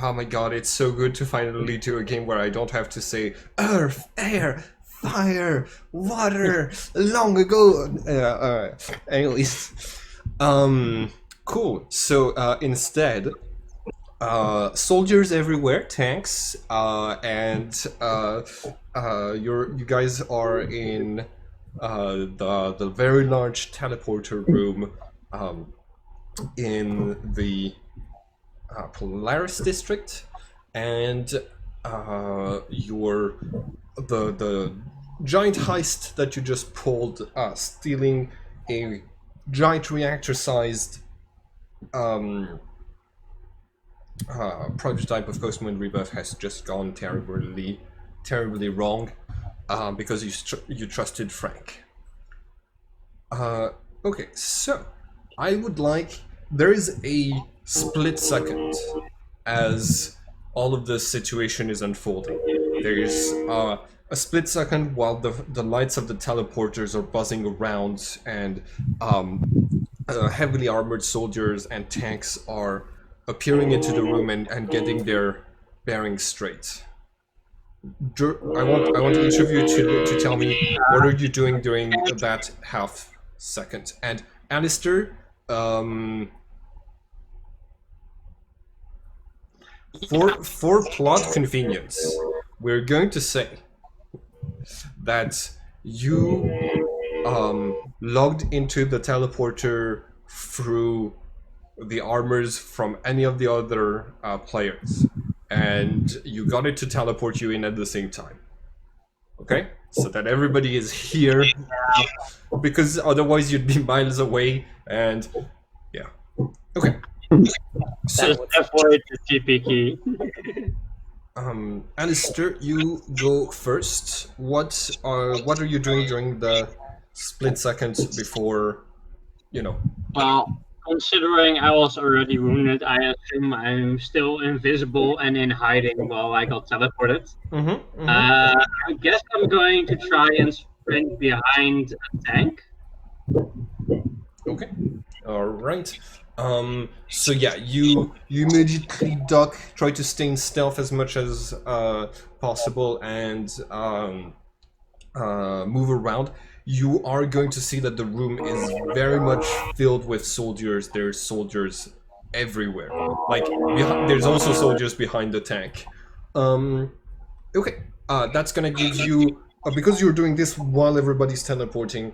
Oh my god, it's so good to finally do a game where I don't have to say earth, air, fire, water, long ago. Anyways, cool. So instead, soldiers everywhere, tanks, and you guys are in the very large teleporter room in the Polaris district, and your the giant heist that you just pulled, stealing a giant reactor-sized prototype of Ghostmoon Rebirth has just gone terribly wrong because you trusted Frank. Okay, so I would like, there is a split second as all of this situation is unfolding. There is a split second while the lights of the teleporters are buzzing around, and heavily armored soldiers and tanks are appearing into the room and getting their bearings straight. I want each of you to tell me what are you doing during that half second. And Alistair, for plot convenience, we're going to say that you logged into the teleporter through the armors from any of the other players, and you got it to teleport you in at the same time. Okay? So that everybody is here, because otherwise you'd be miles away, and yeah. Okay. So, avoid the TP key. Alistair, you go first. What are you doing during the split seconds before, Well, considering I was already wounded, I assume I'm still invisible and in hiding while I got teleported. I guess I'm going to try and sprint behind a tank. Okay. All right. So yeah, you immediately duck, try to stay in stealth as much as possible, and move around. You are going to see that the room is very much filled with soldiers. There's soldiers everywhere. Like, there's also soldiers behind the tank. Okay, that's gonna give you, because you're doing this while everybody's teleporting,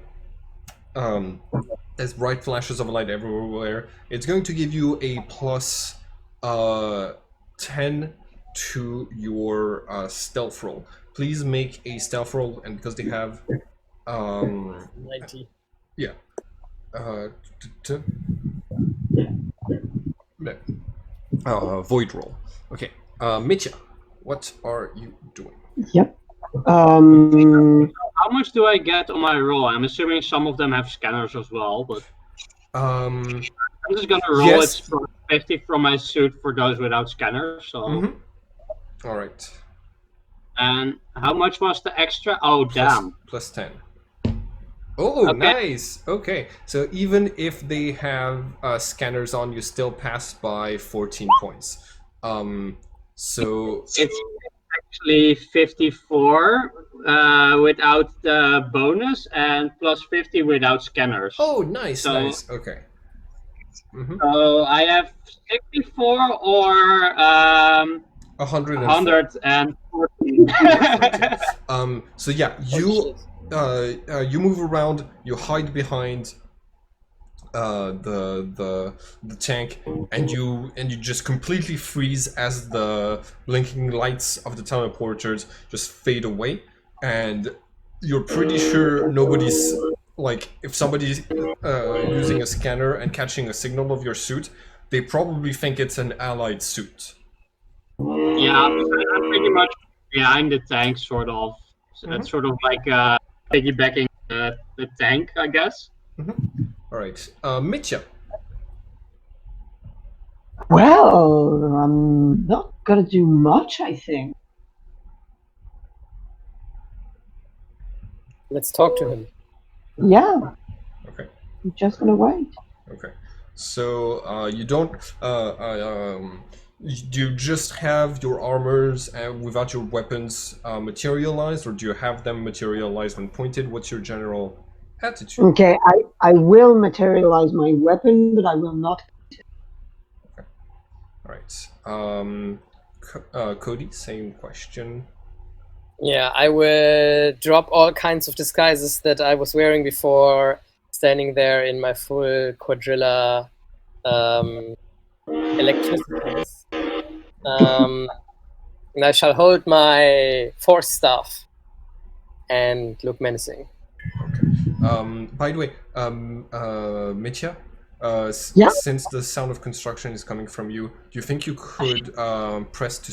there's bright flashes of light everywhere. It's going to give you a plus 10 to your stealth roll. Please make a stealth roll, and because they have 90. Yeah. Void roll. Okay. Mitya, what are you doing? Yep. How much do I get on my roll? I'm assuming some of them have scanners as well, but I'm just gonna roll yes. it 50 from my suit for those without scanners. So. All right. And how much was the extra? Oh, damn. Plus 10. Oh, okay. Nice. Okay, so even if they have scanners on, you still pass by 14 points. So it's actually 54 without the bonus, and plus 50 without scanners. Oh, nice, so, nice. Okay. So I have 64 or 114. So yeah, you move around, you hide behind the tank, and you just completely freeze as the blinking lights of the teleporters just fade away, and you're pretty sure nobody's, like, if somebody's using a scanner and catching a signal of your suit, they probably think it's an allied suit. Yeah, I'm pretty much behind the tank, sort of. So it's sort of like piggybacking the tank, I guess. All right, Mitya. Well, I'm not gonna do much, I think. Let's talk to him. Yeah. Okay. I'm just gonna wait. Okay. So you don't Do you just have your armors without your weapons materialized, or do you have them materialized and pointed? What's your general attitude? Okay, I will materialize my weapon, but I will not. Okay. All right. Cody, same question. Yeah, I would drop all kinds of disguises that I was wearing before, standing there in my full quadrilla electricities. And I shall hold my force staff and look menacing. Okay. By the way, Mitya, Yeah. since the sound of construction is coming from you, do you think you could press to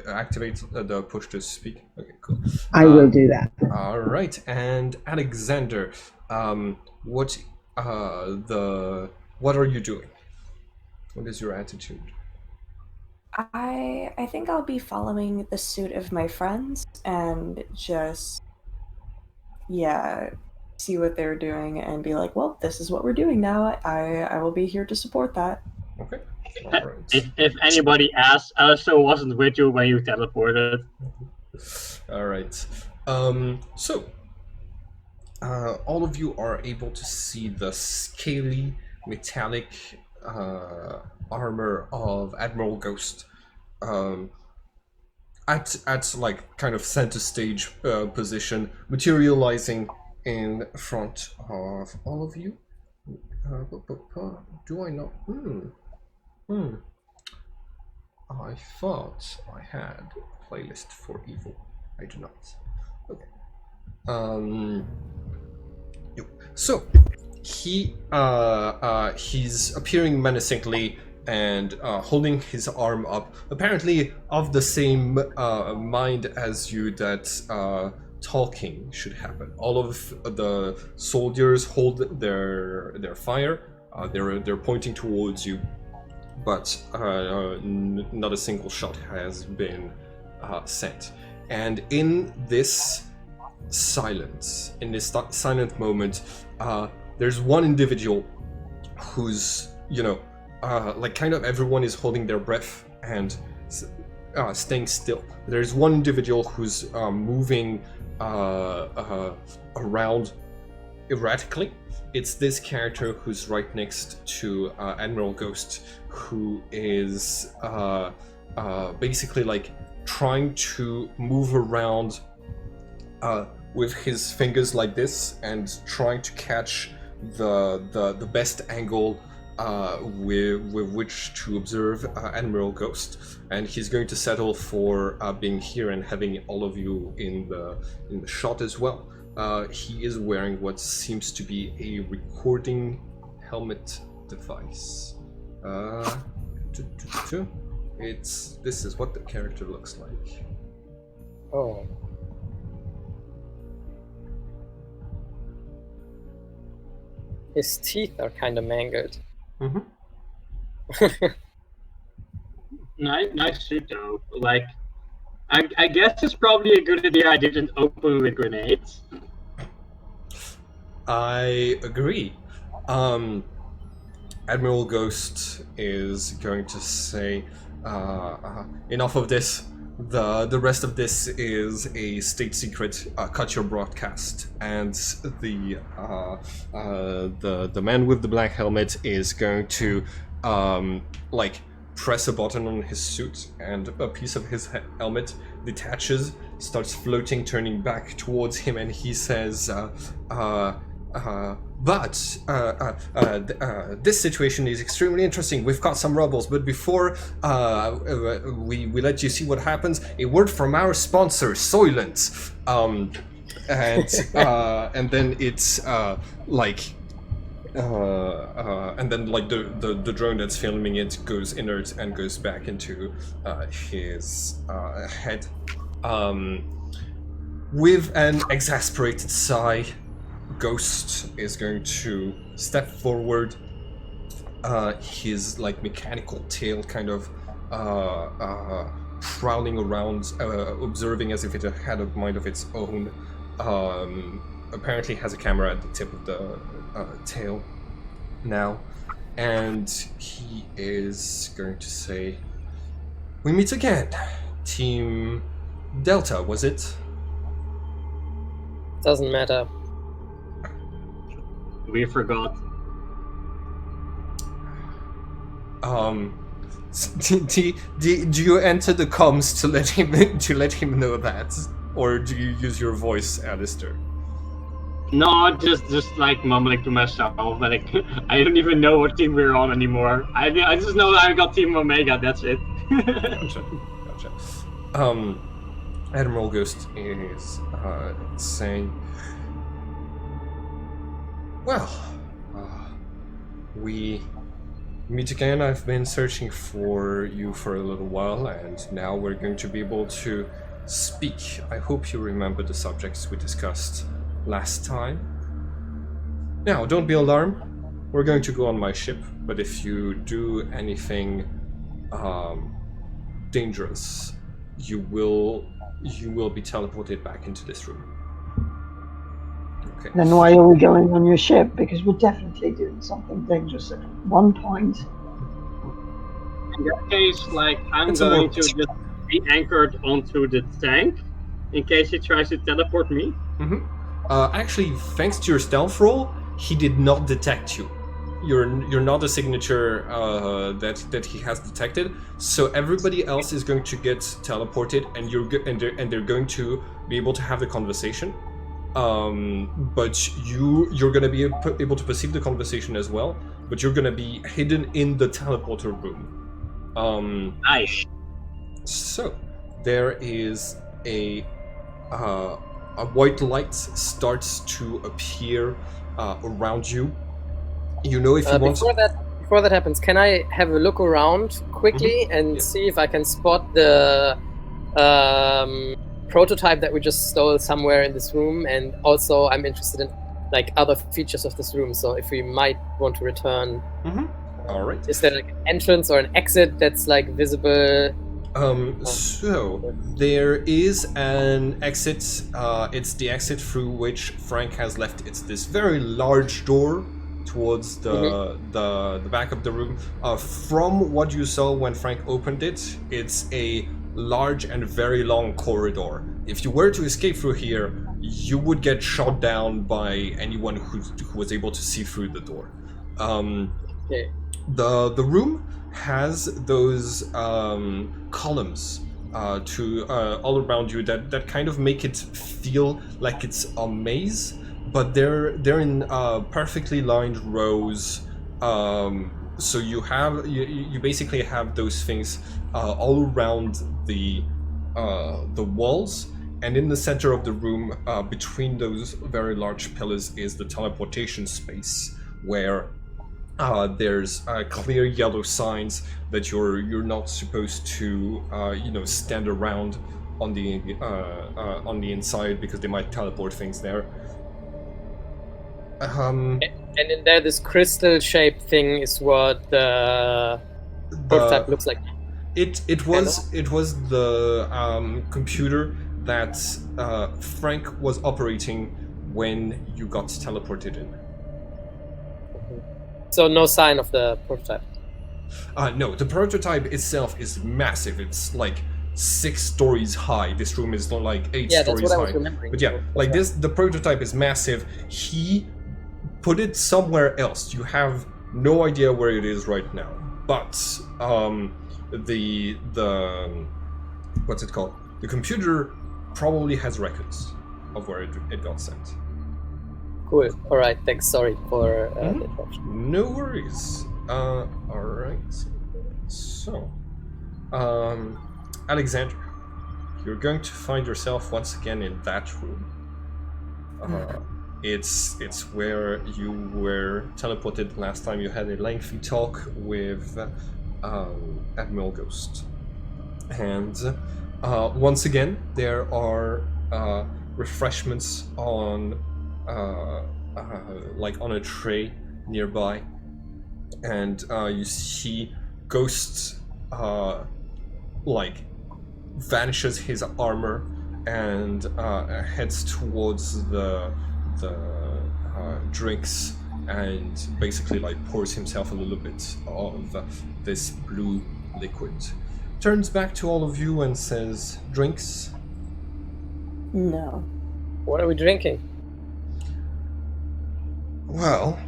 activate the push to speak? Okay, cool. I will do that. All right, and Alexander, what are you doing? What is your attitude? I think I'll be following the suit of my friends and just see what they're doing and be like, well, this is what we're doing now. I will be here to support that. Okay. All right. If anybody asks, Alistair wasn't with you when you teleported. All right. So all of you are able to see the scaly metallic armor of Admiral Ghaust at like kind of center stage position, materializing in front of all of you. Do I know? I thought I had a playlist for evil. I do not. Okay. So he's appearing menacingly and holding his arm up, apparently of the same mind as you, that talking should happen. All of the soldiers hold their fire. They're pointing towards you, but not a single shot has been sent. And in this silence, in this silent moment, there's one individual who's, like kind of everyone is holding their breath and staying still. There's one individual who's moving around erratically. It's this character who's right next to Admiral Ghaust, who is basically like trying to move around with his fingers like this and trying to catch the best angle with which to observe Admiral Ghaust, and he's going to settle for being here and having all of you in the shot as well. He is wearing what seems to be a recording helmet device. This is what the character looks like. Oh. His teeth are kind of mangled. Mm-hmm. Nice suit though. Like, I guess it's probably a good idea I didn't open with grenades. I agree. Admiral Ghaust is going to say, enough of this. The rest of this is a state secret. Cut your broadcast. And the man with the black helmet is going to like press a button on his suit, and a piece of his helmet detaches, starts floating, turning back towards him, and he says, this situation is extremely interesting. We've got some rebels, but before we let you see what happens, a word from our sponsor, Soylent. And then it's and then like the drone that's filming it goes inert and goes back into his head. With an exasperated sigh, Ghaust is going to step forward, his like mechanical tail kind of prowling around, observing as if it had a mind of its own. Apparently has a camera at the tip of the tail now, and he is going to say, We meet again. Team Delta, was it? Doesn't matter. We forgot. Do you enter the comms to let him know that, or do you use your voice, Alistair? No, just like mumbling to myself. Like I don't even know what team we're on anymore. I just know that I got Team Omega. That's it. Gotcha. Admiral Ghost is saying, "Well, we meet again. I've been searching for you for a little while, and now we're going to be able to speak. I hope you remember the subjects we discussed last time. Now, don't be alarmed. We're going to go on my ship, but if you do anything dangerous, you will be teleported back into this room." Okay. Then why are we going on your ship? Because we're definitely doing something dangerous at one point. In that case, like I'm It's a going more- to just be anchored onto the tank in case he tries to teleport me. Actually, thanks to your stealth roll, he did not detect you. You're not a signature that he has detected. So everybody else is going to get teleported, and they're going to be able to have the conversation. But you're gonna be able to perceive the conversation as well. But you're gonna be hidden in the teleporter room. Nice. So there is a white light starts to appear around you. You know, if you want. Before that happens, can I have a look around quickly and see if I can spot the prototype that we just stole somewhere in this room? And also, I'm interested in like other features of this room. So if we might want to return, All right. is there like an entrance or an exit that's like visible? So there is an exit. It's the exit through which Frank has left. It's this very large door towards the back of the room. From what you saw when Frank opened it, it's a large and very long corridor. If you were to escape through here, you would get shot down by anyone who was able to see through the door. Okay. The room has those columns to all around you that kind of make it feel like it's a maze, but they're in perfectly lined rows. So you basically have those things all around the walls, and in the center of the room, between those very large pillars, is the teleportation space where there's clear yellow signs that you're not supposed to stand around on the inside because they might teleport things there. And in there, this crystal-shaped thing is what the prototype looks like. It was the computer that Frank was operating when you got teleported in. So no sign of the prototype. No, the prototype itself is massive. It's like 6 stories high. This room is like 8 stories high. Yeah, that's what I was remembering. But yeah, like this, the prototype is massive. He put it somewhere else. You have no idea where it is right now. But the what's it called? The computer probably has records of where it got sent. Cool. All right. Thanks. Sorry for the interruption. No worries. All right. So, Alexander, you're going to find yourself once again in that room. It's where you were teleported last time. You had a lengthy talk with Admiral Ghaust, and once again there are refreshments on like on a tray nearby, and you see Ghaust like vanishes his armor and heads towards the drinks and basically like pours himself a little bit of this blue liquid. turns back to all of you and says, "Drinks?" No. What are we drinking? Well,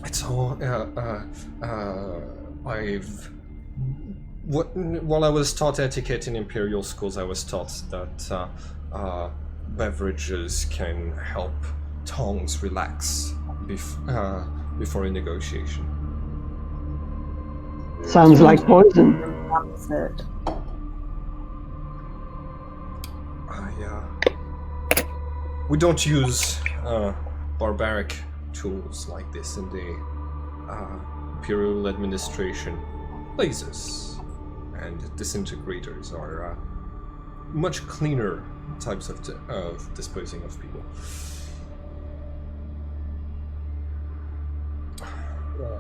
it's all. While I was taught etiquette in imperial schools, I was taught that beverages can help tongues relax before a negotiation. Sounds like poison. That's it. We don't use barbaric tools like this in the imperial administration. Lasers and disintegrators are much cleaner types of disposing of people. Yeah.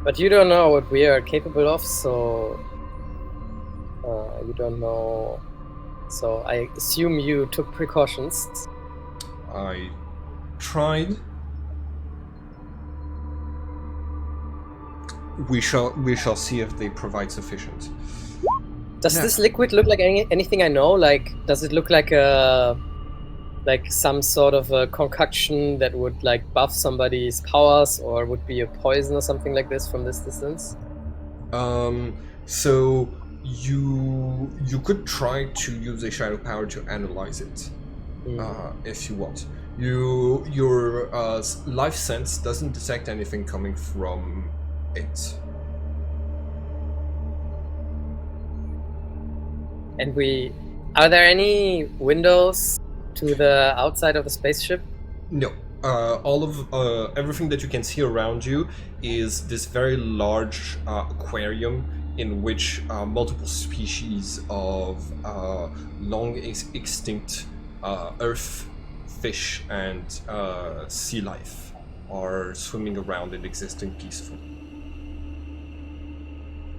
But you don't know what we are capable of, so you don't know. So I assume you took precautions. I tried. We shall see if they provide sufficient. Does this liquid look like anything I know? Like, does it look like some sort of a concoction that would like buff somebody's powers, or would be a poison or something like this from this distance? So you could try to use a shadow power to analyze it, if you want. Your life sense doesn't detect anything coming from it. And are there any windows to the outside of the spaceship? No. All of everything that you can see around you is this very large aquarium in which multiple species of long extinct earth fish and sea life are swimming around and existing peacefully.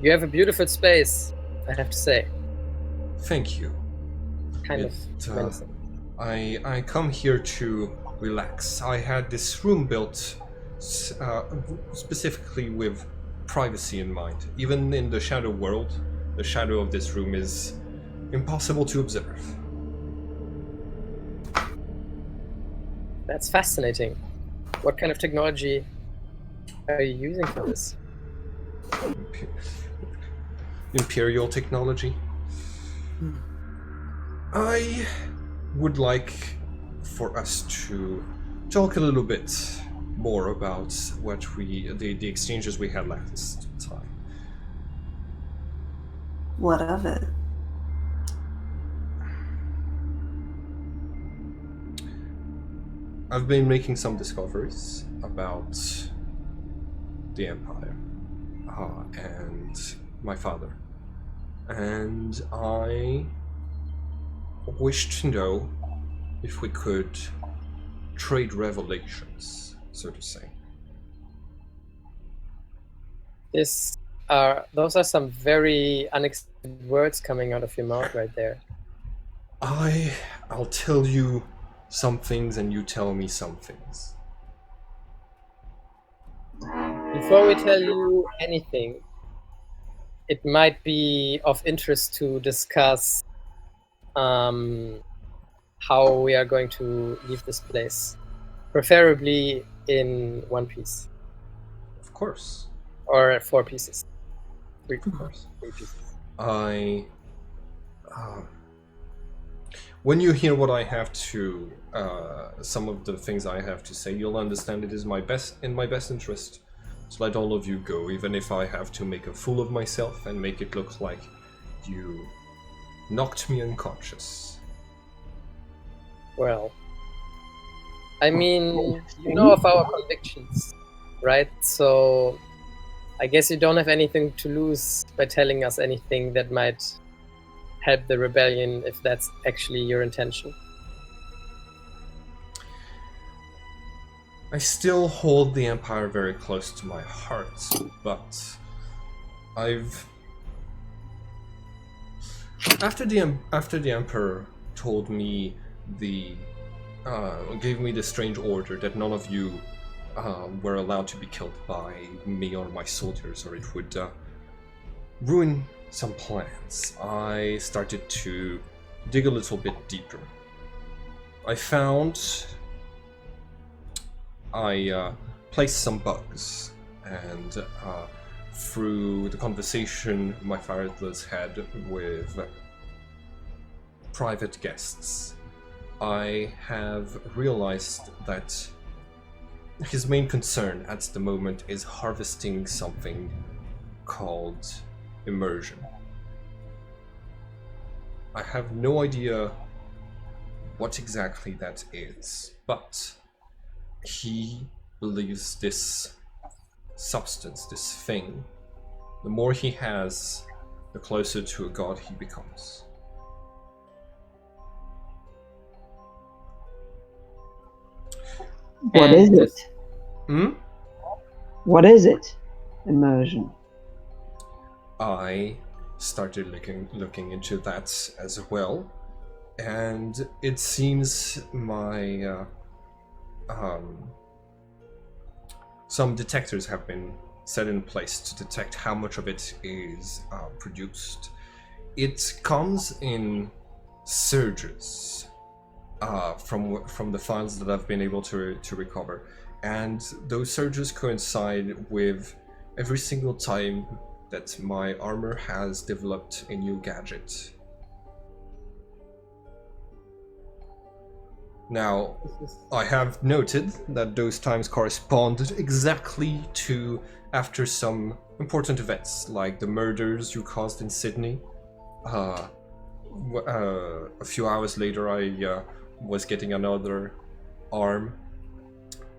You have a beautiful space, I have to say. Thank you. Kind of menacing. I come here to relax. I had this room built specifically with privacy in mind. Even in the shadow world, the shadow of this room is impossible to observe. That's fascinating. What kind of technology are you using for this? Imperial technology. I would like for us to talk a little bit more about what the exchanges we had last time. What of it? I've been making some discoveries about the Empire and my father, and I wish to know if we could trade revelations, so to say. Those are some very unexpected words coming out of your mouth right there. I'll tell you some things and you tell me some things. Before we tell you anything, it might be of interest to discuss how we are going to leave this place, preferably in one piece. Of course. Or 4 pieces. 3 pieces. When you hear what I have to, some of the things I have to say, you'll understand it is in my best interest to let all of you go, even if I have to make a fool of myself and make it look like you knocked me unconscious. Well, I mean, you know of our convictions, right? So I guess you don't have anything to lose by telling us anything that might help the rebellion, if that's actually your intention. I still hold the Empire very close to my heart, but after the Emperor told me gave me the strange order that none of you were allowed to be killed by me or my soldiers, or it would ruin some plans, I started to dig a little bit deeper. I placed some bugs, and through the conversation my father's had with private guests, I have realized that his main concern at the moment is harvesting something called immersion. I have no idea what exactly that is, but he believes this substance, this thing, the more he has, the closer to a god he becomes. What is it? Hmm? What is it? Immersion. I started looking into that as well, and it seems my some detectors have been set in place to detect how much of it is produced. It comes in surges from the files that I've been able to recover, and those surges coincide with every single time that my armor has developed a new gadget. Now, I have noted that those times correspond exactly to after some important events, like the murders you caused in Sydney. A few hours later, I was getting another arm.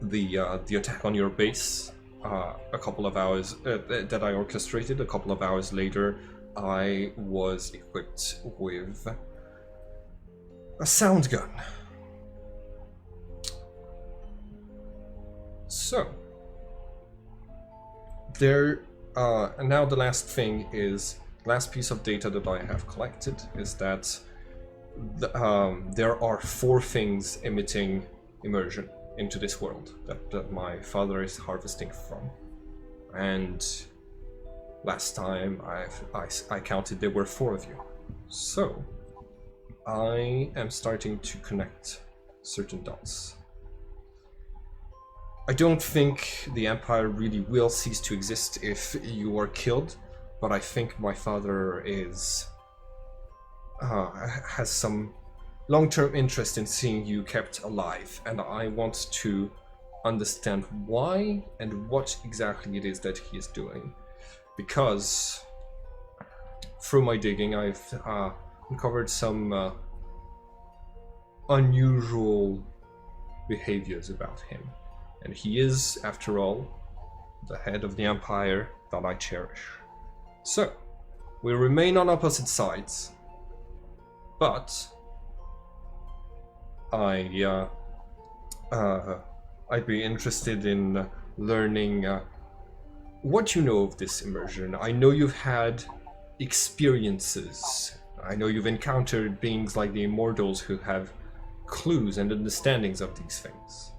The attack on your base, a couple of hours that I orchestrated. A couple of hours later, I was equipped with a sound gun. So, and now the last piece of data that I have collected is that there are 4 things emitting immersion into this world that my father is harvesting from. And last time I counted, there were 4 of you. So, I am starting to connect certain dots. I don't think the Empire really will cease to exist if you are killed, but I think my father has some long-term interest in seeing you kept alive, and I want to understand why and what exactly it is that he is doing. Because through my digging, I've uncovered some unusual behaviors about him. And he is, after all, the head of the Empire that I cherish. So, we remain on opposite sides, but I'd be interested in learning what you know of this immersion. I know you've had experiences. I know you've encountered beings like the Immortals who have clues and understandings of these things.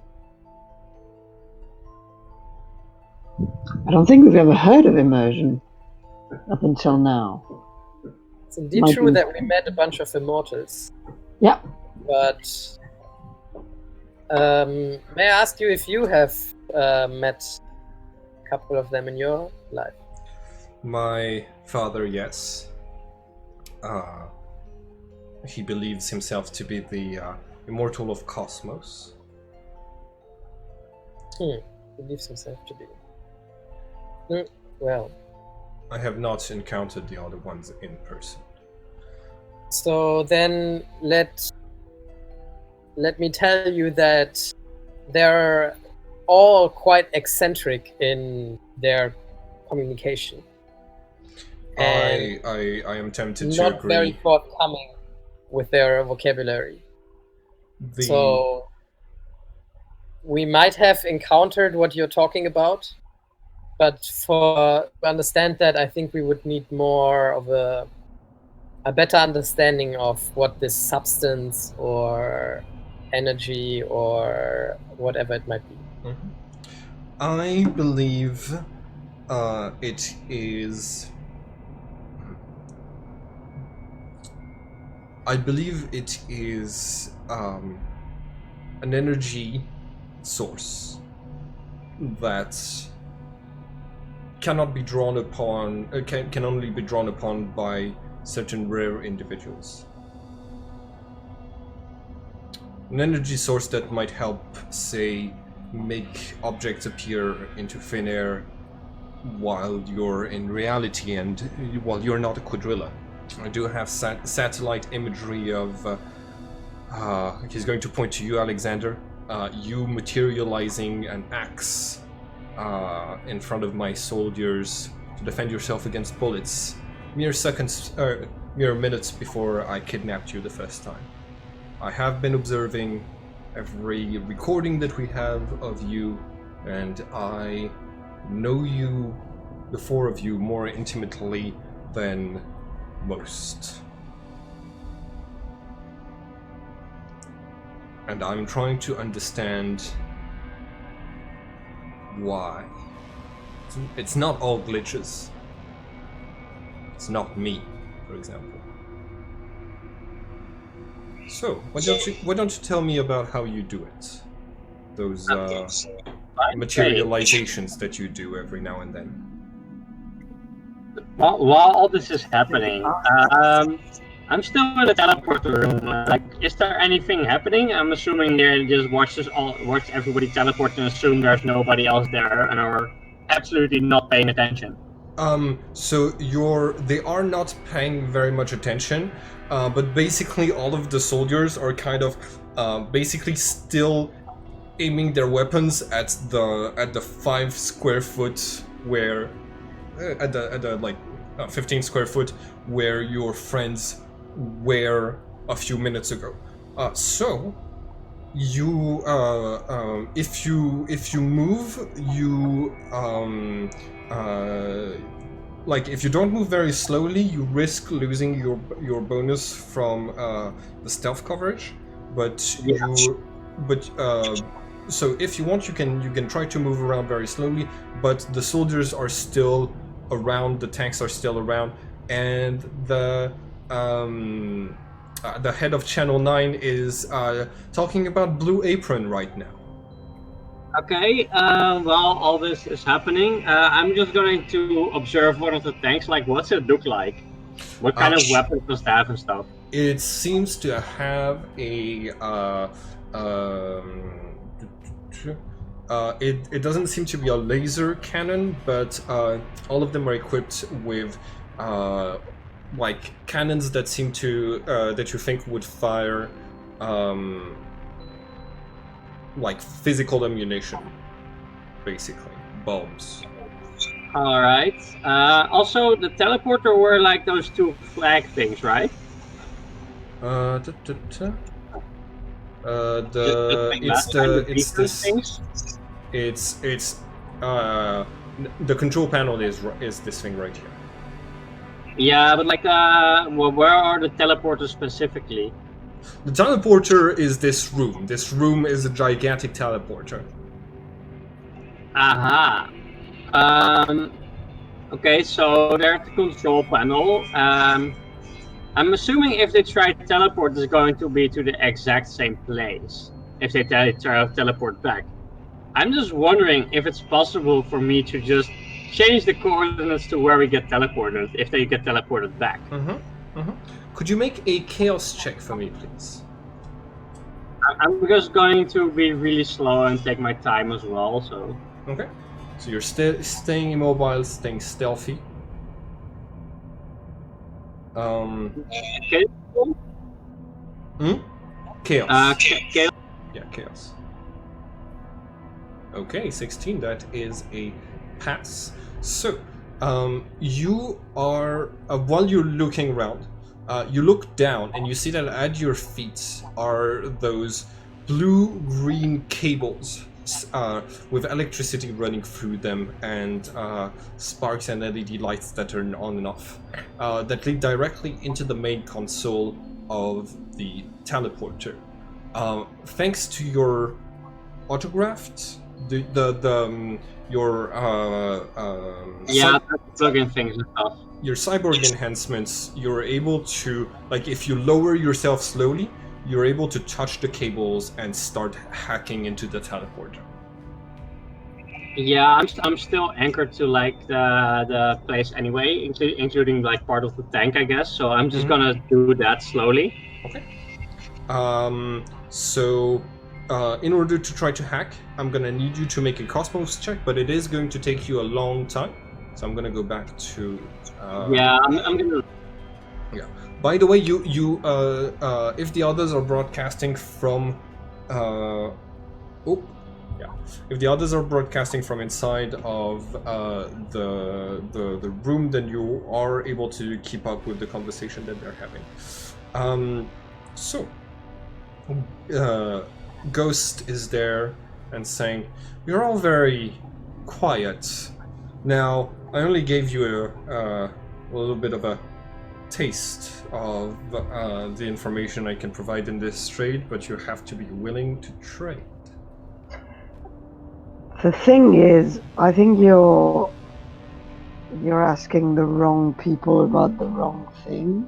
I don't think we've ever heard of immersion up until now. It's indeed true that we met a bunch of immortals. Yeah. But may I ask you if you have met a couple of them in your life? My father, yes. He believes himself to be the immortal of Cosmos. Believes himself to be. Well, I have not encountered the other ones in person. So then let me tell you that they're all quite eccentric in their communication. And I am tempted to not agree. very forthcoming with their vocabulary. So we might have encountered what you're talking about, but to understand that, I think we would need more of a better understanding of what this substance or energy or whatever it might be. Mm-hmm. I believe it is I believe it is an energy source that cannot be drawn upon, can only be drawn upon by certain rare individuals. An energy source that might help, say, make objects appear into thin air while you're in reality and while you're not a quadrilla. I do have satellite imagery of, he's going to point to you, Alexander, you materializing an axe in front of my soldiers to defend yourself against bullets, mere minutes before I kidnapped you the first time. I have been observing every recording that we have of you, and I know you, the four of you, more intimately than most. And I'm trying to understand why. It's not all glitches. It's not me, for example. So, why don't you tell me about how you do it? Those materializations that you do every now and then. While all this is happening, I'm still in the teleporter room. Like, is there anything happening? I'm assuming they just watch everybody teleport and assume there's nobody else there and are absolutely not paying attention. So they are not paying very much attention, but basically all of the soldiers are kind of basically still aiming their weapons at the 5 square foot where at the like 15 square foot where your friends were a few minutes ago. So you if you move, you like if you don't move very slowly, you risk losing your bonus from the stealth coverage. But so if you want, you can try to move around very slowly. But the soldiers are still around, the tanks are still around, and the head of Channel 9 is talking about Blue Apron right now. Okay, while all this is happening, I'm just going to observe one of the tanks. Like, what's it look like? What kind of weapons does it have and stuff? It seems to have a it doesn't seem to be a laser cannon, but all of them are equipped with like cannons that seem to that you think would fire like physical ammunition, basically bombs. All right. Also, the teleporter were like those 2 flag things, right? The control panel is this thing right here. Yeah, but like, where are the teleporters specifically? The teleporter is this room. This room is a gigantic teleporter. Aha. Okay, so they're at the control panel. I'm assuming if they try to teleport, it's going to be to the exact same place. If they try to teleport back. I'm just wondering if it's possible for me to just change the coordinates to where we get teleported, if they get teleported back. Could you make a chaos check for me, please? I'm just going to be really slow and take my time as well, so... Okay. So you're staying immobile, staying stealthy. Okay. Chaos. Chaos. Yeah, chaos. Okay, 16, that is a pass. So, you are, while you're looking around, you look down and you see that at your feet are those blue-green cables with electricity running through them and sparks and LED lights that turn on and off that lead directly into the main console of the teleporter. Thanks to your autographed your plug-in things and stuff. Your cyborg enhancements, you're able to, like, if you lower yourself slowly, you're able to touch the cables and start hacking into the teleporter. Yeah, I'm still anchored to like the place anyway, including like part of the tank, I guess. So I'm just gonna do that slowly. Okay. So in order to try to hack, I'm gonna need you to make a Cosmos check, but it is going to take you a long time. So I'm gonna go back to. Yeah, I'm gonna. Yeah. By the way, if the others are broadcasting from, if the others are broadcasting from inside of the room, then you are able to keep up with the conversation that they're having. Ghaust is there and saying, "You're all very quiet. Now, I only gave you a little bit of a taste of the information I can provide in this trade, but you have to be willing to trade." The thing is, I think you're asking the wrong people about the wrong thing.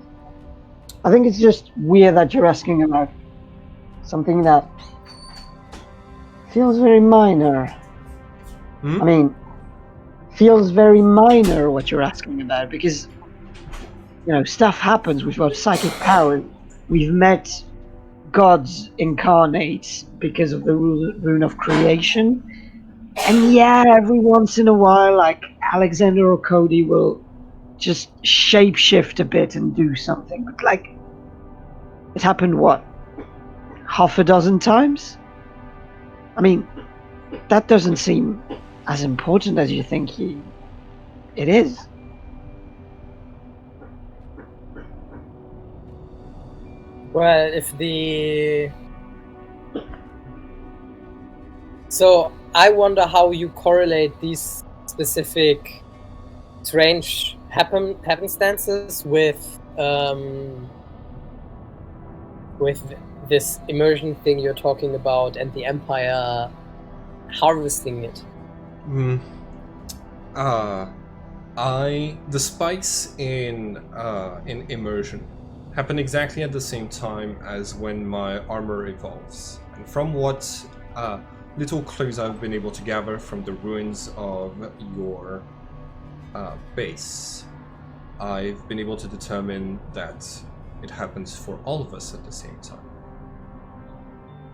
I think it's just weird that you're asking about something that feels very minor. I mean, feels very minor what you're asking about, because, you know, stuff happens with our psychic power. We've met gods incarnate because of the rune of creation. And yeah, every once in a while, like, Alexander or Cody will just shapeshift a bit and do something. But, like, it happened, what, half a dozen times? I mean, that doesn't seem as important as you think it is. Well, So I wonder how you correlate these specific strange happenstances with this immersion thing you're talking about and the Empire harvesting it. The spikes in immersion happen exactly at the same time as when my armor evolves, and from what little clues I've been able to gather from the ruins of your base, I've been able to determine that it happens for all of us at the same time.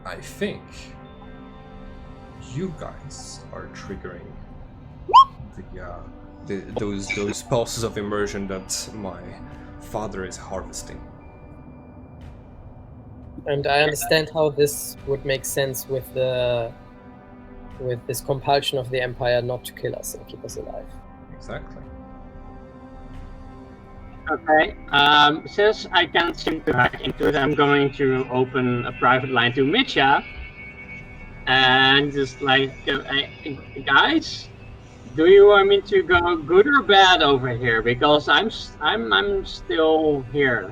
I think you guys are triggering those pulses of immersion that my father is harvesting. And I understand how this would make sense with this compulsion of the Empire not to kill us and keep us alive. Exactly. Okay. Since I can't seem to hack into it, I'm going to open a private line to Mitya and just like, guys, do you want me to go good or bad over here? Because I'm still here.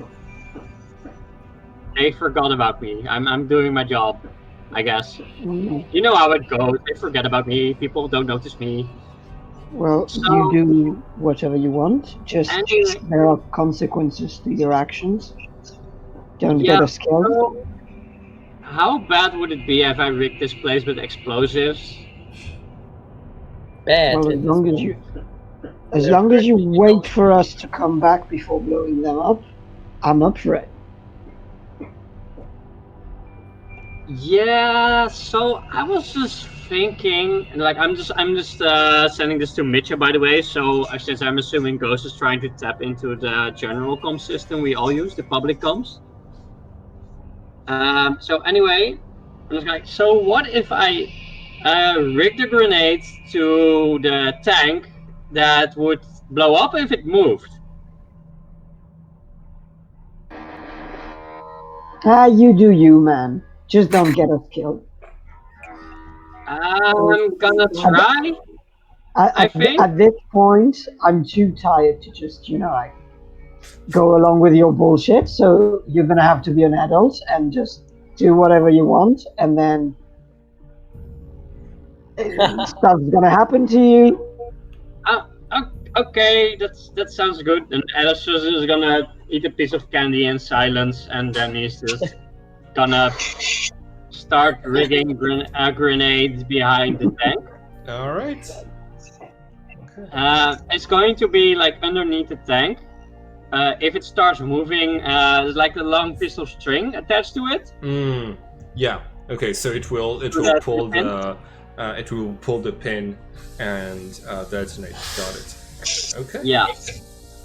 They forgot about me. I'm doing my job, I guess. You know how it goes. They forget about me. People don't notice me. Well, you do whatever you want. Just there are consequences to your actions. Don't get us killed. So how bad would it be if I rigged this place with explosives? Bad. Well, as long as you wait for us to come back before blowing them up, I'm up for it. Yeah, so I was just thinking, like, I'm just sending this to Mitya, by the way. So since I'm assuming Ghost is trying to tap into the general comms system we all use, the public comms. So anyway, I'm just like, so what if I rig the grenade to the tank that would blow up if it moved? You do you, man. Just don't get us killed. I'm gonna try. I think at this point, I'm too tired to just, like, go along with your bullshit. So you're gonna have to be an adult and just do whatever you want, and then Stuff's gonna happen to you. Okay, that sounds good. And Alistair is gonna eat a piece of candy in silence, and then he's just gonna start rigging grenades behind the tank. All right. It's going to be like underneath the tank. If it starts moving, there's like a long piece of string attached to it. Yeah. Okay. So it will pull the pin and detonate. Got it. Okay. Yeah.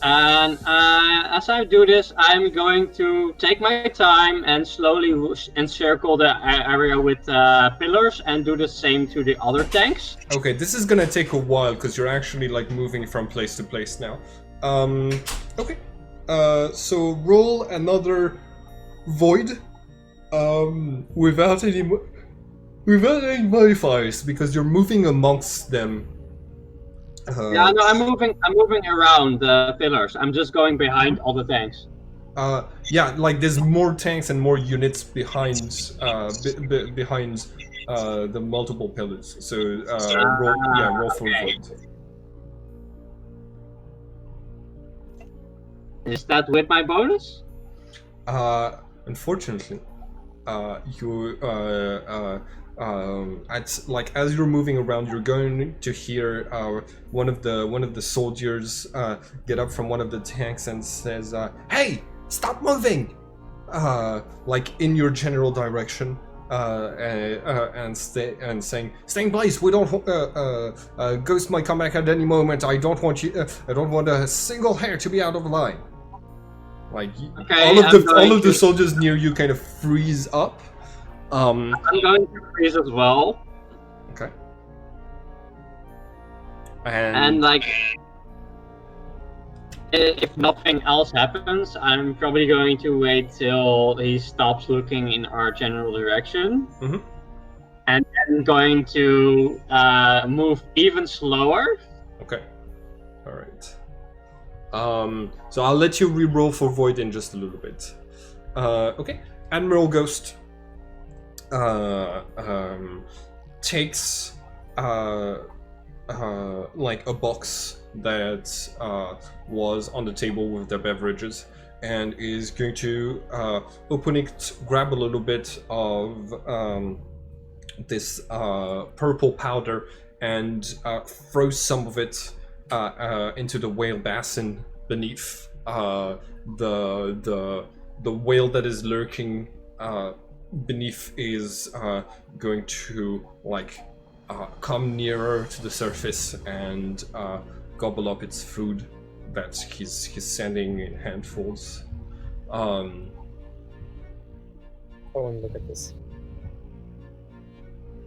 And as I do this, I'm going to take my time and slowly encircle the area with pillars and do the same to the other tanks. Okay, this is gonna take a while because you're actually like moving from place to place now. Okay. So roll another void. Without any modifiers because you're moving amongst them. Yeah, no, I'm moving around the pillars. I'm just going behind all the tanks. Yeah, like there's more tanks and more units behind behind the multiple pillars. So roll for void. Is that with my bonus? Unfortunately, you as you're moving around, you're going to hear one of the soldiers get up from one of the tanks and says, "Hey, stop moving!" Like in your general direction, and saying, "Stay in place. We don't. Ghost might come back at any moment. I don't want a single hair to be out of line." Like okay, all of the soldiers near you kind of freeze up. I'm going to freeze as well. Okay. And like, if nothing else happens, I'm probably going to wait till he stops looking in our general direction. Mm-hmm. And then going to move even slower. Okay. All right. So I'll let you re-roll for Void in just a little bit. Okay. Admiral Ghost takes like a box that was on the table with the beverages and is going to open it, grab a little bit of this purple powder and throw some of it into the whale basin beneath. The whale that is lurking beneath is going to like come nearer to the surface and gobble up its food that he's sending in handfuls. Oh, and look at this.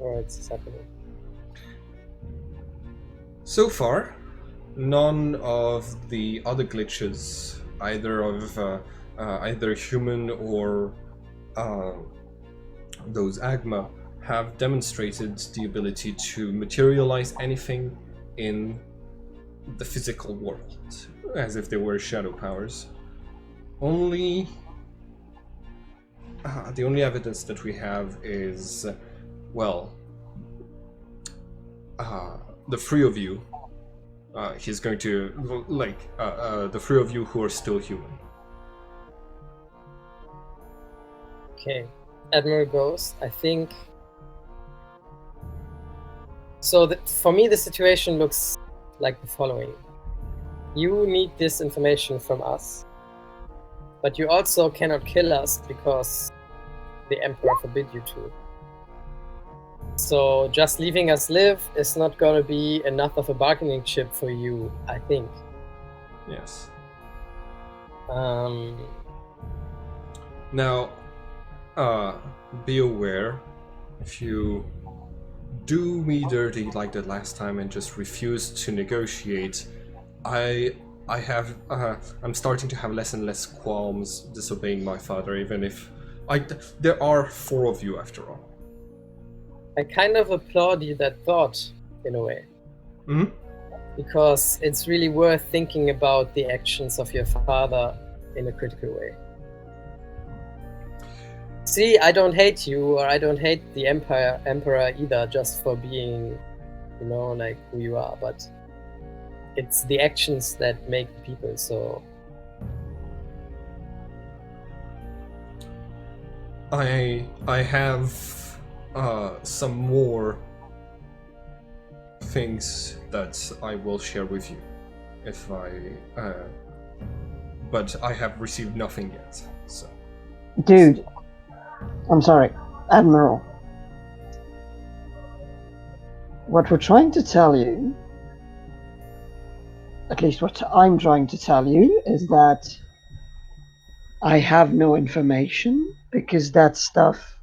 Oh, it's happening. So far, none of the other glitches, either of either human or those Agma, have demonstrated the ability to materialize anything in the physical world, as if they were shadow powers. The only evidence that we have is, well, the three of you. He's going to, the three of you who are still human. Okay. Admiral Ghost, I think... So for me, the situation looks like the following. You need this information from us, but you also cannot kill us because the Emperor forbid you to. So just leaving us live is not going to be enough of a bargaining chip for you, I think. Yes. Now, be aware, if you do me dirty like that last time and just refuse to negotiate, I'm starting to have less and less qualms disobeying my father, even if there are four of you after all. I kind of applaud you that thought, in a way. Mm-hmm. Because it's really worth thinking about the actions of your father in a critical way. See, I don't hate you, or I don't hate the Emperor either, just for being you know, like who you are, but it's the actions that make people. So I have some more things that I will share with you if but I have received nothing yet. So, Dude, I'm sorry, Admiral. What we're trying to tell you, at least what I'm trying to tell you, is that I have no information because that stuff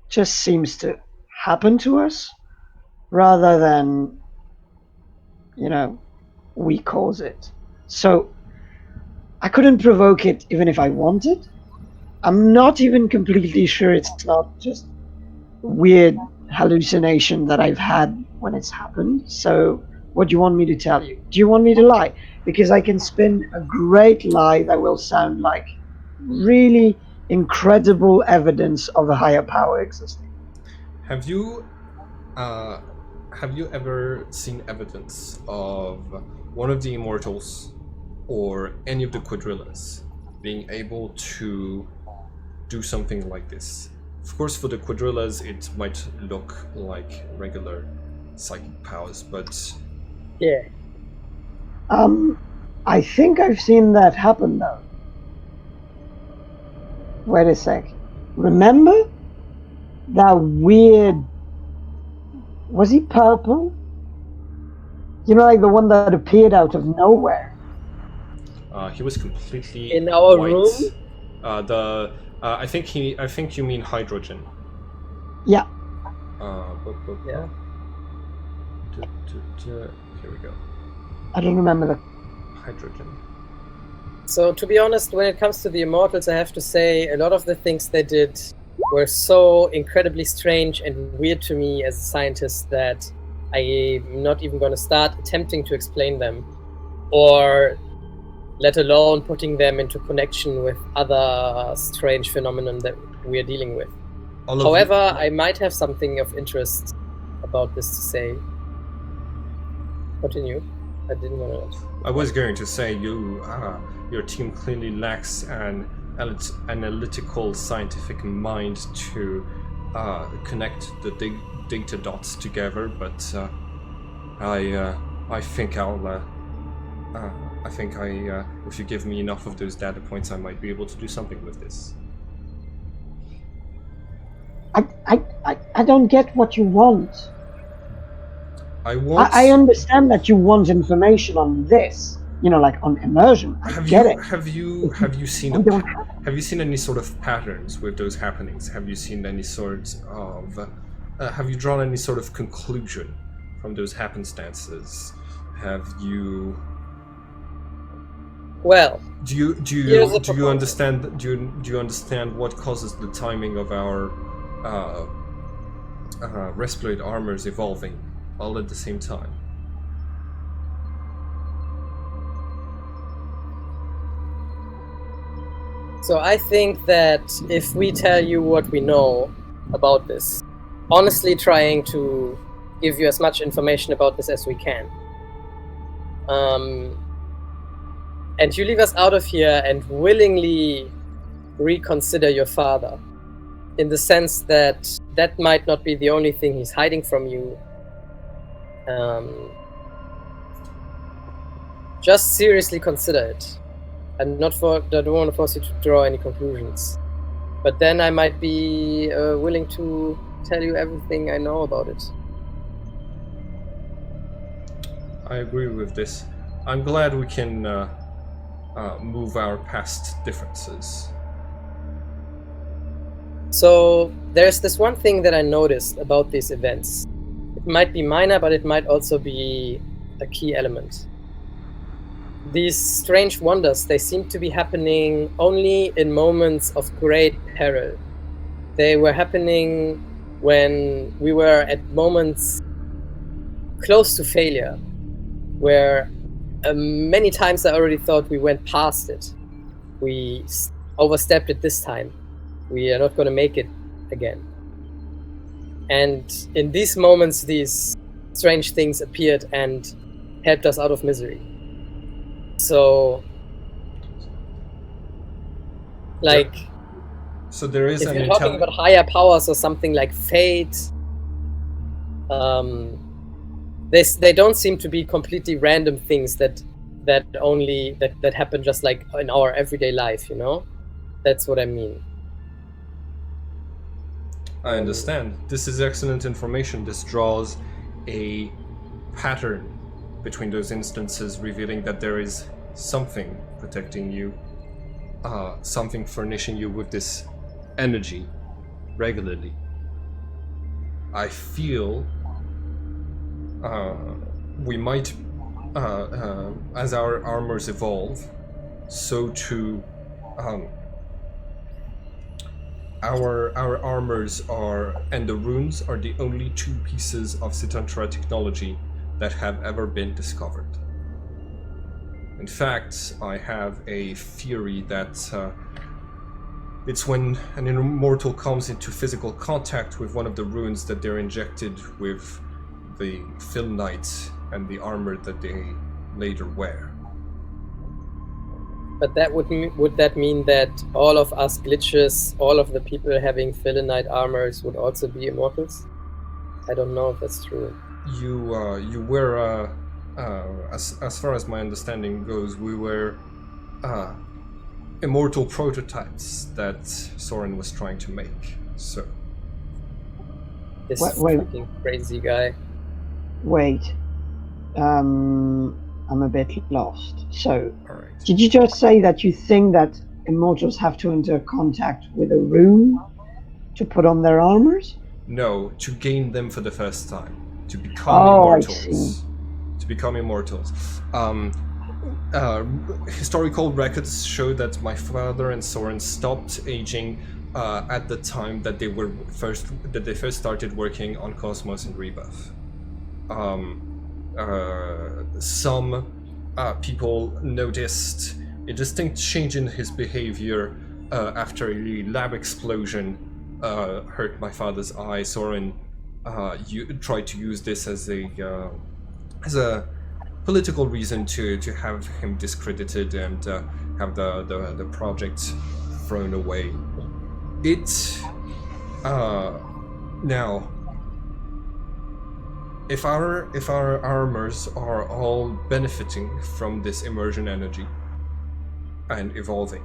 just seems to happen to us rather than, you know, we cause it. So I couldn't provoke it even if I wanted. I'm not even completely sure it's not just weird hallucination that I've had when it's happened. So what do you want me to tell you? Do you want me to lie? Because I can spin a great lie that will sound like really incredible evidence of a higher power existing. have you ever seen evidence of one of the immortals or any of the quadrillas being able to do something like this? Of course, for the quadrillas, it might look like regular psychic powers, but yeah. I think I've seen that happen though. Wait a sec. Remember that weird? Was he purple? You know, like the one that appeared out of nowhere. he was completely In our white. room? I think you mean hydrogen. Yeah. Yeah. Here we go. I don't remember the Hydrogen. So to be honest, when it comes to the Immortals, I have to say a lot of the things they did were so incredibly strange and weird to me as a scientist that I'm not even going to start attempting to explain them, or let alone putting them into connection with other strange phenomenon that we're dealing with. However, I might have something of interest about this to say. Continue. I didn't want to. I was going to say your team clearly lacks an analytical scientific mind to connect the data dots together, but I think if you give me enough of those data points, I might be able to do something with this. I don't get what you want. I understand that you want information on this, you know, like on immersion. Have you seen any sort of patterns with those happenings? Have you seen any sort of have you drawn any sort of conclusion from those happenstances? Have you? Well, do you understand what causes the timing of our respirate armors evolving all at the same time? So I think that if we tell you what we know about this, honestly trying to give you as much information about this as we can, and you leave us out of here and willingly reconsider your father, in the sense that that might not be the only thing he's hiding from you, just seriously consider it. I don't want to force you to draw any conclusions, but then I might be willing to tell you everything I know about it. I agree with this. I'm glad we can move our past differences. So there's this one thing that I noticed about these events. It might be minor, but it might also be a key element. These strange wonders, they seem to be happening only in moments of great peril. They were happening when we were at moments close to failure, where many times I already thought we went past it. We overstepped it this time. We are not going to make it again. And in these moments, these strange things appeared and helped us out of misery. So, like, so there is if an you're talking about higher powers or something like fate, they don't seem to be completely random things that happen just like in our everyday life, you know? That's what I mean. I understand. This is excellent information. This draws a pattern between those instances, revealing that there is something protecting you, something furnishing you with this energy regularly. I feel we might, as our armors evolve, so too our armors are, and the runes are the only two pieces of Sitantra technology that have ever been discovered. In fact, I have a theory that it's when an immortal comes into physical contact with one of the runes that they're injected with the Philnite and the armor that they later wear. But that would that mean that all of us glitches, all of the people having Philnite armors would also be immortals? I don't know if that's true. You were, as far as my understanding goes, we were immortal prototypes that Soren was trying to make. So this wait. fucking crazy guy. Wait, I'm a bit lost. So, Alright. Did you just say that you think that immortals have to enter contact with a rune to put on their armors? No, to gain them for the first time. To become immortals. I see. To become immortals. Historical records show that my father and Soren stopped aging at the time that they first started working on Cosmos and Rebirth. Some people noticed a distinct change in his behavior after a lab explosion hurt my father's eye. Soren tried to use this as a political reason to have him discredited and have the project thrown away. Now, if our armors are all benefiting from this immersion energy and evolving,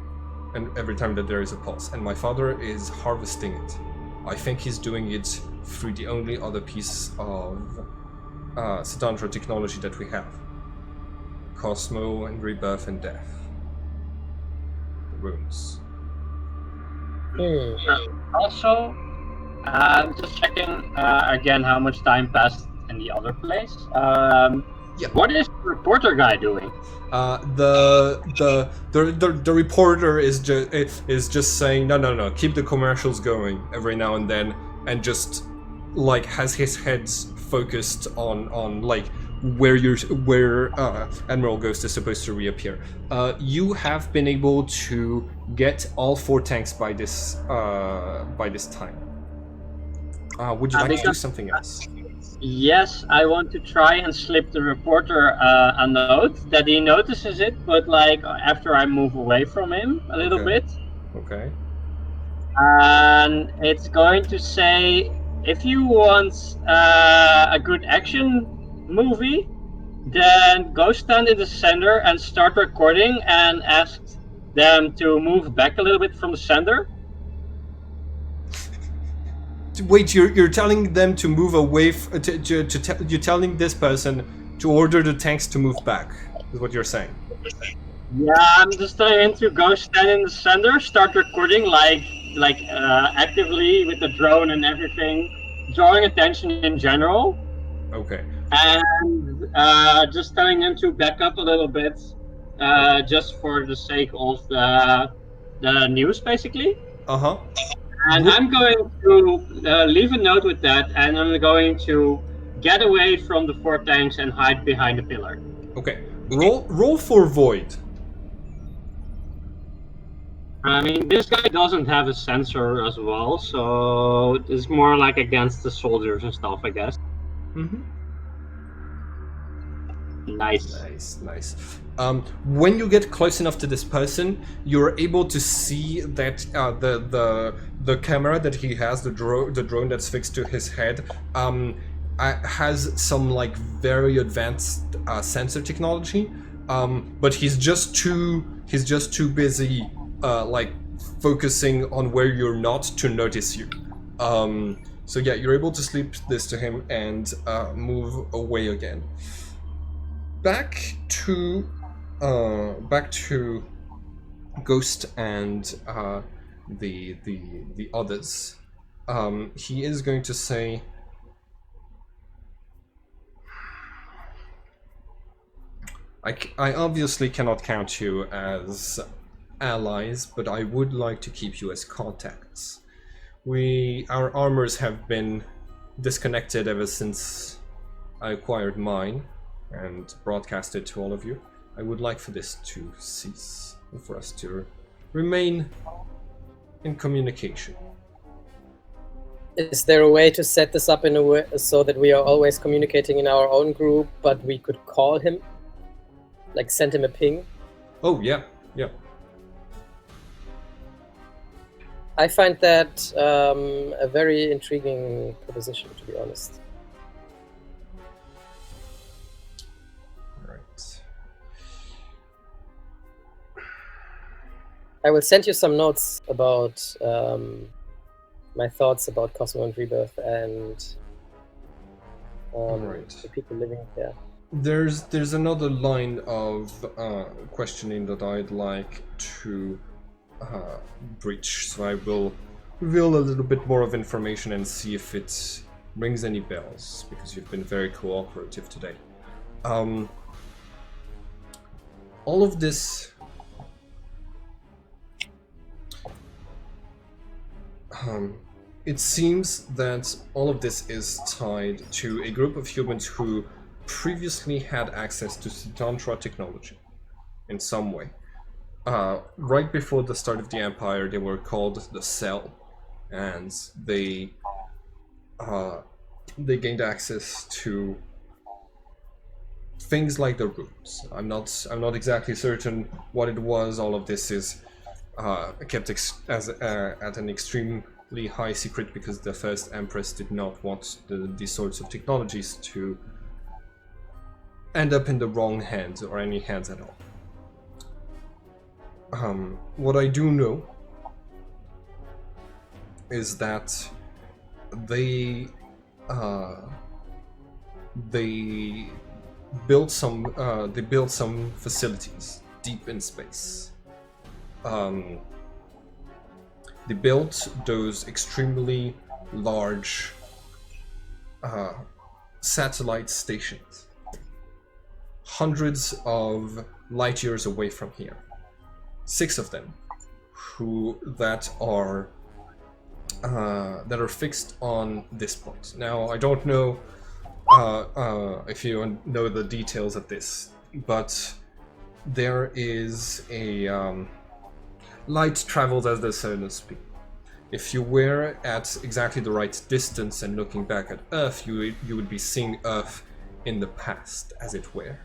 and every time that there is a pulse, and my father is harvesting it, I think he's doing it through the only other piece of Sitantra technology that we have. Cosmo and Rebirth and Death. The runes. Also, just checking again how much time passed in the other place. Yeah. What is the reporter guy doing? The reporter is just saying no, keep the commercials going every now and then, and just like has his head focused on like where Admiral Ghaust is supposed to reappear. You have been able to get all 4 tanks by this time. Would you like to do something else? Yes, I want to try and slip the reporter a note that he notices it, but like after I move away from him a little bit. Okay. And it's going to say, if you want a good action movie, then go stand in the center and start recording and ask them to move back a little bit from the center. Wait, you're telling them to move away? You're telling this person to order the tanks to move back? Is what you're saying? Yeah, I'm just telling him to go stand in the center, start recording like actively with the drone and everything, drawing attention in general. Okay. And just telling them to back up a little bit, just for the sake of the news, basically. Uh-huh. And I'm going to leave a note with that, and I'm going to get away from the 4 tanks and hide behind a pillar. Okay. Roll for void. I mean, this guy doesn't have a sensor as well, so it's more like against the soldiers and stuff, I guess. Mm-hmm. Nice. Nice. When you get close enough to this person, you're able to see that the camera that he has, the drone that's fixed to his head, has some like very advanced sensor technology. But he's just too busy like focusing on where you're not to notice you. So yeah, you're able to sleep this to him and move away again. Back to Ghaust and the others. He is going to say, I obviously cannot count you as allies, but I would like to keep you as contacts. Our armors have been disconnected ever since I acquired mine and broadcast it to all of you. I would like for this to cease, and for us to remain in communication. Is there a way to set this up in a way so that we are always communicating in our own group, but we could call him? Like send him a ping? Oh, yeah. I find that a very intriguing proposition, to be honest. I will send you some notes about my thoughts about Cosmo and Rebirth and the people living there. There's another line of questioning that I'd like to breach, so I will reveal a little bit more of information and see if it rings any bells, because you've been very cooperative today. All of this it seems that all of this is tied to a group of humans who previously had access to Tantra technology in some way. Right before the start of the Empire, they were called the Cell, and they gained access to things like the roots. I'm not exactly certain what it was. All of this is kept at an extremely high secret, because the first Empress did not want these sorts of technologies to end up in the wrong hands, or any hands at all. What I do know is that they built some facilities deep in space. They built those extremely large satellite stations, hundreds of light years away from here. 6 of them, that are fixed on this point. Now, I don't know if you know the details of this, but there is a light travels as the solar speed. If you were at exactly the right distance and looking back at Earth, you would be seeing Earth in the past, as it were.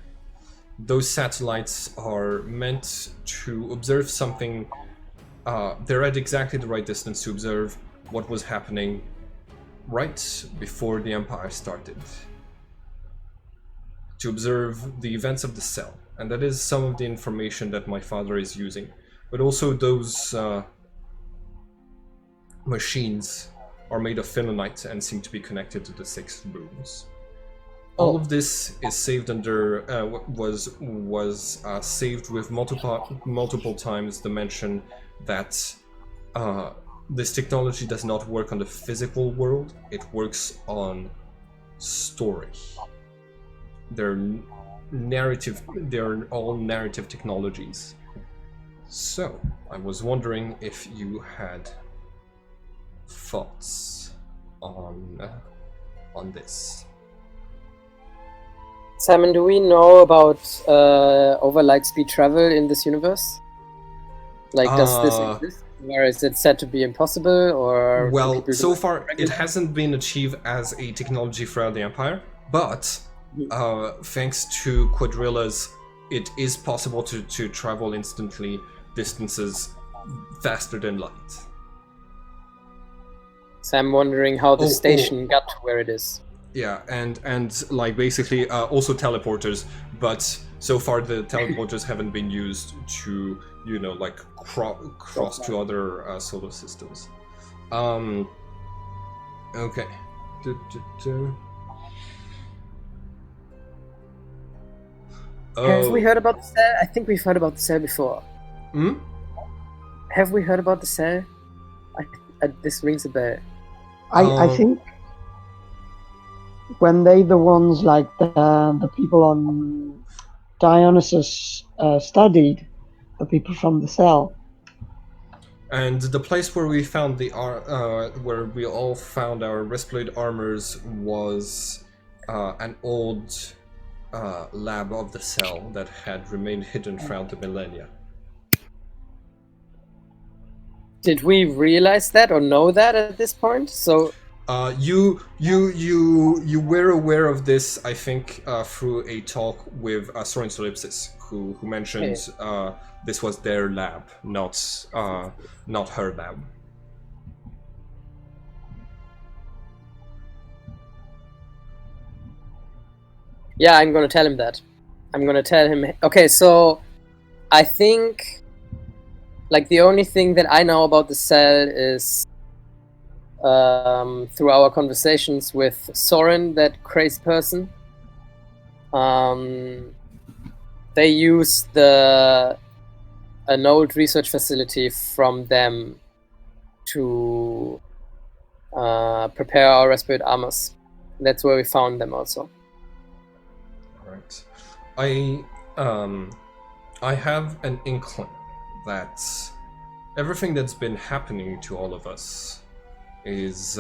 Those satellites are meant to observe something. They're at exactly the right distance to observe what was happening right before the Empire started. To observe the events of the Cell. And that is some of the information that my father is using. But also those machines are made of phenonite and seem to be connected to the 6 rooms. All of this is saved under was saved with multiple times the mention that this technology does not work on the physical world; it works on story. They're all narrative technologies. So I was wondering if you had thoughts on this. Simon, do we know about over light speed travel in this universe? Like, does this exist? Or is it said to be impossible? Or well, so far it hasn't been achieved as a technology throughout the Empire, but thanks to quadrillas, it is possible to travel instantly distances faster than light. So I'm wondering how the station got to where it is. Yeah, and like basically also teleporters, but so far the teleporters haven't been used to, you know, like cross to other solar systems. Okay. Have we heard about the cell? I think we've heard about the cell before. Hmm? Have we heard about the cell? This rings a bell. I think when they the ones like the people on Dionysus studied the people from the cell. And the place where we found where we all found our breastplate armors was an old lab of the cell that had remained hidden throughout the millennia. Did we realize that or know that at this point? So you were aware of this, I think, through a talk with Soren Solipsis, who mentioned this was their lab, not her lab. Yeah, I'm gonna tell him that. I'm gonna tell him. Okay, so I think, like, the only thing that I know about the cell is through our conversations with Soren, that crazy person. They use an old research facility from them to prepare our respirate armors. That's where we found them also. Right. I have an inkling that everything that's been happening to all of us is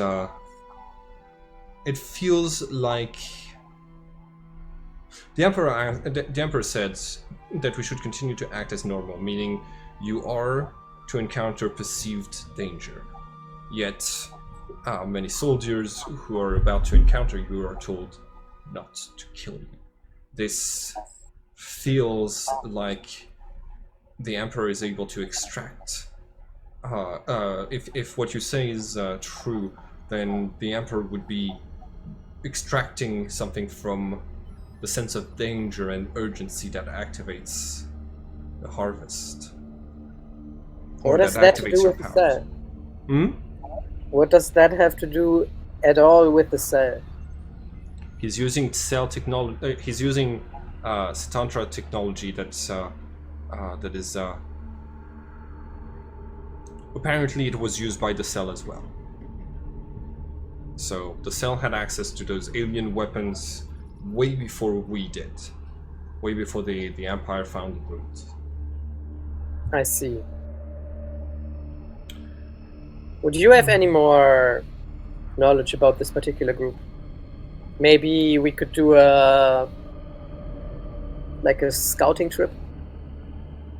it feels like the Emperor said that we should continue to act as normal, meaning you are to encounter perceived danger. Yet many soldiers who are about to encounter you are told not to kill you. This feels like the Emperor is able to extract. If what you say is true, then the Emperor would be extracting something from the sense of danger and urgency that activates the harvest. What does that have to do with the cell? What does that have to do at all with the cell? He's using cell technology. He's using Satantra technology that is. Apparently, it was used by the cell as well. So the cell had access to those alien weapons way before we did, way before the Empire found the root. I see. Would you have any more knowledge about this particular group? Maybe we could do a scouting trip.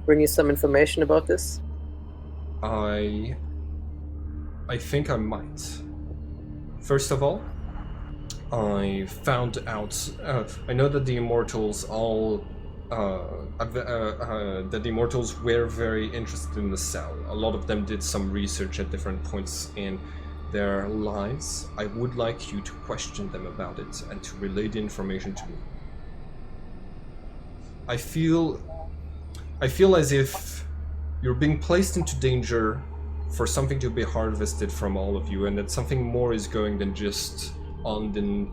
Bring you some information about this. I think I might. First of all, I found out. I know that the Immortals that the Immortals were very interested in the cell. A lot of them did some research at different points in their lives. I would like you to question them about it and to relay the information to me. I feel as if you're being placed into danger for something to be harvested from all of you, and that something more is going than just on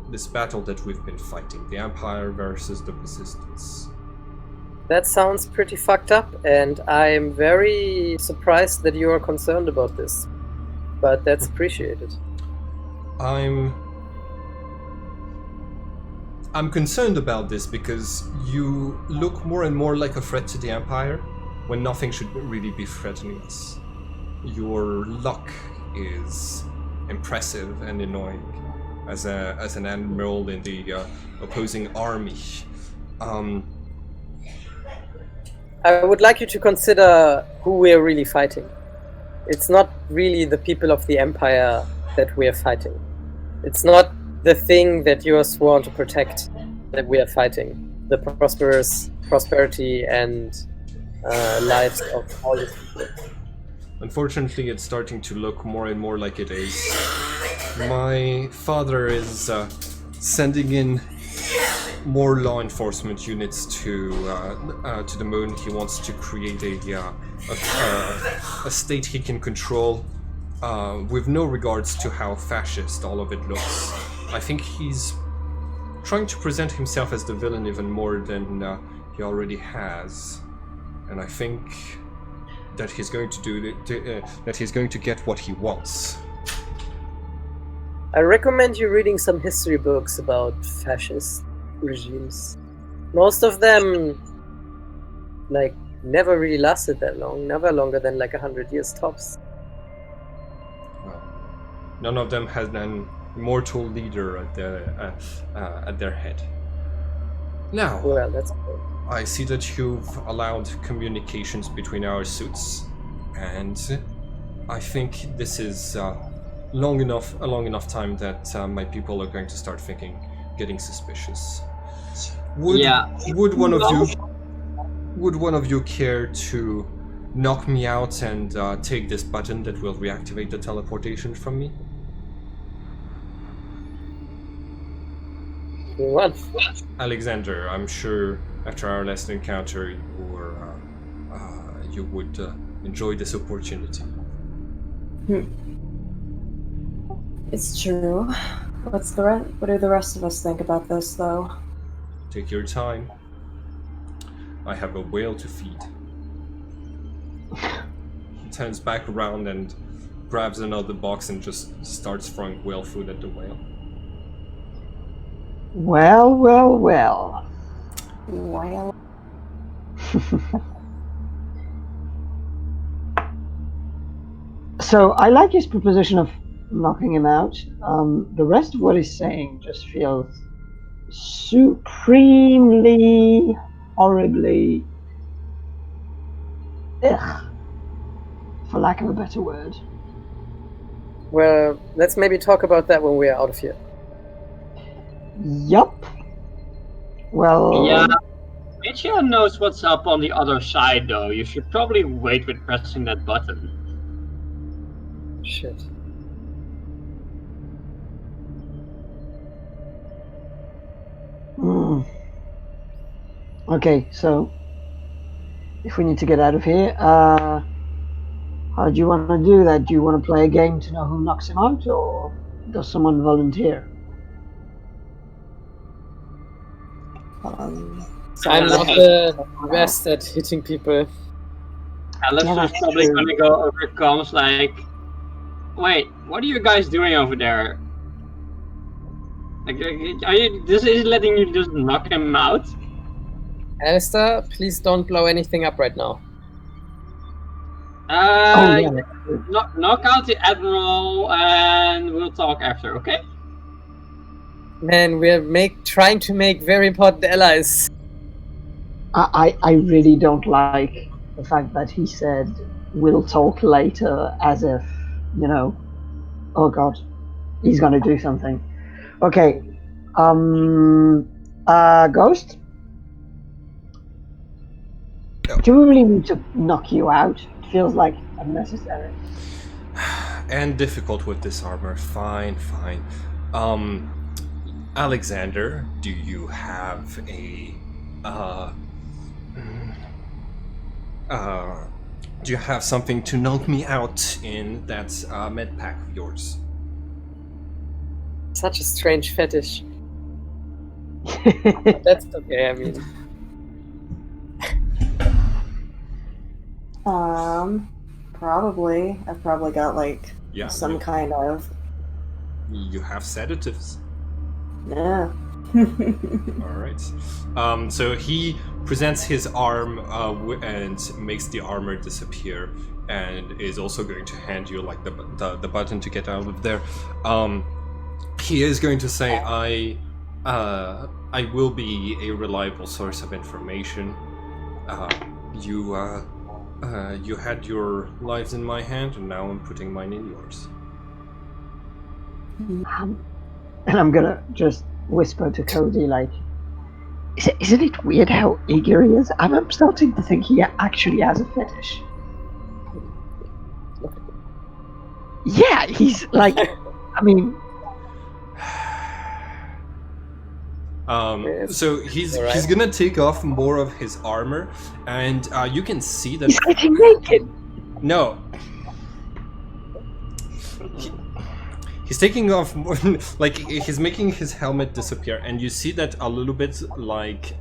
this battle that we've been fighting, the Empire versus the Resistance. That sounds pretty fucked up, and I'm very surprised that you are concerned about this. But that's appreciated. I'm concerned about this because you look more and more like a threat to the Empire when nothing should really be threatening us. Your luck is impressive and annoying as an admiral in the opposing army. I would like you to consider who we're really fighting. It's not really the people of the Empire that we're fighting. It's not the thing that you are sworn to protect. that we are fighting. The prosperity and lives of all these people. Unfortunately, it's starting to look more and more like it is. My father is sending in more law enforcement units to the moon. He wants to create a state he can control, with no regards to how fascist all of it looks. I think he's trying to present himself as the villain even more than he already has, and I think that he's going to that he's going to get what he wants. I recommend you reading some history books about fascist regimes. Most of them, like, never really lasted that long. Never longer than like 100 years tops. Well, none of them has an immortal leader at their head. Now, Well, that's cool. I see that you've allowed communications between our suits, and I think this is a long enough time that my people are going to start getting suspicious. Would one of you care to knock me out and take this button that will reactivate the teleportation from me? What? Alexander, I'm sure after our last encounter you would enjoy this opportunity. It's true. What do the rest of us think about this, though? Take your time. I have a whale to feed. He turns back around and grabs another box and just starts throwing whale food at the whale. Well, well, well. Well, So I like his proposition of knocking him out. The rest of what he's saying just feels supremely, horribly, for lack of a better word. Well, let's maybe talk about that when we are out of here. Yup. Well, Yeah, Mitchell knows what's up on the other side, though. You should probably wait with pressing that button. Shit. Okay, so if we need to get out of here, how do you want to do that? Do you want to play a game to know who knocks him out, or does someone volunteer? I'm not the best at hitting people. Alistair's probably gonna go over comms like, wait, what are you guys doing over there? Like, are you? This is letting you just knock him out? Alistair, please don't blow anything up right now. Knock out the Admiral and we'll talk after, okay? Man, we're trying to make very important allies. I really don't like the fact that he said we'll talk later, as if, oh god, he's gonna do something. Okay, Ghost? Do we really need to knock you out? It feels like unnecessary. And difficult with this armor. Fine. Alexander, do you have do you have something to knock me out in that med pack of yours? Such a strange fetish. But that's okay, I mean. Probably. I've probably got some kind of. You have sedatives. Yeah. Alright. So he presents his arm and makes the armor disappear, and is also going to hand you the button to get out of there. He is going to say, I will be a reliable source of information. You had your lives in my hand, and now I'm putting mine in yours. And I'm gonna just whisper to Cody, Isn't it weird how eager he is? I'm starting to think he actually has a fetish. Yeah, he's like, I mean, so he's Alright. he's gonna take off more of his armor, and you can see that. he's getting naked. No. He's taking off more, like he's making his helmet disappear, and you see that a little bit like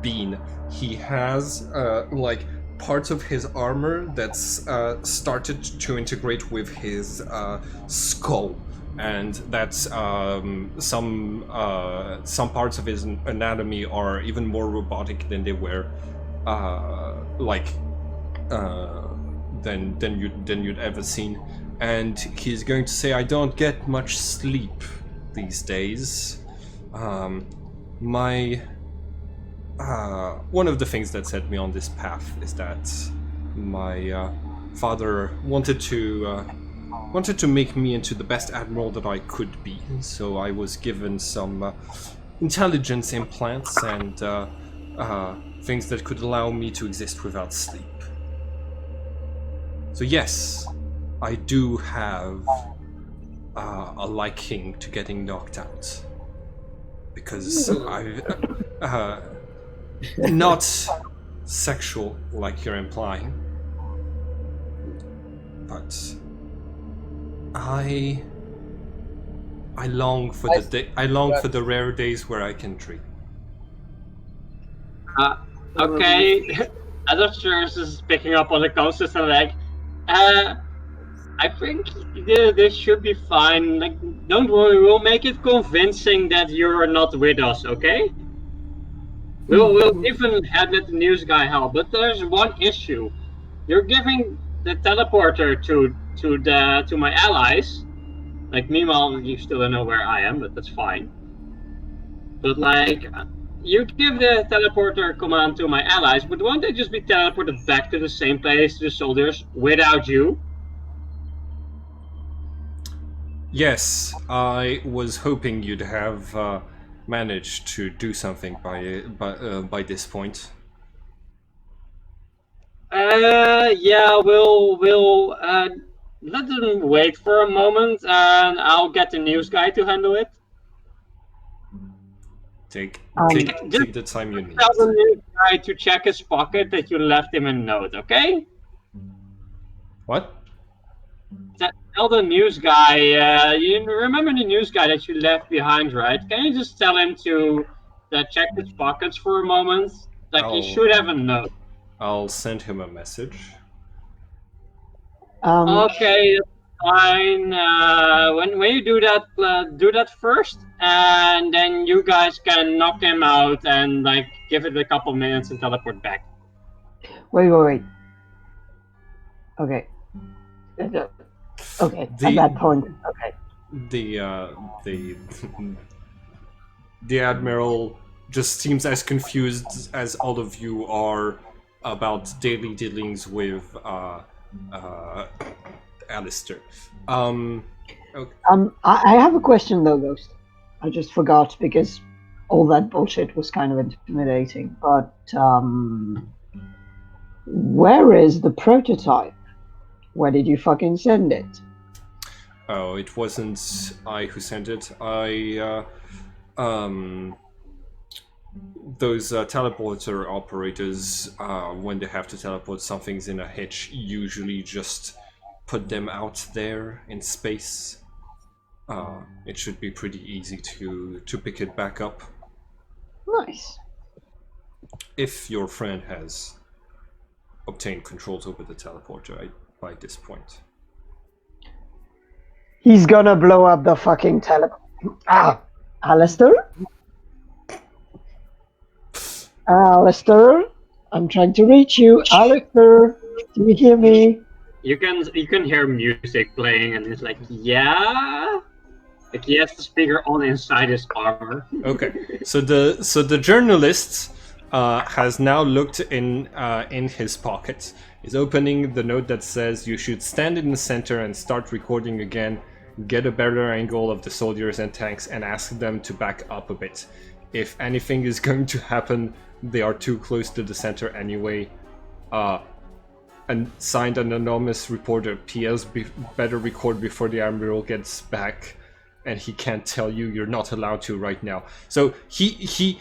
Bean. He has like parts of his armor that's started to integrate with his skull, and that's some parts of his anatomy are even more robotic than they were than you'd ever seen. And he's going to say, I don't get much sleep these days. One of the things that set me on this path is that my father wanted to make me into the best admiral that I could be. So I was given some intelligence implants and things that could allow me to exist without sleep. So yes, I do have a liking to getting knocked out, because I not sexual like you're implying, but I long for the rare days where I can dream. Okay. Other this is picking up on the concept and like, I think this should be fine. Like, don't worry, we'll make it convincing that you're not with us, okay? We'll even have let the news guy help, but there's one issue. You're giving the teleporter to my allies. Like, meanwhile, you still don't know where I am, but that's fine. But like, you give the teleporter command to my allies, but won't they just be teleported back to the same place, to the soldiers, without you? Yes, I was hoping you'd have managed to do something by this point. Yeah, we'll let them wait for a moment, and I'll get the news guy to handle it. Take the time you need. Tell the news guy to check his pocket that you left him a note, okay? What? Tell the news guy, you remember the news guy that you left behind, right? Can you just tell him to check his pockets for a moment? Like, he should have a note. I'll send him a message. Okay, fine. When you do that first, and then you guys can knock him out and like give it a couple minutes and teleport back. Wait. Okay. Okay. At that point, okay. The Admiral just seems as confused as all of you are about daily dealings with Alistair. Okay. I have a question though, Ghost. I just forgot because all that bullshit was kind of intimidating. But where is the prototype? Where did you fucking send it? Oh, it wasn't I who sent it. Those teleporter operators, when they have to teleport some things in a hitch, usually just put them out there in space. It should be pretty easy to pick it back up. Nice. If your friend has obtained controls over the teleporter by this point. He's gonna blow up the fucking Alistair? Alistair? I'm trying to reach you. Alistair, do you hear me? You can hear music playing, and it's like, yeah. Like he has the speaker on inside his armor. Okay, so the journalist has now looked in his pocket. He's opening the note that says you should stand in the center and start recording again. Get a better angle of the soldiers and tanks and ask them to back up a bit. if anything is going to happen, they are too close to the center anyway. And signed an anonymous reporter. PS, better record before the Admiral gets back, and he can't tell you you're not allowed to right now. So he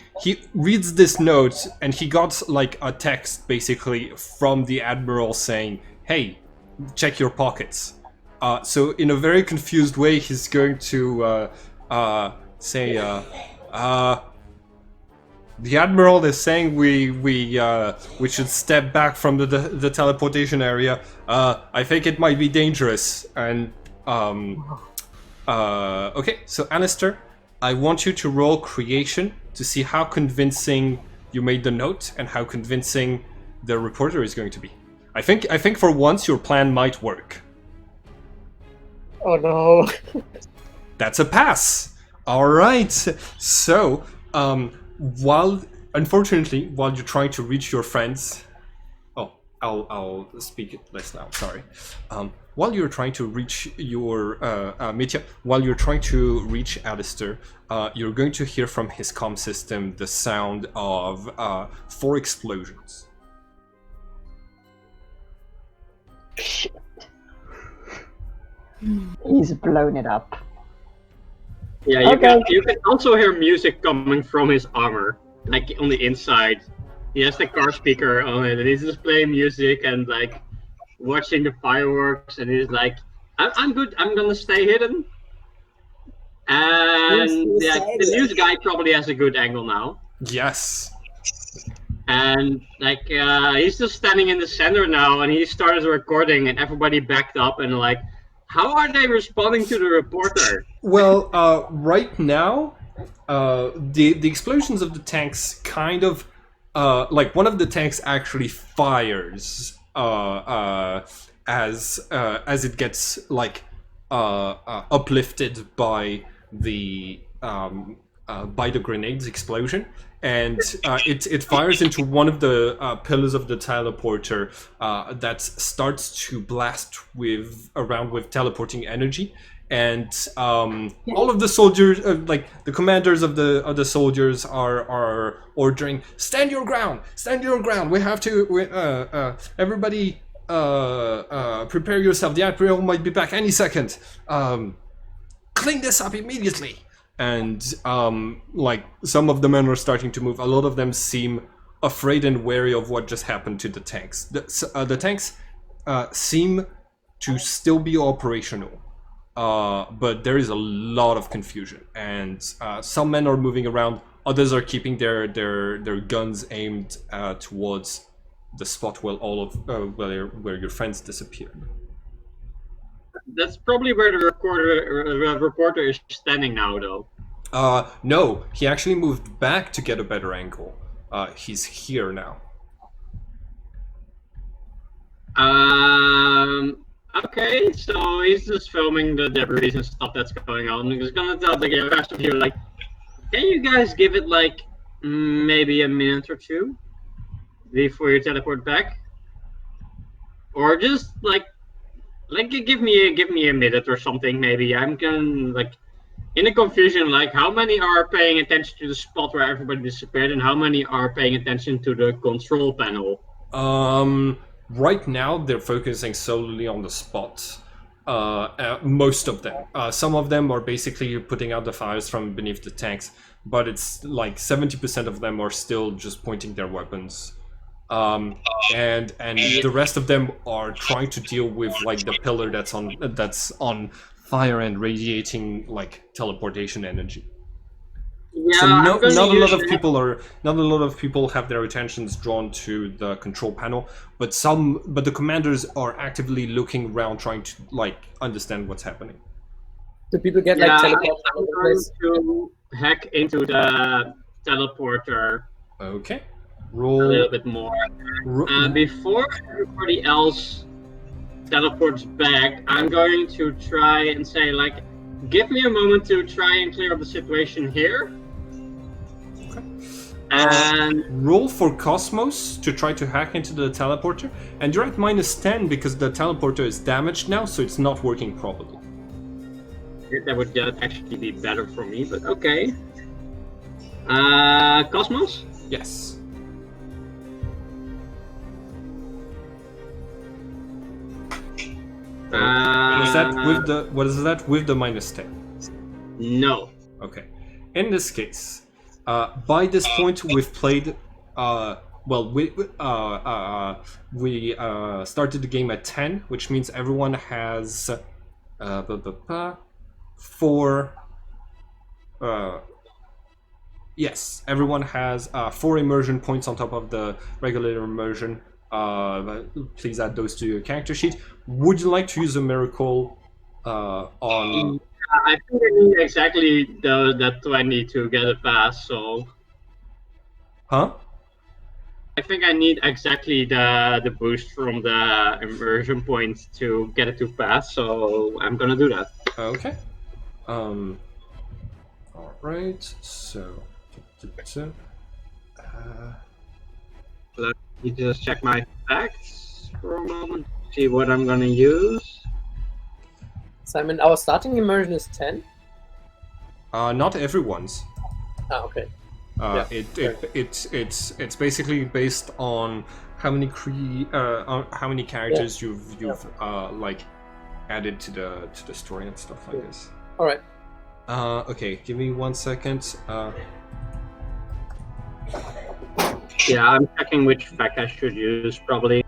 reads this note, and he got like a text basically from the Admiral saying, "Hey, check your pockets." So in a very confused way, he's going to say, "The Admiral is saying we should step back from the teleportation area. I think it might be dangerous." And okay, so Alistair, I want you to roll creation to see how convincing you made the note and how convincing the reporter is going to be. I think for once your plan might work. Oh no. That's a pass. All right. So, unfortunately, while you're trying to reach your friends, I'll speak it less loud. Sorry. While you're trying to reach your Mitya, while you're trying to reach Alistair, you're going to hear from his comm system the sound of 4 explosions. Shit. He's blown it up. Yeah, you can also hear music coming from his armor, like on the inside. He has the car speaker on it, and he's just playing music and like watching the fireworks, and he's like, I'm good, I'm gonna stay hidden. And yeah, the news guy probably has a good angle now. Yes. And like he's just standing in the center now, and he started recording, and everybody backed up and like, how are they responding to the reporter? Well, right now, the explosions of the tanks kind of like one of the tanks actually fires as it gets like uplifted by the grenades explosion, and it fires into one of the pillars of the teleporter that starts to blast around with teleporting energy, and all of the soldiers, like the commanders of the soldiers, are ordering, stand your ground, we have to everybody prepare yourself, the Admiral might be back any second, clean this up immediately. And like some of the men are starting to move. A lot of them seem afraid and wary of what just happened to the tanks. The tanks seem to still be operational, but there is a lot of confusion, and some men are moving around. Others are keeping their guns aimed towards the spot where where your friends disappeared. That's probably where the reporter is standing now, though. No, he actually moved back to get a better angle. He's here now. Okay, so he's just filming the debris and stuff that's going on. He's gonna tell the rest of you, like, can you guys give it like maybe a minute or two before you teleport back, or just like give me a minute or something. Maybe I'm gonna like in the confusion, like how many are paying attention to the spot where everybody disappeared, and how many are paying attention to the control panel? Right now they're focusing solely on the spot. Most of them. Some of them are basically putting out the fires from beneath the tanks, but it's like 70% of them are still just pointing their weapons. And the rest of them are trying to deal with like the pillar that's on fire and radiating like teleportation energy. Yeah, so not a lot of people have their attentions drawn to the control panel, but the commanders are actively looking around trying to like understand what's happening. Do people get like teleported? I'm trying to hack into the teleporter. Okay. Roll a little bit more. Before everybody else teleports back, I'm going to try and say, like, give me a moment to try and clear up the situation here. Okay. And roll for Cosmos to try to hack into the teleporter, and you're at -10 because the teleporter is damaged now, so it's not working properly. That would actually be better for me, but okay. Cosmos? Yes. What is that with the -10? No. Okay. In this case, by this point we've played. We started the game at 10, which means everyone has 4. Yes, everyone has 4 immersion points on top of the regular immersion. Please add those to your character sheet. Would you like to use a miracle on? I think I need exactly that 20 to get a pass, so... Huh? I think I need exactly the boost from the immersion points to get it to pass, so I'm gonna do that. Okay. Alright, so... Let me just check my facts for a moment, see what I'm gonna use. Simon, our starting immersion is 10? Not everyone's. Ah, okay. It's basically based on how many characters you've like added to the story and stuff like this. All right. Okay, give me 1 second. Yeah, I'm checking which fact I should use, probably.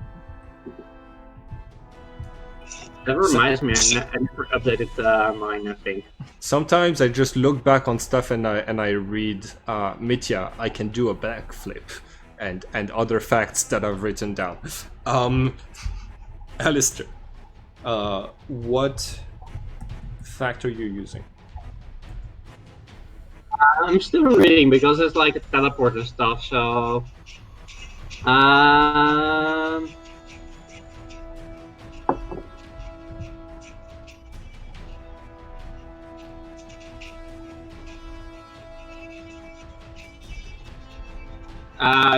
That reminds me, I never updated mine, I think. Sometimes I just look back on stuff and I read, Mitya, I can do a backflip, and other facts that I've written down. Alistair, what fact are you using? I'm still reading because it's like a teleporter stuff, so...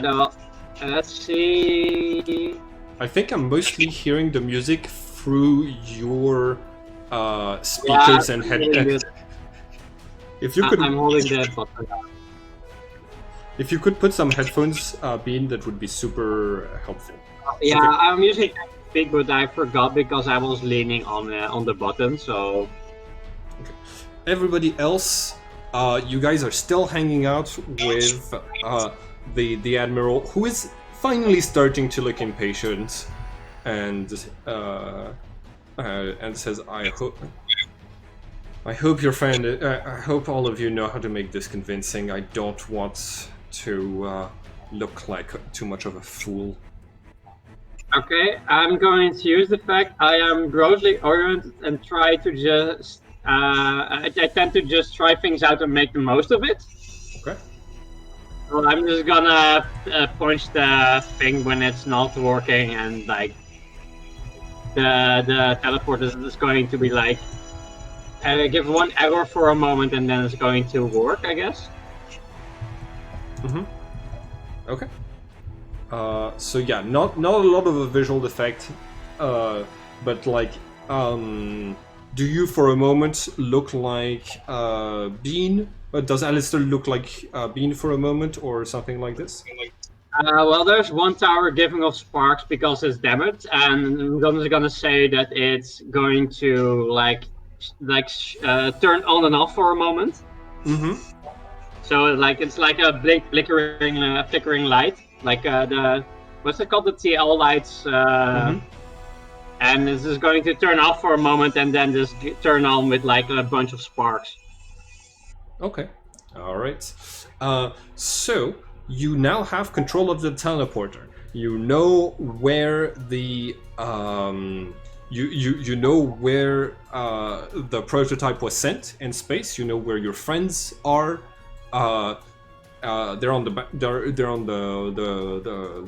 no, let's see... I think I'm mostly hearing the music through your speakers and headphones. If you could, I'm holding the button. If you could put some headphones, Bean, that would be super helpful. Yeah, Okay. I'm using big, but I forgot because I was leaning on the button. So Everybody else, you guys are still hanging out with the Admiral, who is finally starting to look impatient, and says, I hope your friend. I hope all of you know how to make this convincing. I don't want to look like too much of a fool. okay, I'm going to use the fact I am grossly oriented and try to just. I tend to just try things out and make the most of it. Okay. Well, I'm just gonna punch the thing when it's not working, and like the teleporter is going to be like give one error for a moment, and then it's going to work, I guess. Mm-hmm. Okay. So yeah, not a lot of a visual effect, but like, do you for a moment look like Bean? Does Alistair look like Bean for a moment, or something like this? Well, there's one tower giving off sparks because it's damaged, and I'm just gonna say that it's going to turn on and off for a moment. Mm-hmm. So it's like a flickering light, like the what's it called, the TL lights, and this is going to turn off for a moment and then just turn on with like a bunch of sparks. Okay. All right. So you now have control of the teleporter. You know where the you know where the prototype was sent in space. You know where your friends are. They're on the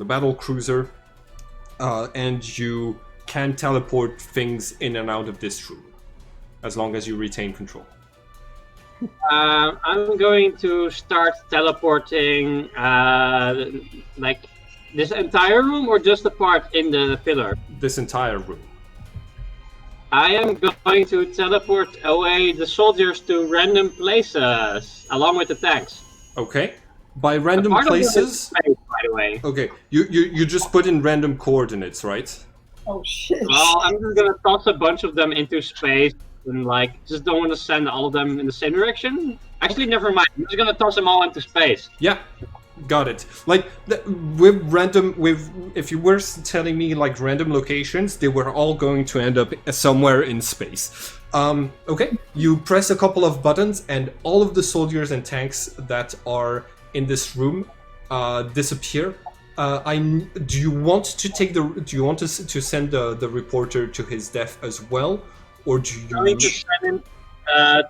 battle cruiser, and you can teleport things in and out of this room as long as you retain control. I'm going to start teleporting like this entire room, or just the part in the pillar? This entire room. I am going to teleport away the soldiers to random places, along with the tanks. Okay. By random Part of it is places. space, by the way. Okay, you just put in random coordinates, right? Oh shit. Well, I'm just gonna toss a bunch of them into space and just don't want to send all of them in the same direction. Actually, never mind. I'm just gonna toss them all into space. Yeah, got it. Like if you were telling me like random locations, they were all going to end up somewhere in space. Okay, you press a couple of buttons, and all of the soldiers and tanks that are in this room disappear. Do you want to take Do you want to send the reporter to his death as well, or do you? I need to send him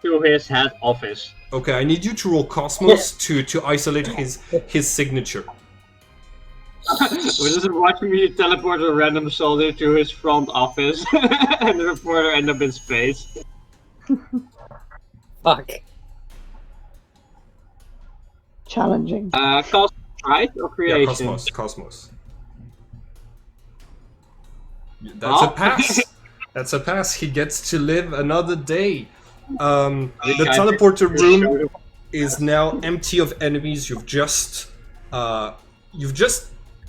to his head office. Okay, I need you to roll Cosmos to isolate his signature. We're just watching me teleport a random soldier to his front office, and the reporter end up in space. Fuck. Challenging. Cosmos, right? Or creation? Yeah, Cosmos. That's a pass. That's a pass. He gets to live another day. The teleporter room is now empty of enemies. You've just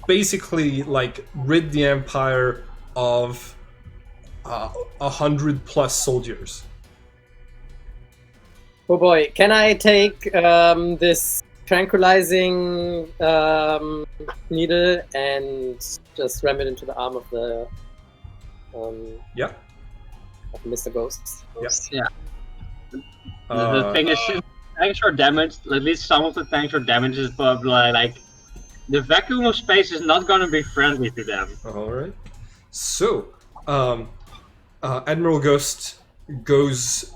basically like rid the Empire of 100+ soldiers. Oh boy, can I take this tranquilizing needle and just ram it into the arm of the Yeah. of Mr. Ghost? Yeah. The thing is, tanks are damaged. At least some of the tanks are damaged, but like the vacuum of space is not going to be friendly to them. All right. So, Admiral Ghost goes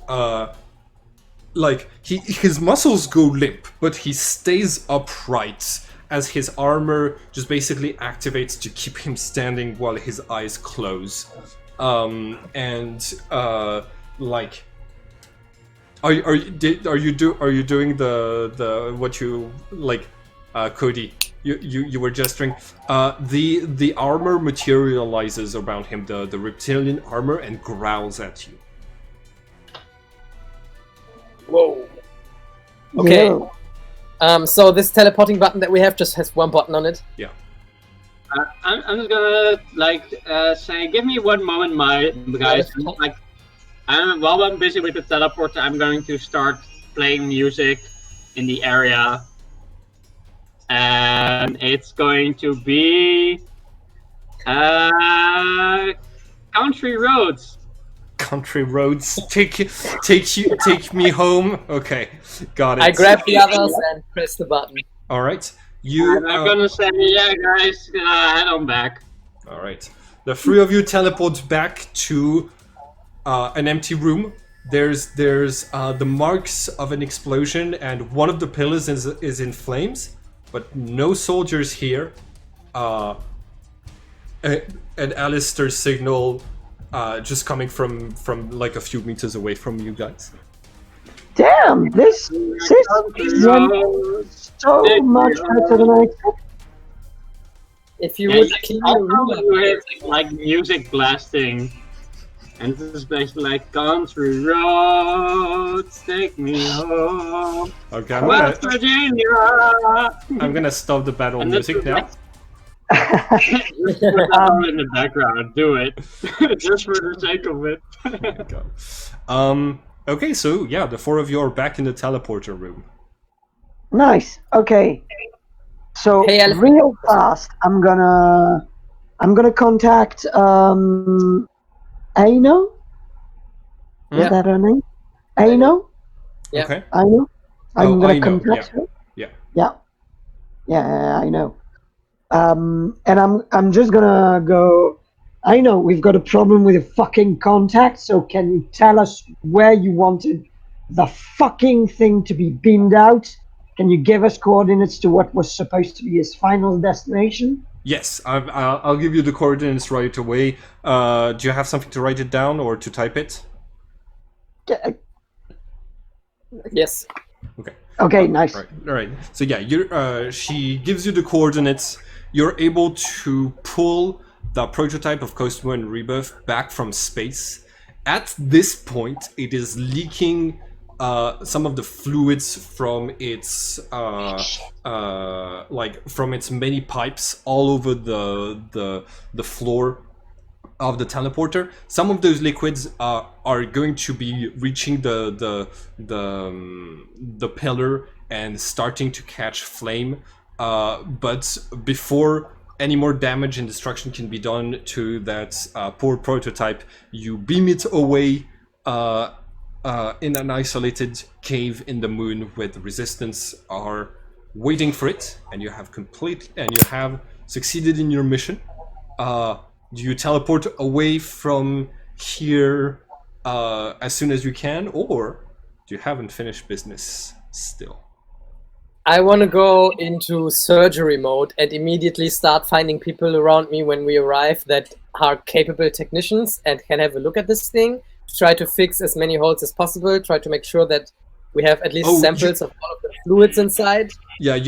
like his muscles go limp, but he stays upright as his armor just basically activates to keep him standing while his eyes close. Like. Are you doing the what you like, Cody? You were gesturing. The armor materializes around him, the reptilian armor, and growls at you. Whoa. Okay. Yeah. So this teleporting button that we have just has one button on it. Yeah. I'm just gonna say, give me one moment, my guys. While I'm busy with the teleporter, I'm going to start playing music in the area, and it's going to be Country Roads. Country Roads, take me home. Okay, got it. I grab the others and press the button. All right, I'm gonna say, yeah, guys, head on back. All right, the three of you teleport back to an empty room. There's the marks of an explosion, and one of the pillars is in flames, but no soldiers here. And Alistair's signal just coming from like a few meters away from you guys. Damn, this went so much better than I expected. If you would keep the room Also, like music blasting. And this is basically like, country roads, take me home. Okay, West Virginia. I'm gonna stop the battle music now. Just put that on in the background. Do it, just for the sake of it. Okay, so yeah, the four of you are back in the teleporter room. Nice. Okay. So Hey, Alice. real fast, I'm gonna contact Aino? Yeah. Is that her name? Aino? Yeah. Okay. Aino? I'm gonna Aino, contact her. Yeah, I know. And I'm just gonna go. I know we've got a problem with a fucking contact, so can you tell us where you wanted the fucking thing to be beamed out? Can you give us coordinates to what was supposed to be his final destination? Yes, I'll give you the coordinates right away. Do you have something to write it down or to type it? Yes. Okay. Okay, nice. Right. All right. So yeah, she gives you the coordinates. You're able to pull the prototype of Cosmo and Rebirth back from space. At this point, it is leaking some of the fluids from its from its many pipes all over the floor of the teleporter. Some of those liquids are going to be reaching the pillar and starting to catch flame. But before any more damage and destruction can be done to that poor prototype, you beam it away in an isolated cave in the moon where the resistance are waiting for it, and you have succeeded in your mission. Do you teleport away from here as soon as you can, or do you haven't finished business still? I want to go into surgery mode and immediately start finding people around me when we arrive that are capable technicians and can have a look at this thing, try to fix as many holes as possible, try to make sure that we have at least samples of all of the fluids inside. Yeah, I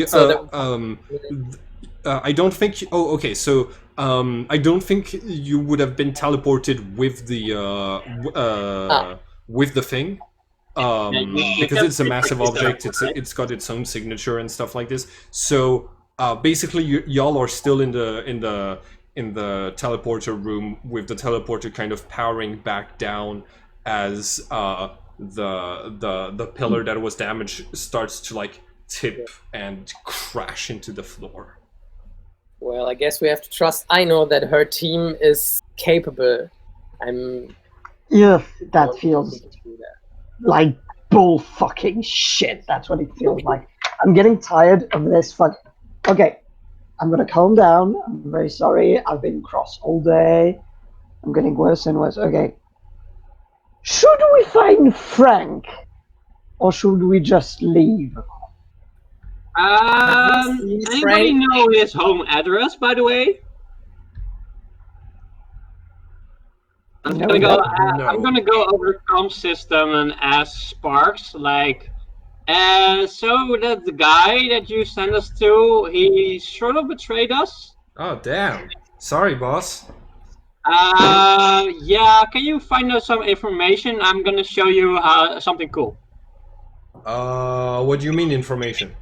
don't think... okay, so I don't think you would have been teleported with the thing. Because it's a massive object, it's got its own signature and stuff like this. So basically, y'all are still in the teleporter room with the teleporter kind of powering back down as the pillar that was damaged starts to like tip and crash into the floor. Well, I guess we have to trust Aino that her team is capable. Yeah, that feels like bull fucking shit. That's what it feels like. I'm getting tired of this Okay, I'm gonna calm down. I'm very sorry. I've been cross all day. I'm getting worse and worse. Okay. Should we find Frank? Or should we just leave? Anybody know his home address, by the way? I'm gonna go over the comm system and ask Sparks, like, so that the guy that you sent us to, he sort of betrayed us. Oh damn! Sorry, boss. Yeah. Can you find out some information? I'm gonna show you something cool. What do you mean information?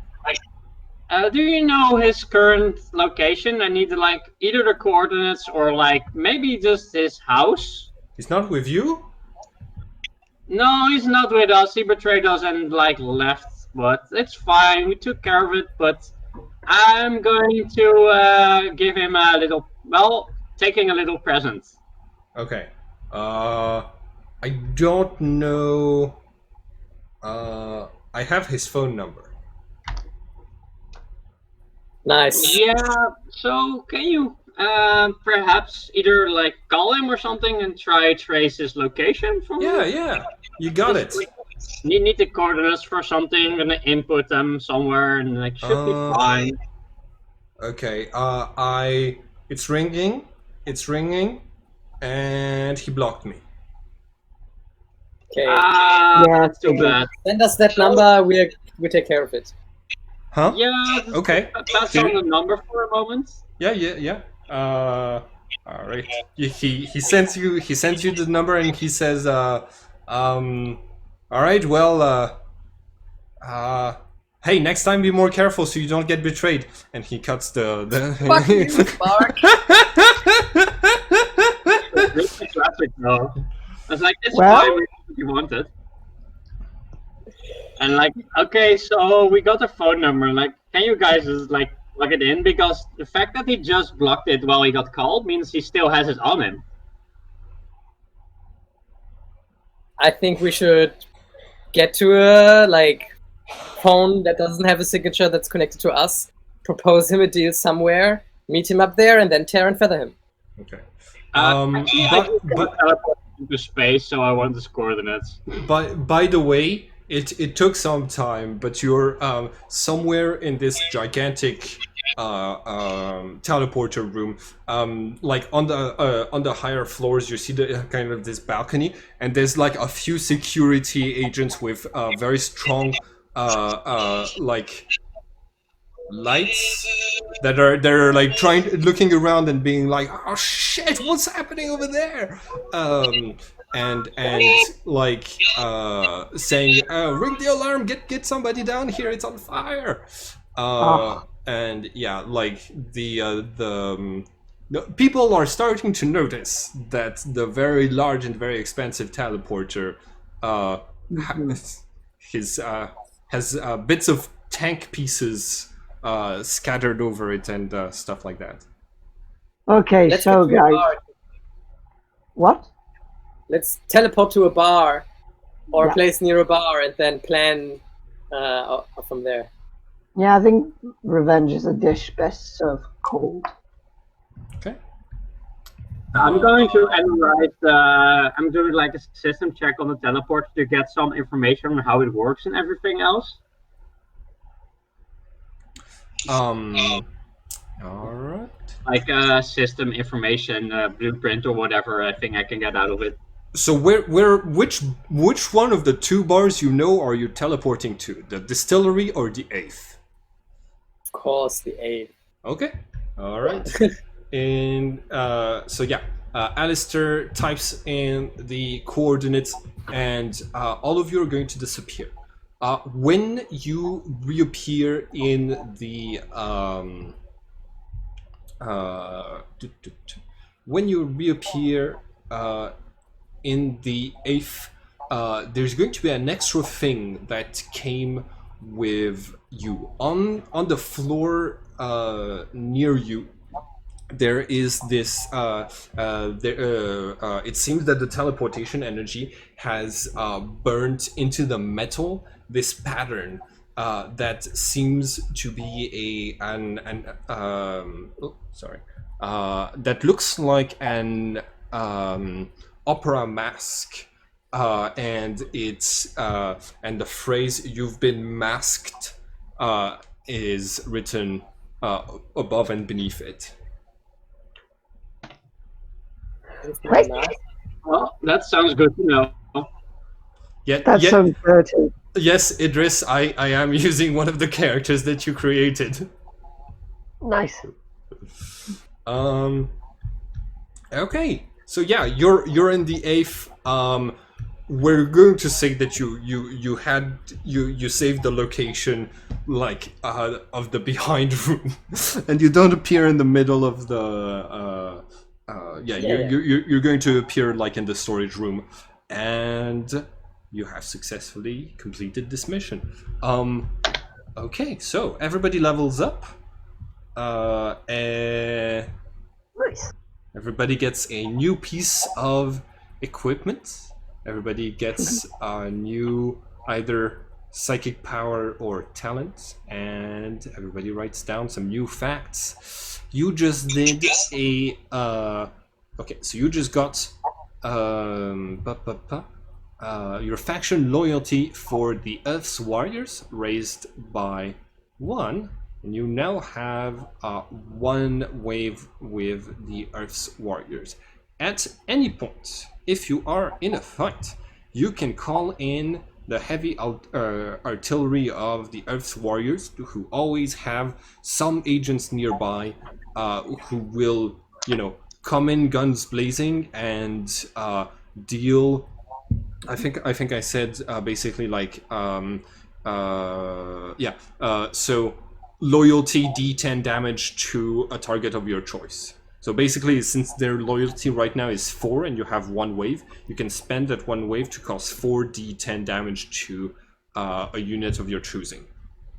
Do you know his current location? I need like either the coordinates or like maybe just his house. He's not with you? No, he's not with us. He betrayed us and like left, but it's fine. We took care of it. But I'm going to give him a little, taking a little present. Okay. I don't know. I have his phone number. Nice. Yeah, so can you perhaps either like call him or something and try trace his location from him? Yeah, you got it. Need the coordinates for something, gonna input them somewhere and like should be fine. Okay, it's ringing, and he blocked me. Okay. That's too bad. Send us that number, we take care of it. Huh? Yeah. Okay. Pass on the number for a moment. Yeah. All right. He sends you the number and he says, all right, well, hey, next time be more careful so you don't get betrayed. And he cuts the Fuck you, Mark. This is classic, though. I was like, it's fine, what you wanted. And like, okay, so we got a phone number. Like, can you guys just like plug it in? Because the fact that he just blocked it while he got called means he still has it on him. I think we should get to a phone that doesn't have a signature that's connected to us, propose him a deal somewhere, meet him up there, and then tear and feather him. Okay. But teleport into space, so I want his coordinates. By the way, it took some time, but you're somewhere in this gigantic teleporter room. Like on the higher floors, you see the kind of this balcony, and there's like a few security agents with very strong like lights that are like looking around and being like, oh shit, what's happening over there? and like saying, "Ring the alarm! Get somebody down here! It's on fire!" And yeah, like the people are starting to notice that the very large and very expensive teleporter has bits of tank pieces scattered over it and stuff like that. Okay, Let's so get to a guys, bar. what? Let's teleport to a bar or Yeah. a place near a bar and then plan from there. Yeah, I think revenge is a dish best served cold. Okay. I'm going to analyze. I'm doing like a system check on the teleport to get some information on how it works and everything else. All right. Like system information blueprint or whatever I think I can get out of it. So which one of the two bars are you teleporting to? The distillery or the 8th? Of course, the 8th. Okay. All right. And so yeah, Alistair types in the coordinates, and all of you are going to disappear. When you reappear in the in the 8th, there's going to be an extra thing that came with you on the floor near you. There is this. It seems that the teleportation energy has burnt into the metal this pattern that seems to be that looks like an opera mask, and it's and the phrase "you've been masked" is written above and beneath it. Right. Well, that sounds good to know. That's so dirty. Yes, Idris, I am using one of the characters that you created. Nice. Okay, so yeah, you're in the 8th. We're going to say that you saved the location like of the behind room, and you don't appear in the middle of the. You're going to appear like in the storage room, and you have successfully completed this mission. Okay, so everybody levels up. Nice. Everybody gets a new piece of equipment. Everybody gets a new either psychic power or talent, and everybody writes down some new facts. You just did a okay, so you just got your faction loyalty for the Earth's Warriors raised by 1, and you now have 1 wave with the Earth's Warriors. At any point, if you are in a fight, you can call in the heavy artillery of the Earth's Warriors, who always have some agents nearby who will, come in guns blazing and deal. I think I said basically like so loyalty D10 damage to a target of your choice. So basically, since their loyalty right now is 4 and you have 1 wave, you can spend that 1 wave to cause 4 D10 damage to a unit of your choosing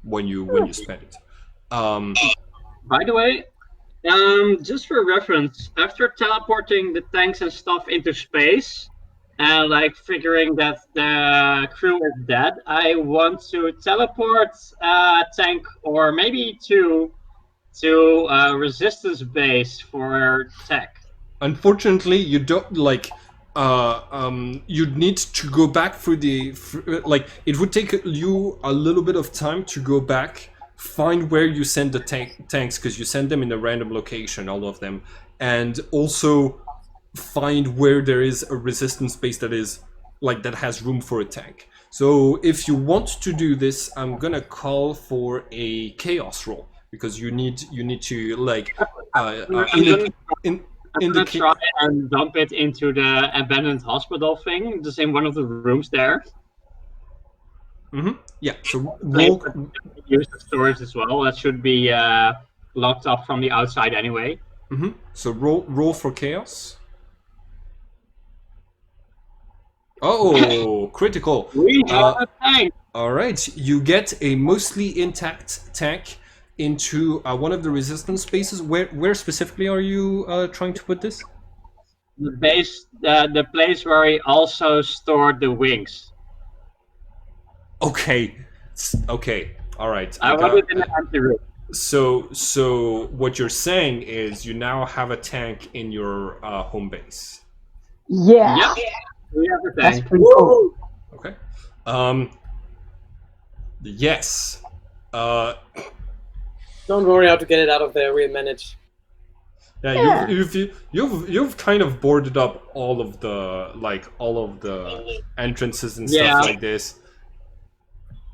when you spend it. By the way, just for reference, after teleporting the tanks and stuff into space, and like figuring that the crew is dead, I want to teleport a tank or maybe 2 to a resistance base for tech. Unfortunately, you don't you'd need to go back through it would take you a little bit of time to go back, find where you send the tanks, because you send them in a random location, all of them, and also find where there is a resistance base that has room for a tank. So if you want to do this, I'm gonna call for a chaos roll, because you need to I'm gonna try and dump it into the abandoned hospital thing, just in one of the rooms there. Yeah. So Use the storage as well. That should be locked up from the outside anyway. So roll for chaos. Oh, critical. We have a tank. All right, you get a mostly intact tank into one of the resistance spaces. Where specifically are you trying to put this? The base, the place where he also stored the wings. Okay. All right. I want it in the empty room. So what you're saying is you now have a tank in your home base. Yeah. Yep. We have a That's tank. pretty cool. Okay. Yes. Don't worry how to get it out of there. We'll manage. Yeah, you've kind of boarded up all of the entrances and stuff like this.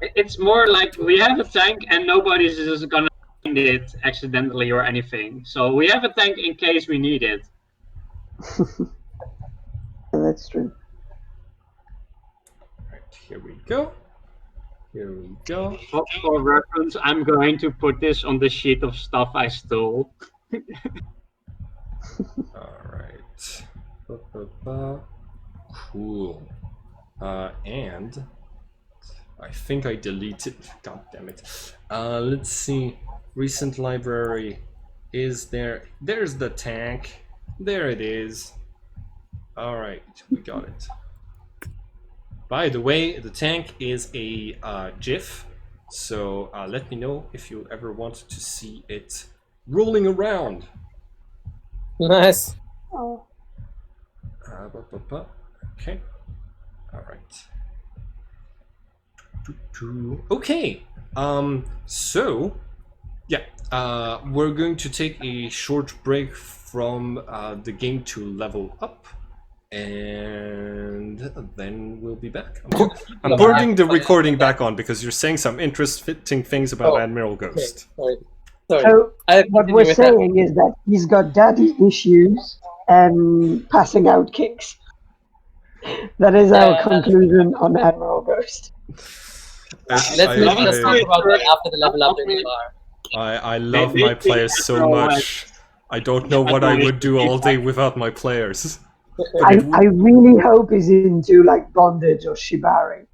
It's more like we have a tank and nobody's just gonna find it accidentally or anything. So we have a tank in case we need it. That's true. Right, here we go. For reference, I'm going to put this on the sheet of stuff I stole. All right. Cool. And I think I deleted. God damn it. Let's see. Recent library. Is there? There's the tank. There it is. All right, we got it. By the way, the tank is a GIF, so let me know if you ever want to see it rolling around. Nice. Oh. Okay. All right. Okay. So, yeah, we're going to take a short break from the game to level up. And then we'll be back. I'm putting the recording back on because you're saying some interesting things about Admiral Ghaust. Okay. Sorry. So what we're saying is that he's got daddy issues and passing out kinks. That is our conclusion on Admiral Ghaust. Let's talk about that after the level up in the bar. I love my players so much. I don't know what I would do all day without my players. I really hope he's into like bondage or shibari.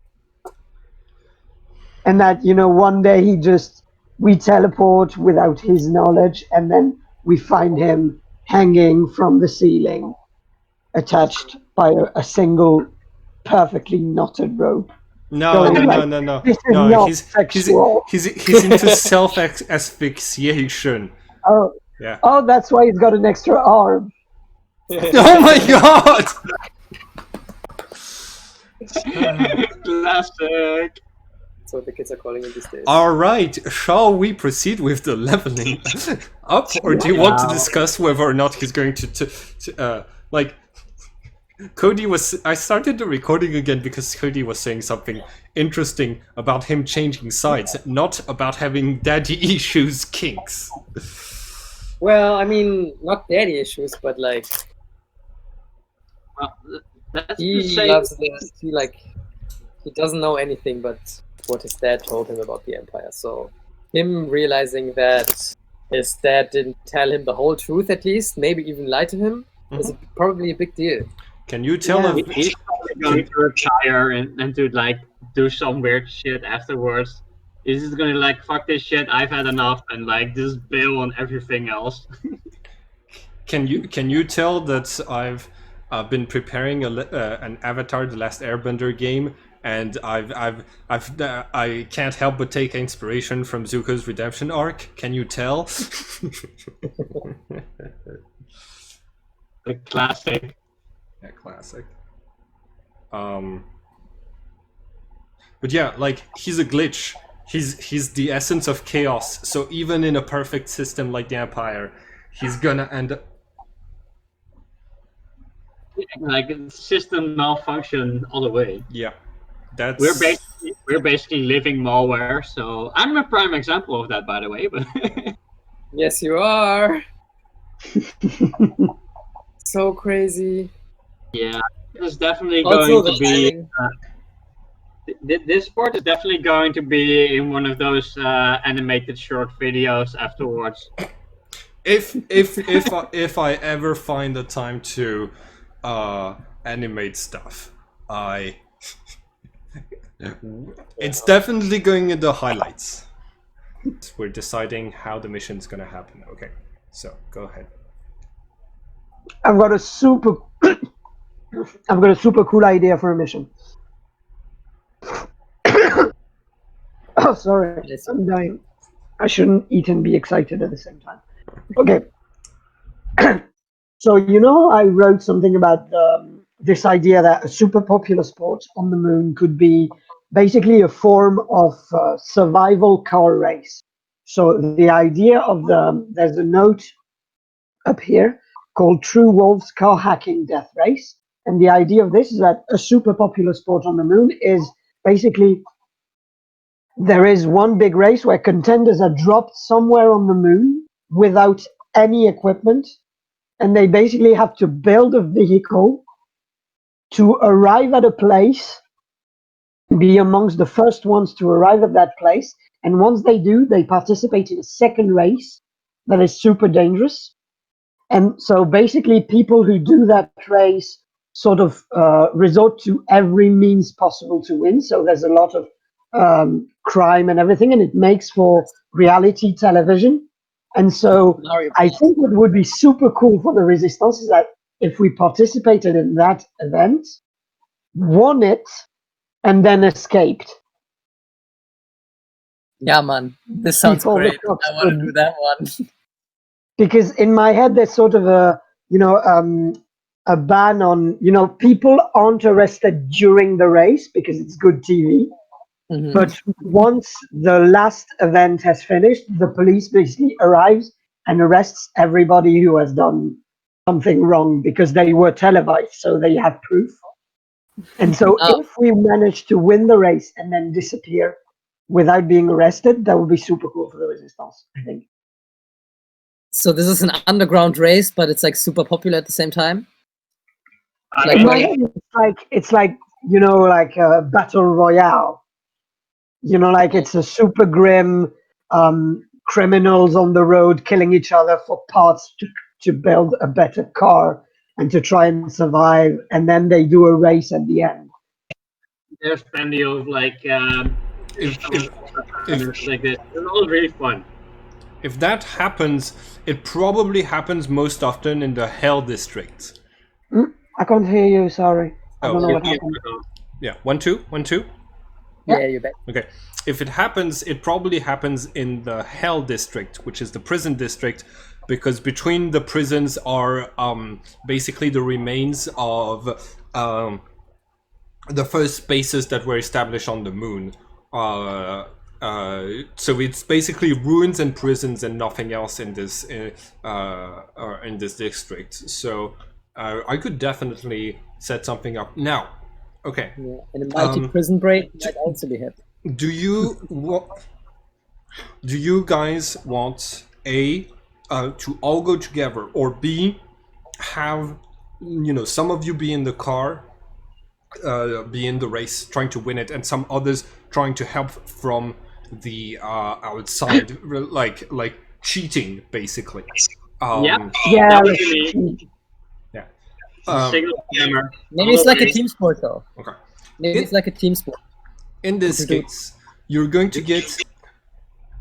And that, one day we teleport without his knowledge and then we find him hanging from the ceiling, attached by a single perfectly knotted rope. No. This is not sexual. He's into self-asphyxiation. Oh, yeah. Oh, that's why he's got an extra arm. Oh my god! Classic. That's what the kids are calling it these days. Alright, shall we proceed with the leveling up? Or do you want to discuss whether or not he's going to Cody I started the recording again because Cody was saying something interesting about him changing sides, not about having daddy issues kinks. Well, I mean, not daddy issues, but like... Well, he loves this. He doesn't know anything but what his dad told him about the Empire. So him realizing that his dad didn't tell him the whole truth, at least, maybe even lie to him, is probably a big deal. Can you tell him he's probably going to retire and to do some weird shit afterwards? He's just gonna fuck this shit, I've had enough, and just bail on everything else. Can you tell that I've been preparing an Avatar: The Last Airbender game, and I can't help but take inspiration from Zuko's redemption arc? Can you tell? The classic. Yeah, classic. But yeah, he's a glitch. He's the essence of chaos. So even in a perfect system like the Empire, he's gonna end up system malfunction all the way. Yeah, that's we're basically living malware. So I'm a prime example of that, by the way. But yes, you are. so crazy. Yeah, it's definitely Also, going to the be. lighting. This sport is definitely going to be in one of those animated short videos afterwards. If I ever find the time to animate stuff, I it's definitely going in the highlights. We're deciding how the mission's gonna happen. Okay, so go ahead. I've got a super cool idea for a mission. Oh, sorry, I'm dying. I shouldn't eat and be excited at the same time. Okay. So, I wrote something about this idea that a super popular sport on the moon could be basically a form of survival car race. So the idea of there's a note up here called True Wolves Car Hacking Death Race. And the idea of this is that a super popular sport on the moon is basically there is one big race where contenders are dropped somewhere on the moon without any equipment, and they basically have to build a vehicle to arrive at a place, be amongst the first ones to arrive at that place. And once they do, they participate in a second race that is super dangerous. And so basically, people who do that race sort of resort to every means possible to win. So there's a lot of crime and everything, and it makes for reality television. And so I think what would be super cool for the Resistance is that if we participated in that event, won it, and then escaped. Yeah, man, this sounds Before the great. I cops want to could- do that one. Because in my head, there's sort of a ban on, people aren't arrested during the race because it's good TV. Mhm. But once the last event has finished, the police basically arrives and arrests everybody who has done something wrong because they were televised, so they have proof. And so if we manage to win the race and then disappear without being arrested, that would be super cool for the Resistance, I think. So this is an underground race, but it's like super popular at the same time. In my head, it's like like a battle royale. Like it's a super grim criminals on the road killing each other for parts to build a better car and to try and survive, and then they do a race at the end. There's plenty of like If like this. It's all really fun. If that happens, it probably happens most often in the Hell District. I can't hear you, sorry. I don't know what Yeah. happened. Yeah, 1 2 1 2. Yeah, you bet. Okay, if it happens, it probably happens in the Hell District, which is the prison district, because between the prisons are basically the remains of the first spaces that were established on the moon. So it's basically ruins and prisons and nothing else in this district. So I could definitely set something up now. Okay. Yeah. And a multi-prison break might also be hit. Do you guys want A, to all go together, or B, have some of you be in the car, be in the race trying to win it, and some others trying to help from the outside, like cheating basically? Yeah. Yeah, That would be me. Yeah. Single gamer. Maybe it's like a team sport, though. Okay. Maybe it's like a team sport. In this case, you're going to get.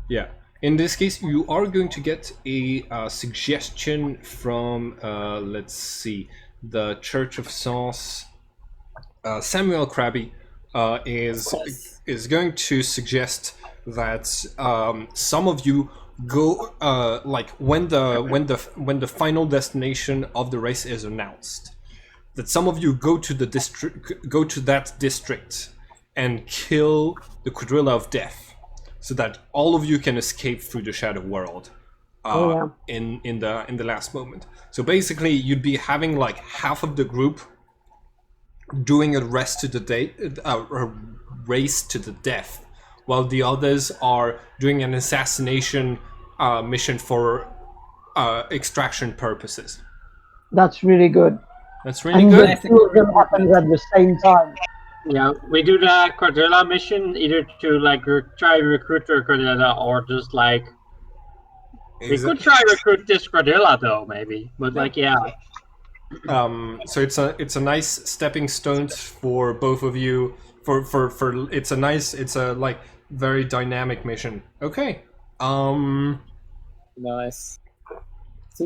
Yeah. In this case, you are going to get a suggestion from, let's see, the Church of Sens. Samuel Krabby is going to suggest that some of you go like when the final destination of the race is announced, that some of you go to that district and kill the Quadrilla of Death, so that all of you can escape through the Shadow World in the last moment. So basically, you'd be having like half of the group doing a race to the death, while the others are doing an assassination mission for extraction purposes. That's really good. That's really And good. the two of them happens at the same time. Yeah, we do the Cordilla mission either to like try recruit the Cordilla or just like we could try recruit this Cordilla though maybe, but like yeah. So it's a nice stepping stone for both of you. For it's a like very dynamic mission. Okay. Nice.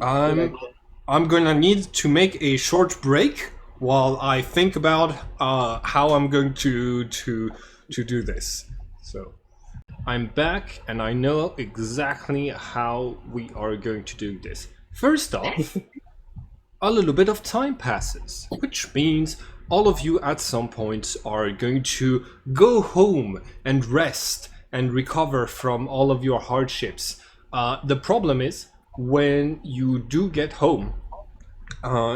I'm gonna need to make a short break while I think about how I'm going to do this. So I'm back and I know exactly how we are going to do this. First off, a little bit of time passes, which means all of you at some point are going to go home and rest and recover from all of your hardships. The problem is, when you do get home,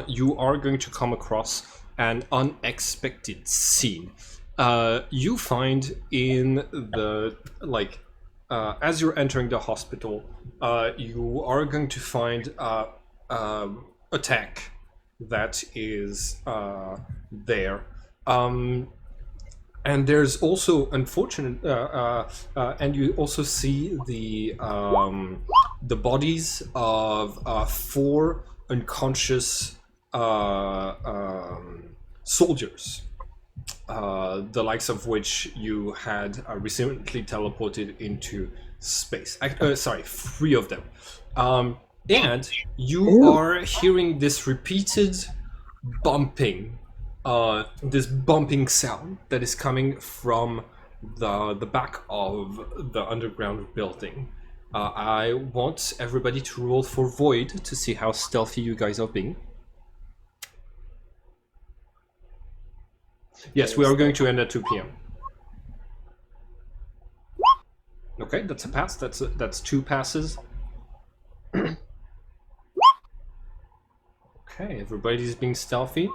you are going to come across an unexpected scene. You find in the, as you're entering the hospital, you are going to find a tank that is there. And there's also, unfortunate, and you also see the bodies of 4 unconscious soldiers, the likes of which you had recently teleported into space. Sorry, 3 of them. And you are hearing this repeated bumping. This bumping sound that is coming from the back of the underground building. I want everybody to roll for Void to see how stealthy you guys are being. Yes, we are going to end at 2 p.m. Okay, that's a pass. That's 2 passes. Okay, everybody's being stealthy.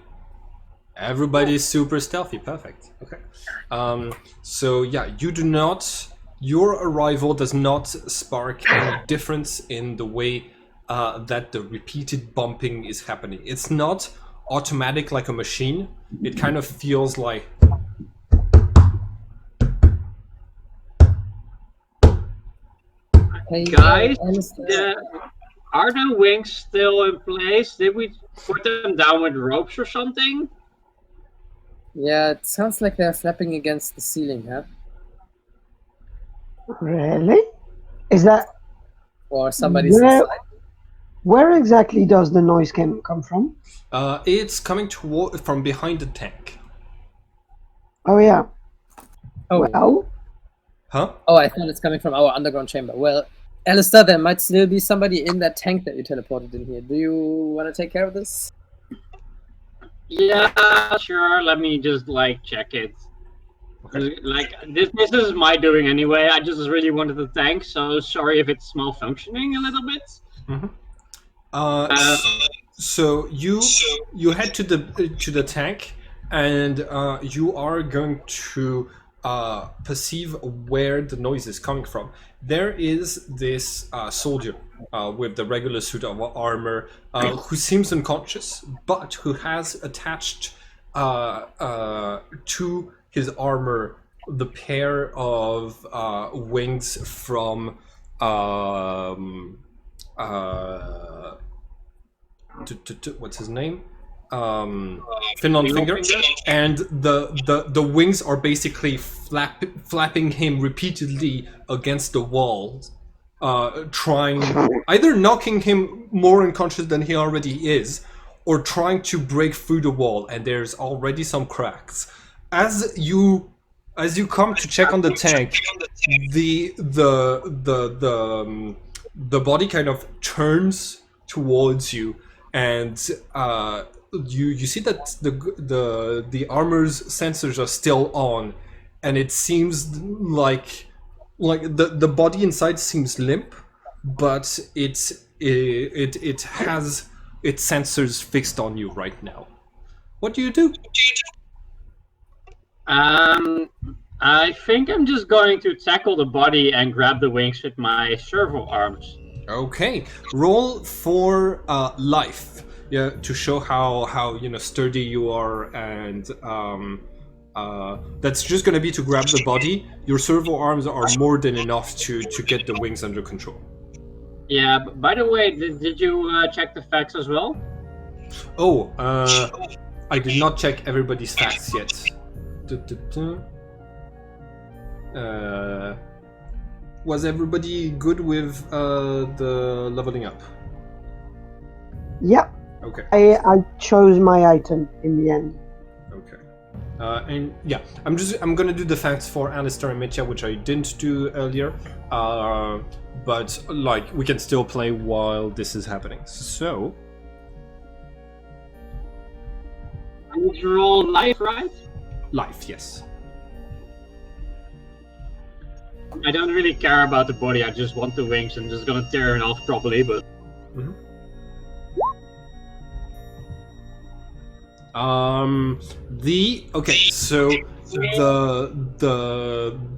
Everybody's super stealthy. Perfect. Okay. So yeah, your arrival does not spark any difference in the way that the repeated bumping is happening. It's not automatic like a machine. It kind of feels like... Hey, Guys, are the wings still in place? Did we put them down with ropes or something? Yeah, it sounds like they're flapping against the ceiling, huh? Really? Is that... Or somebody's inside? Where exactly does the noise come from? It's coming from behind the tank. Oh yeah. Oh. Well? Huh? Oh, I thought it's coming from our underground chamber. Well, Alistair, there might still be somebody in that tank that you teleported in here. Do you want to take care of this? Yeah, sure. Let me just like check it. Okay. Like this is my doing anyway. I just really wanted the tank, so sorry if it's malfunctioning a little bit. Mm-hmm. So you head to the tank, and you are going to perceive where the noise is coming from. There is this soldier with the regular suit of armor who seems unconscious, but who has attached to his armor the pair of wings from what's his name? Finland Finger, and the wings are basically flapping him repeatedly against the wall, trying, either knocking him more unconscious than he already is, or trying to break through the wall. And there's already some cracks. As you come to check on the tank, the body kind of turns towards you, and you see that the armor's sensors are still on, and it seems like the body inside seems limp, but it has its sensors fixed on you right now. What do you do? I think I'm just going to tackle the body and grab the wings with my servo arms. Okay, roll for life. to show how sturdy you are, and that's just gonna be to grab the body. Your servo arms are more than enough to get the wings under control. Yeah. By the way, did you check the facts as well? Oh, I did not check everybody's facts yet. Was everybody good with the leveling up? Yep. Okay. I chose my item in the end. Okay. And yeah, I'm gonna do the facts for Alistair and Mitya, which I didn't do earlier. But like we can still play while this is happening. So. I need to roll life, right? Life, yes. I don't really care about the body. I just want the wings. I'm just gonna tear it off properly, but. Mm-hmm. So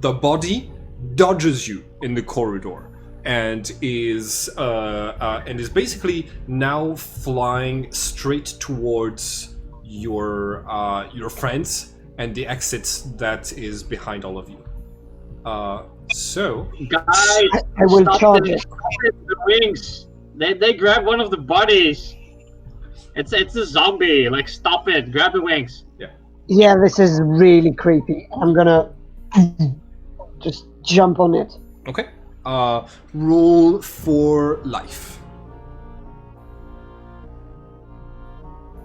the body dodges you in the corridor and is basically now flying straight towards your friends and the exits that is behind all of you. So guys, I will charge it. The wings. They grab one of the bodies. It's a zombie. Like, stop it. Grab the wings. Yeah, this is really creepy. I'm gonna just jump on it. Okay. Roll for life.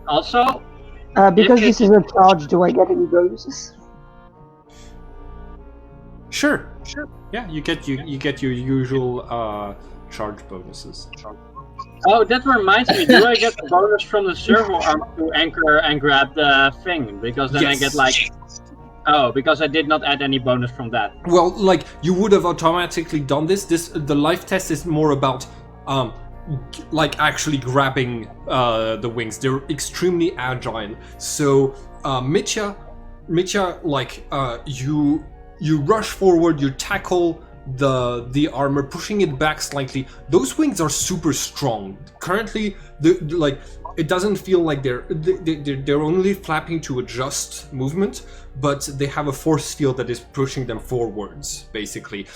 Also, because this is a charge, do I get any bonuses? Sure. Yeah, you get your usual charge bonuses. oh, that reminds me. Do I get the bonus from the servo arm to anchor and grab the thing? Because then Yes. I get like. Oh, because I did not add any bonus from that. Well, like you would have automatically done this. The life test is more about like actually grabbing the wings. They're extremely agile. So Mitya, like you rush forward, you tackle the armor, pushing it back slightly. Those wings are super strong. Currently, like it doesn't feel like they're only flapping to adjust movement, but they have a force field that is pushing them forwards, basically.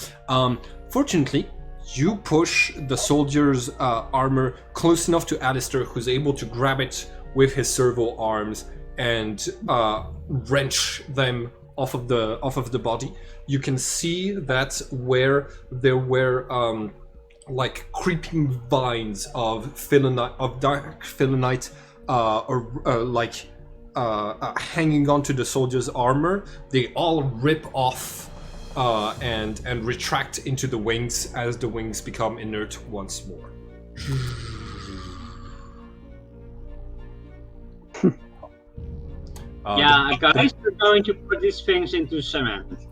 Fortunately, you push the soldier's armor close enough to Alistair, who's able to grab it with his servo arms and wrench them off of the body. You can see that where there were like creeping vines of dark phelanite, hanging onto the soldier's armor, they all rip off and retract into the wings as the wings become inert once more. Yeah, guys, we're going to put these things into cement.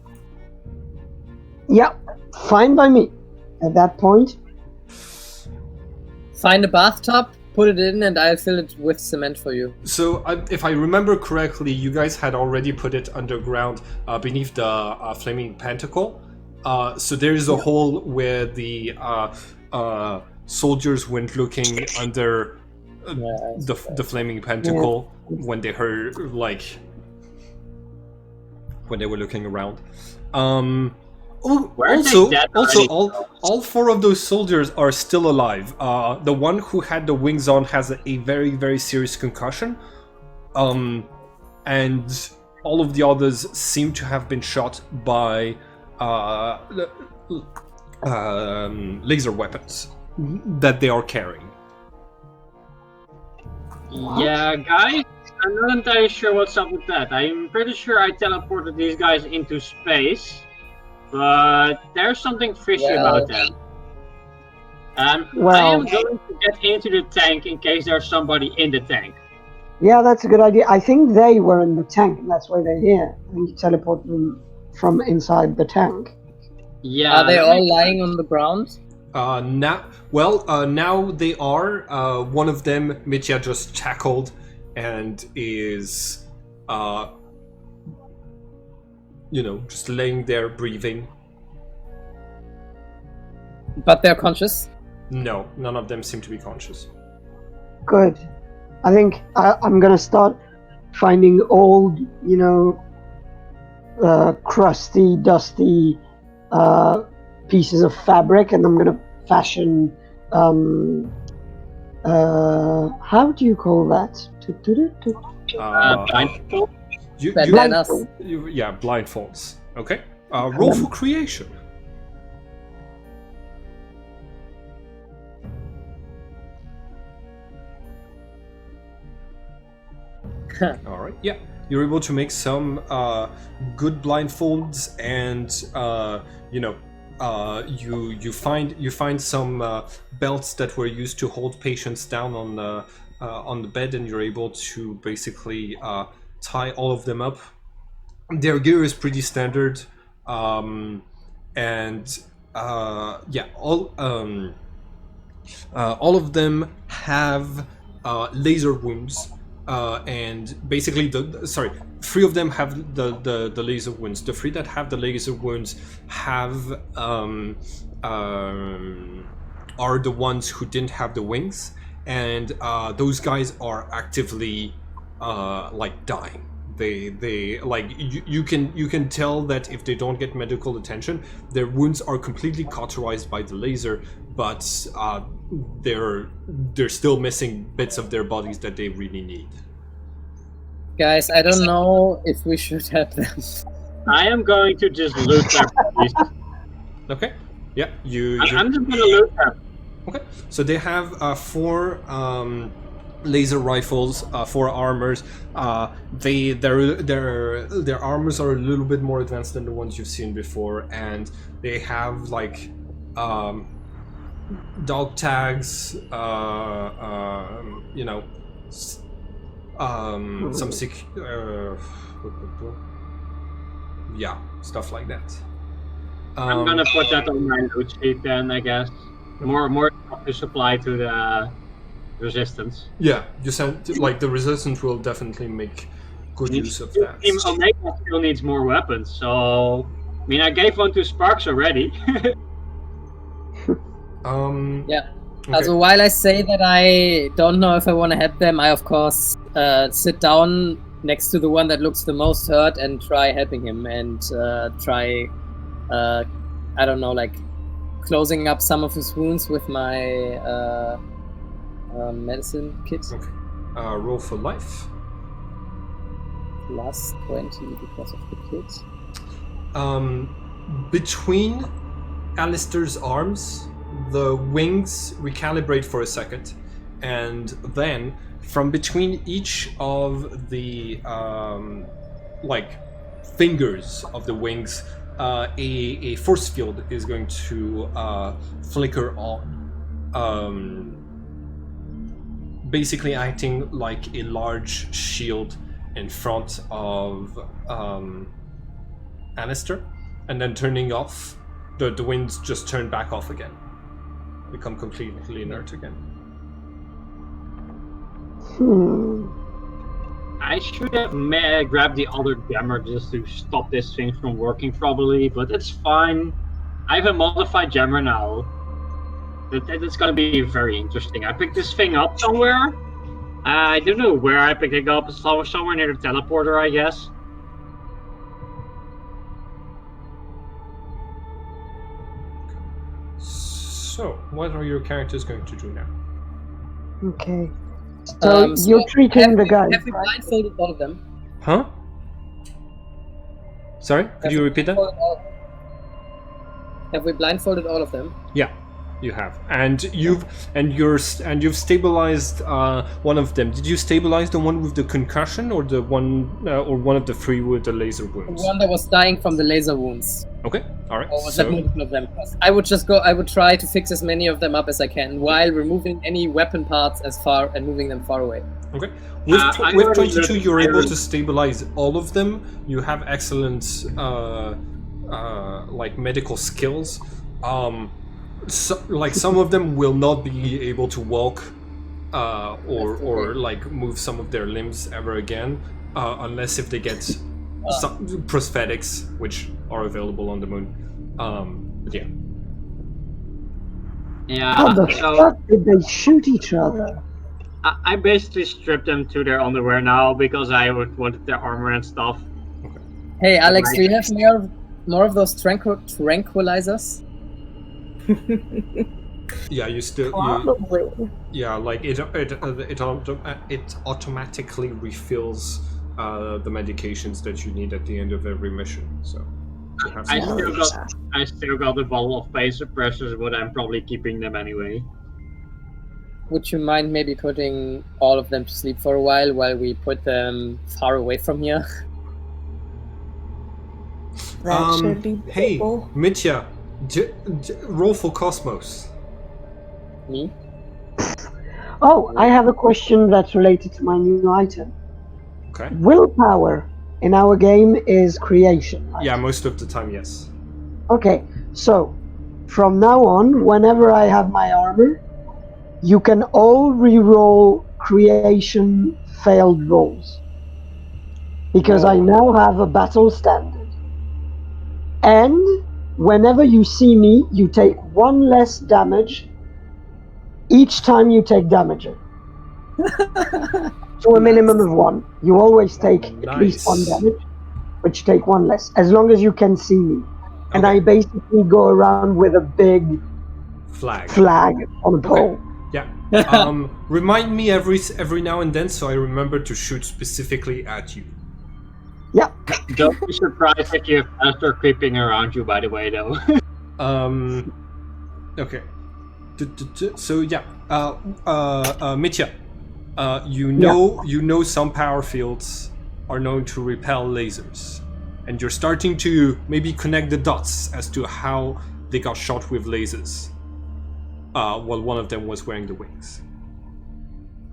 Yeah, fine by me. At that point, Find a bathtub, put it in, and I'll fill it with cement for you. So, if I remember correctly, you guys had already put it underground beneath the flaming pentacle. So there is a hole where the soldiers went looking under the flaming pentacle when they heard, like, when they were looking around. Also, all four of those soldiers are still alive. The one who had the wings on has a very, very serious concussion. And all of the others seem to have been shot by laser weapons that they are carrying. Yeah, guys, I'm not entirely sure what's up with that. I'm pretty sure I teleported these guys into space, but there's something fishy about them. I am going to get into the tank in case there's somebody in the tank. Yeah, that's a good idea. I think they were in the tank, and that's why they're here. And you teleport them from inside the tank. Yeah. Are they all lying on the ground? Now they are. One of them, Mitya, just tackled and is, just laying there breathing. But they're conscious? No, none of them seem to be conscious. Good. I think I'm gonna start finding old, crusty, dusty pieces of fabric, and I'm gonna fashion. How do you call that? Blindfold. Bandanas. Blindfolds. Okay. Roll for creation. All right. Yeah, you're able to make some good blindfolds, and you find some belts that were used to hold patients down on the bed, and you're able to basically tie all of them up. Their gear is pretty standard, all of them have laser wounds, and basically three of them have the laser wounds. The three that have the laser wounds have are the ones who didn't have the wings, and those guys are actively dying. They like you can tell that if they don't get medical attention, their wounds are completely cauterized by the laser, but they're still missing bits of their bodies that they really need. Guys, I don't know if we should help them. I am going to just loot their bodies. Okay. Yeah, I'm just gonna loot them. Okay. So they have 4 laser rifles, 4 armors. Their armors are a little bit more advanced than the ones you've seen before, and they have dog tags, some stuff like that. I'm gonna put that on my loot sheet then, I guess. More to supply to the resistance. Yeah, you sound like the resistance will definitely make good use of that. Team Omega still needs more weapons, so I gave one to Sparks already. Yeah. Okay. Also, while I say that I don't know if I want to help them, I of course sit down next to the one that looks the most hurt and try helping him, and try, I don't know, closing up some of his wounds with my medicine kit. Okay. Roll for life. Plus 20 because of the kit. Between Alistair's arms, the wings recalibrate for a second, and then from between each of the fingers of the wings, a force field is going to flicker on, basically acting like a large shield in front of Alistair, and then turning off. The winds just turn back off again, become completely inert again. I should have grabbed the other jammer just to stop this thing from working properly, but it's fine. I have a modified jammer now. It's gonna be very interesting. I picked this thing up somewhere. I don't know where I picked it up. Somewhere near the teleporter, I guess. So, what are your characters going to do now? Okay. So you're treating the guy. Have we blindfolded all of them? Huh? Sorry, could you repeat that? Have we blindfolded all of them? Yeah, you have, and you've stabilized one of them. Did you stabilize the one with the concussion, or the one or one of the 3 with the laser wounds? The one that was dying from the laser wounds. Okay, all right. Or was that multiple of them? I would try to fix as many of them up as I can while removing any weapon parts and moving them far away. Okay. With 22, you're able to stabilize all of them. You have excellent medical skills. Some of them will not be able to walk or move some of their limbs ever again, unless if they get some prosthetics, which are available on the moon. Yeah. How the fuck did they shoot each other? I basically stripped them to their underwear now because I wanted their armor and stuff. Hey, Alex, do you have more of those tranquilizers? Yeah, you still. Probably. Yeah, like it automatically refills the medications that you need at the end of every mission. So you have I some. still got a bottle of pain suppressors, but I'm probably keeping them anyway. Would you mind maybe putting all of them to sleep for a while we put them far away from here? That should be Hey, doable. Mitya, roll for Cosmos. Me? Oh, I have a question that's related to my new item. Okay. Willpower in our game is creation, right? Yeah, most of the time, yes. Okay, so from now on, whenever I have my armor, you can all re-roll creation failed rolls. Because I now have a battle standard. And whenever you see me, you take 1 less damage each time you take damage. To a minimum of 1. You always take at least 1 damage, but you take 1 less, as long as you can see me. And Okay. I basically go around with a big flag on a pole. Yeah. Remind me every now and then so I remember to shoot specifically at you. Yeah. Don't be surprised if you have faster creeping around you, by the way, though. Okay. So yeah, Mitya, you know some power fields are known to repel lasers, and you're starting to maybe connect the dots as to how they got shot with lasers. While one of them was wearing the wings.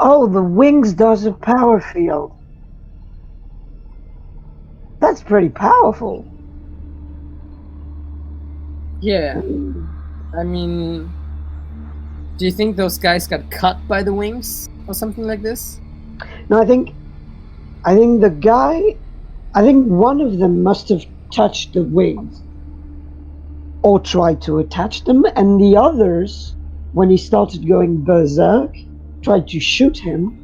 Oh, the wings does a power field. That's pretty powerful. Yeah. I mean, do you think those guys got cut by the wings or something like this? No, I think one of them must have touched the wings or tried to attach them, and the others, when he started going berserk, tried to shoot him.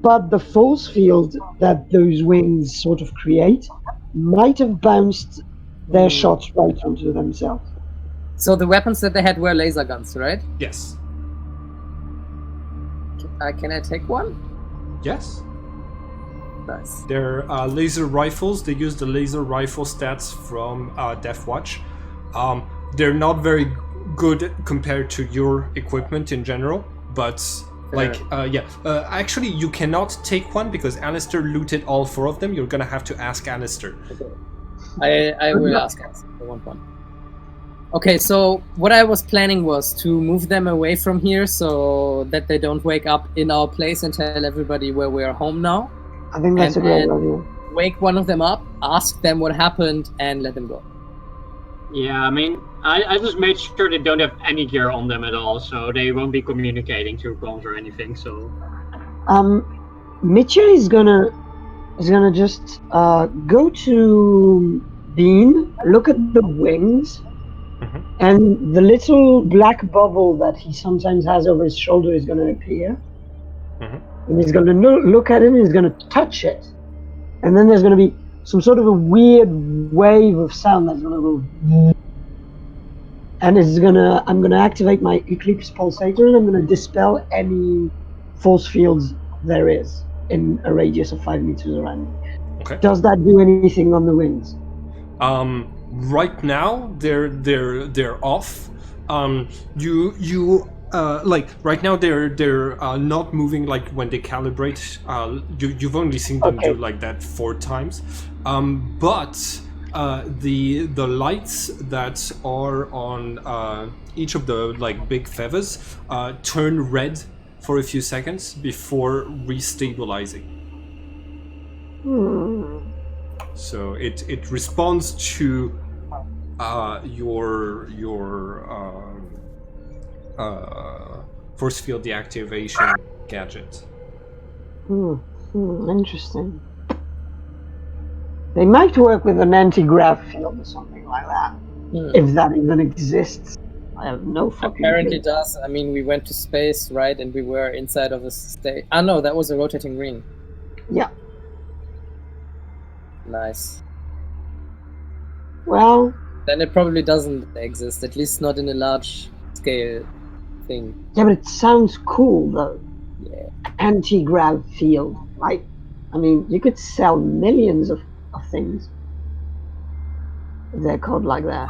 But the force field that those wings sort of create might have bounced their shots right onto themselves. So the weapons that they had were laser guns, right? Yes. Can I take one? Yes. Nice. They're laser rifles. They use the laser rifle stats from Death Watch. They're not very good compared to your equipment in general, but actually you cannot take one because Alistair looted all 4 of them. You're gonna have to ask Alistair. I will ask Alistair for one. Okay, so what I was planning was to move them away from here so that they don't wake up in our place and tell everybody where we're home now. I think that's a great idea. Wake one of them up, ask them what happened, and let them go. Yeah, I mean, I just made sure they don't have any gear on them at all, so they won't be communicating through comms or anything. So, Mitya is gonna just go to Bean, look at the wings, and the little black bubble that he sometimes has over his shoulder is gonna appear. And he's gonna look at it and he's gonna touch it, and then there's gonna be some sort of a weird wave of sound that's gonna go, and I'm gonna activate my Eclipse Pulsator and I'm gonna dispel any force fields there is in a radius of 5 meters around me. Okay. Does that do anything on the wings? Right now they're off. Right now they're not moving like when they calibrate. You've only seen them do like that 4 times. But the lights that are on each of the like big feathers turn red for a few seconds before restabilizing. So it responds to your force field deactivation gadget. Interesting. They might work with an anti-grav field or something like that, if that even exists. I have no fucking Apparently clue. does. I mean, we went to space, right? And we were inside of a state. Ah, no, that was a rotating ring. Yeah. Nice. Well, Then it probably doesn't exist, at least not in a large scale thing. yeah, but it sounds cool though. Yeah. Anti-grav field. Like, I mean, you could sell millions of things if they're called like that.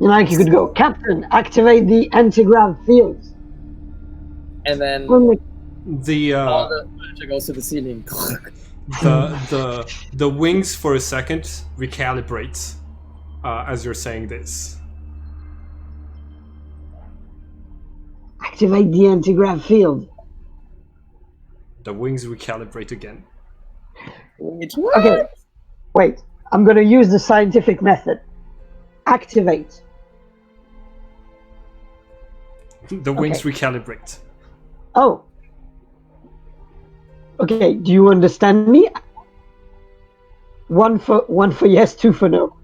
You know, like you could go, Captain, activate the anti-grav fields. And then Well, like, all the furniture goes to the ceiling. the wings for a second recalibrate as you're saying this. activate the anti-grav field. The wings recalibrate again. Okay, wait. I'm going to use the scientific method. Activate. The wings recalibrate. Oh. Okay, do you understand me? One for yes, two for no.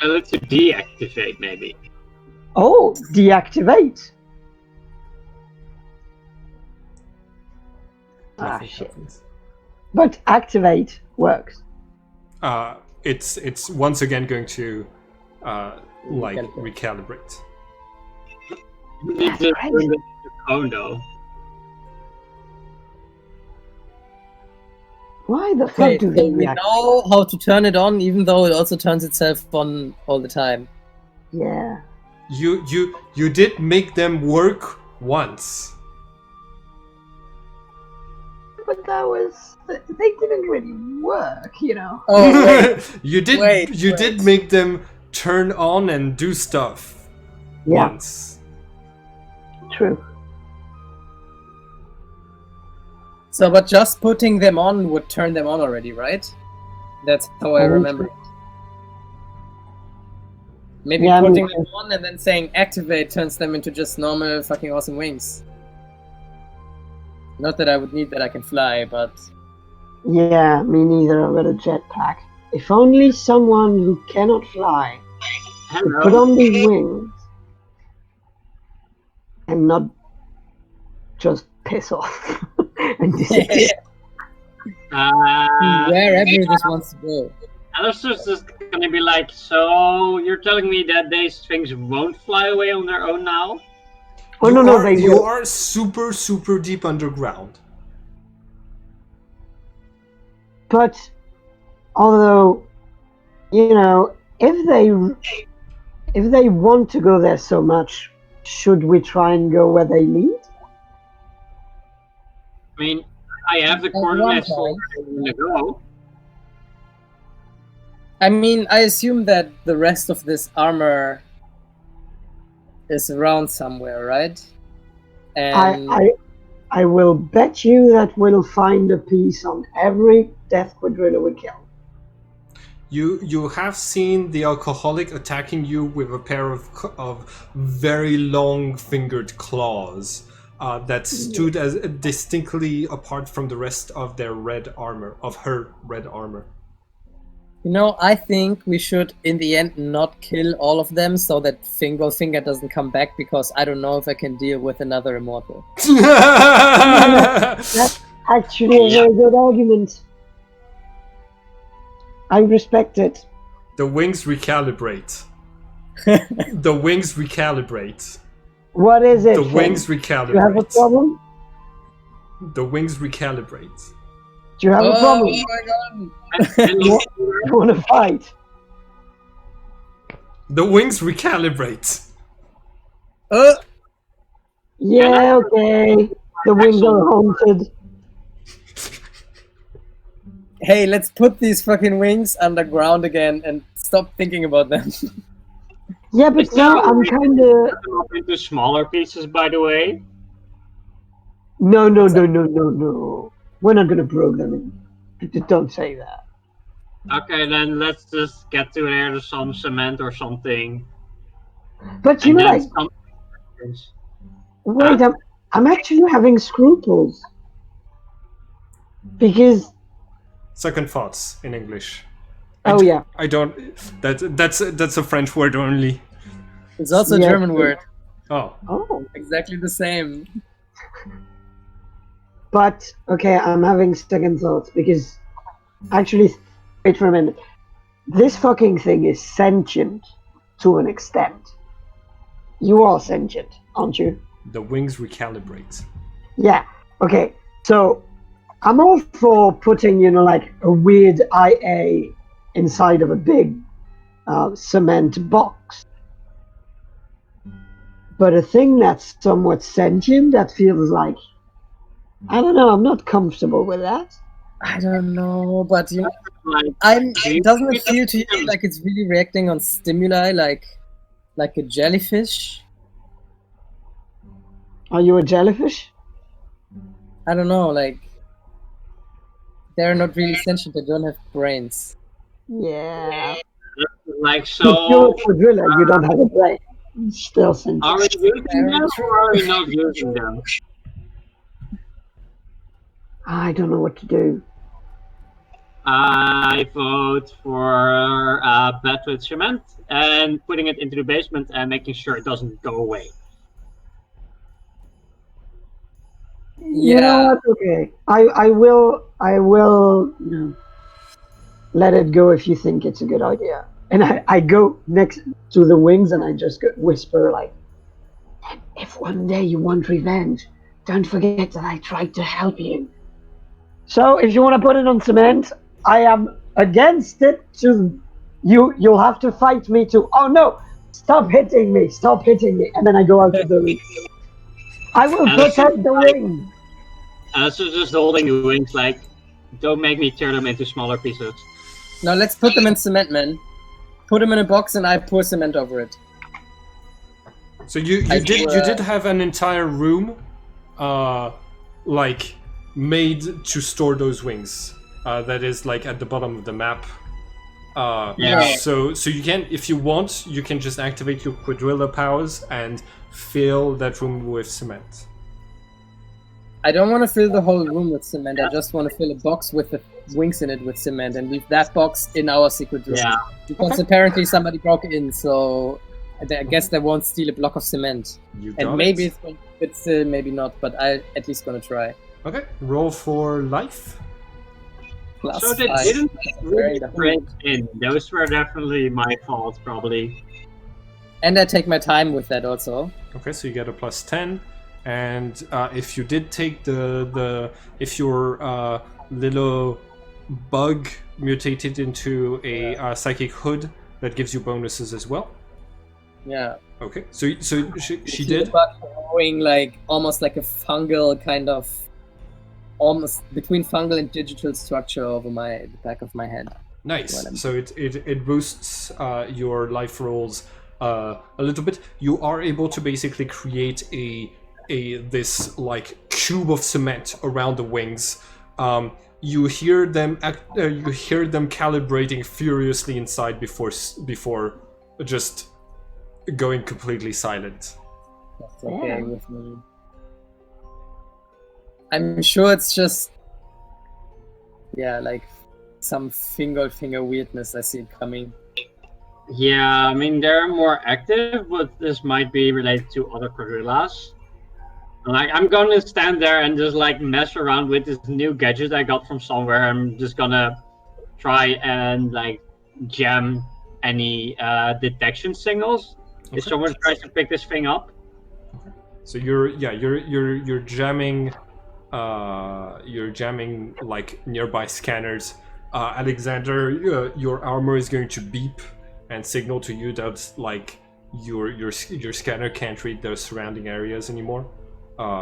Let's deactivate, maybe. Oh, deactivate. Nothing Shit. happens. But activate works. It's once again going to recalibrate. You need to turn the cone, though. Why the fuck Okay, do so they we react? know how to turn it on, even though it also turns itself on all the time. Yeah. You did make them work once. But that was... They didn't really work, you know. Oh, wait. You did make them turn on and do stuff once. True. So, but just putting them on would turn them on already, right? That's how I remember it. Maybe putting them on and then saying activate turns them into just normal fucking awesome wings. Not that I would need that, I can fly, but... Yeah, me neither. I've got a jetpack. If only someone who cannot fly could put on these wings and not just piss off and disappear. Wherever this wants to go. Alistair's just gonna be like, so you're telling me that these things won't fly away on their own now? Oh, no, you are super, super deep underground. But, although, you know, if they want to go there so much, should we try and go where they lead? I mean, I have the coordinates for where we're gonna go. I mean, I assume that the rest of this armor is around somewhere, right? And I will bet you that we'll find a piece on every death quadrilla we kill. You have seen the alcoholic attacking you with a pair of very long-fingered claws that stood as distinctly apart from the rest of their red armor, of her red armor. You know, I think we should, in the end, not kill all of them so that Finger doesn't come back, because I don't know if I can deal with another immortal. That's actually a very good argument. I respect it. The wings recalibrate. The wings recalibrate. What is it? The wings recalibrate. Do you have a problem? The wings recalibrate. Do you have a problem? Oh my god! You want to fight? The wings recalibrate. Yeah, okay. The wings are haunted. Hey, let's put these fucking wings underground again and stop thinking about them. Yeah, but now I'm kind of... into smaller pieces, by the way. No. We're not going to broke them. Don't say that. Okay, then let's just get to there some cement or something. But you know, like... Wait, I'm actually having scruples. Because... Second thoughts in English. Oh yeah. I don't. That's a French word only. It's also a Yeah. German word. Oh, Oh. Exactly the same. But okay, I'm having second thoughts because actually, wait for a minute. This fucking thing is sentient to an extent. You are sentient, aren't you? the wings recalibrate. Yeah. Okay. So I'm all for putting, like a weird IA inside of a big cement box. But a thing that's somewhat sentient, that feels like, I don't know, I'm not comfortable with that. I don't know, but Like, doesn't it feel to you like it's really reacting on stimuli, like a jellyfish? Are you a jellyfish? I don't know, like they're not really sentient. They don't have brains. Yeah. like If you're so, a quadrilla, you don't have a brain. It's still sentient. are we using them or are we not using them? I don't know what to do. I vote for bed with cement and putting it into the basement and making sure it doesn't go away. You know what? Okay. I will let it go if you think it's a good idea. And I go next to the wings and I just whisper like, if one day you want revenge, don't forget that I tried to help you. So if you want to put it on cement, I am against it. You'll have to fight me to. Oh no! Stop hitting me! Stop hitting me! And then I go out of the room. I will protect the wing. So just holding the wings, like, don't make me tear them into smaller pieces. Now let's put them in cement, man. Put them in a box and I pour cement over it. So you did have an entire room, like made to store those wings. That is like at the bottom of the map. Yeah. So you can, if you want, you can just activate your quadrilla powers and fill that room with cement. I don't want to fill the whole room with cement. I just want to fill a box with the wings in it with cement and leave that box in our secret room. Yeah. Because apparently somebody broke in, so I guess they won't steal a block of cement. You got And maybe it. it's going to fit still, maybe not, but I at least gonna try. Okay, roll for life. Plus So they 5. didn't really Very break in. Those were definitely my fault, probably. And I take my time with that also. Okay, so you get a plus 10, and if you did take if your little bug mutated into a psychic hood, that gives you bonuses as well. Yeah. Okay, so she did. But growing like almost like a fungal kind of, almost between fungal and digital structure over the back of my head. Nice. So it boosts your life rolls a little bit. You are able to basically create this like cube of cement around the wings. You hear them calibrating furiously inside before just going completely silent. That's okay with me. I'm sure it's just like some finger weirdness. I see it coming. Yeah, I mean, they're more active, but this might be related to other quadrillas. Like, I'm gonna stand there and just like mess around with this new gadget I got from somewhere. I'm just gonna try and like jam any detection signals if someone tries to pick this thing up. So you're jamming like nearby scanners. Alexander, your armor is going to beep and signal to you that like your scanner can't read the surrounding areas anymore.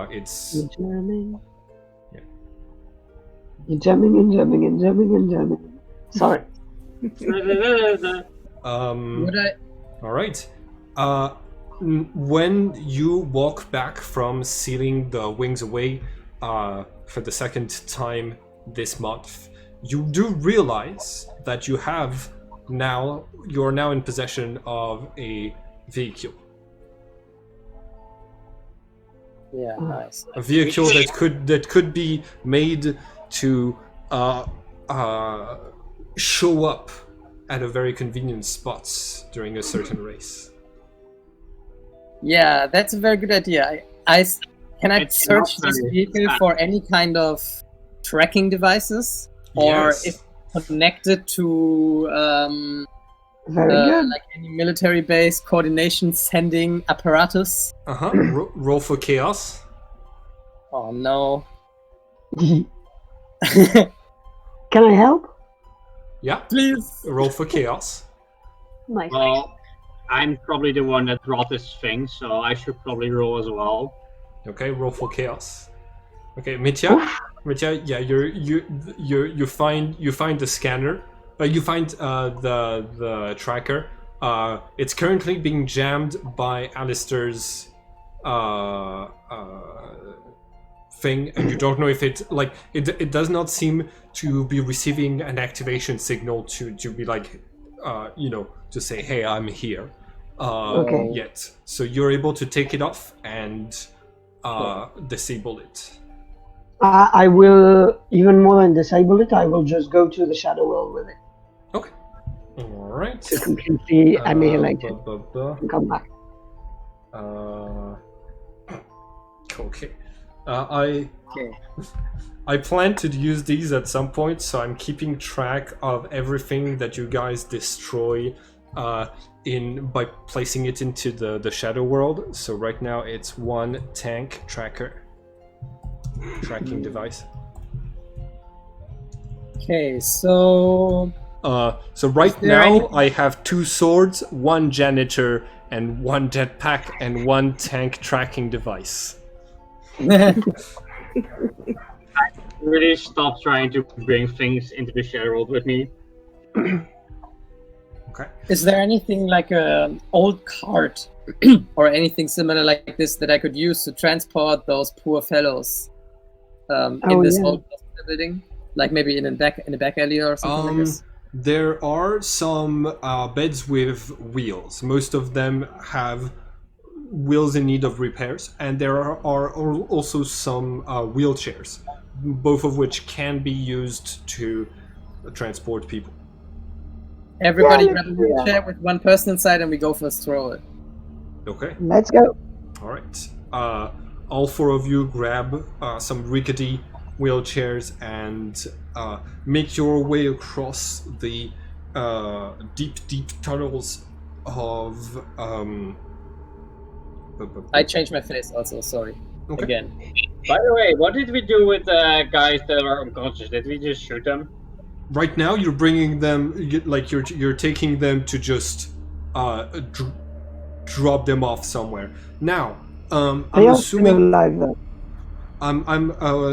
It's You're jamming. Yeah. You're jamming and jamming and jamming and jamming. Sorry. All right. When you walk back from sealing the wings away for the second time this month, you do realize that you're now in possession of a vehicle. Yeah, nice. A vehicle that could be made to show up at a very convenient spot during a certain race. Yeah, that's a very good idea. Can I It's search not this very vehicle fast. for any kind of tracking devices, or Yes. if connected to Very good. like any military base coordination sending apparatus? Roll for chaos. Oh no. Can I help? Yeah. Please. Roll for chaos. Nice. Well, I'm probably the one that brought this thing, so I should probably roll as well. Okay, roll for chaos. Okay, Mitya, yeah, you find the scanner. You find the tracker. It's currently being jammed by Alistair's thing, and you don't know if it does not seem to be receiving an activation signal to be like to say, hey, I'm here Okay. yet. So you're able to take it off and disable it. I will, even more than disable it, I will just go to the shadow world with it Okay. All right. to completely annihilate it Blah, blah, and come back. blah. Okay. Okay. I plan to use these at some point, so I'm keeping track of everything that you guys destroy by placing it into the shadow world. So right now it's one tank tracking device. Okay, so So right there now any- I have 2 swords, 1 janitor, and 1 jetpack, and 1 tank tracking device. Really stop trying to bring things into the shadow world with me. Okay. is there anything like an old cart or anything similar like this that I could use to transport those poor fellows in this yeah. old hospital building? Like maybe in a back alley or something like this? There are some beds with wheels. Most of them have wheels in need of repairs, and there are also some wheelchairs, both of which can be used to transport people. Everybody Yeah, grab a let's do that. wheelchair with one person inside and we go for a stroll. Okay. Let's go. All right. All 4 of you grab some rickety wheelchairs and make your way across the deep tunnels of. I changed my face also, sorry. Okay. Again. By the way, what did we do with the guys that are unconscious? Did we just shoot them? Right now, you're bringing them, you're taking them to just drop them off somewhere. Now, I'm They are still assuming. alive though.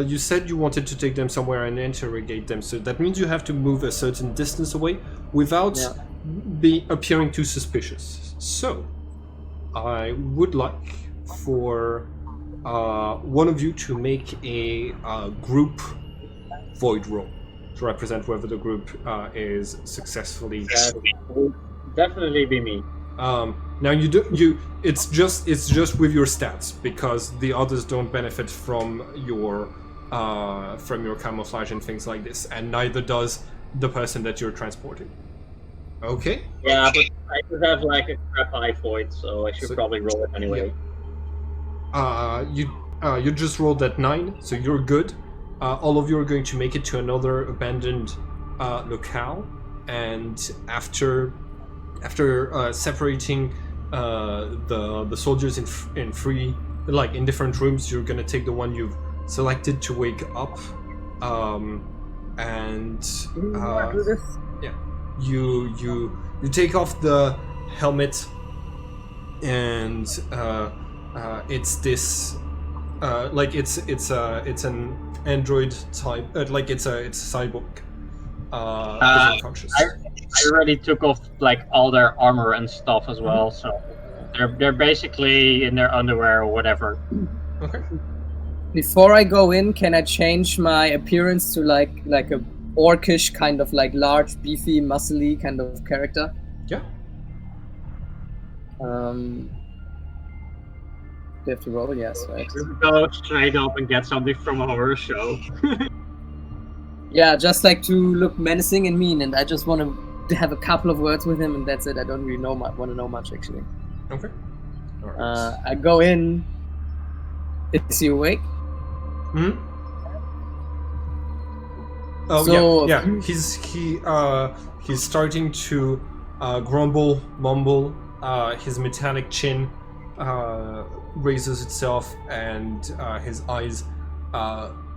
You said you wanted to take them somewhere and interrogate them, so that means you have to move a certain distance away without appearing too suspicious. So, I would like for one of you to make a group void roll to represent whether the group is successfully. That would definitely be me. Now it's just with your stats, because the others don't benefit from your camouflage and things like this, and neither does the person that you're transporting. Okay. Yeah, but I could have like a crap eye void, so I should probably roll it anyway. You just rolled that 9, so you're good. All of you are going to make it to another abandoned locale, and after separating the soldiers in different rooms, you're gonna take the one you've selected to wake up, and you take off the helmet, and it's this it's an android type, it's a cyborg. Unconscious. I already took off like all their armor and stuff as well, so they're basically in their underwear or whatever. Okay. Before I go in, can I change my appearance to like a orcish kind of like large, beefy, muscly kind of character? Yeah. Do you have to roll? Yes, right. We go straight up and get something from a horror show. Yeah, just like to look menacing and mean, and I just want to have a couple of words with him, and that's it. I don't really want to know much, actually. Okay. All right. I go in. Is he awake? Hmm. Oh So, yeah. He's starting to grumble, mumble. His metallic chin raises itself, and his eyes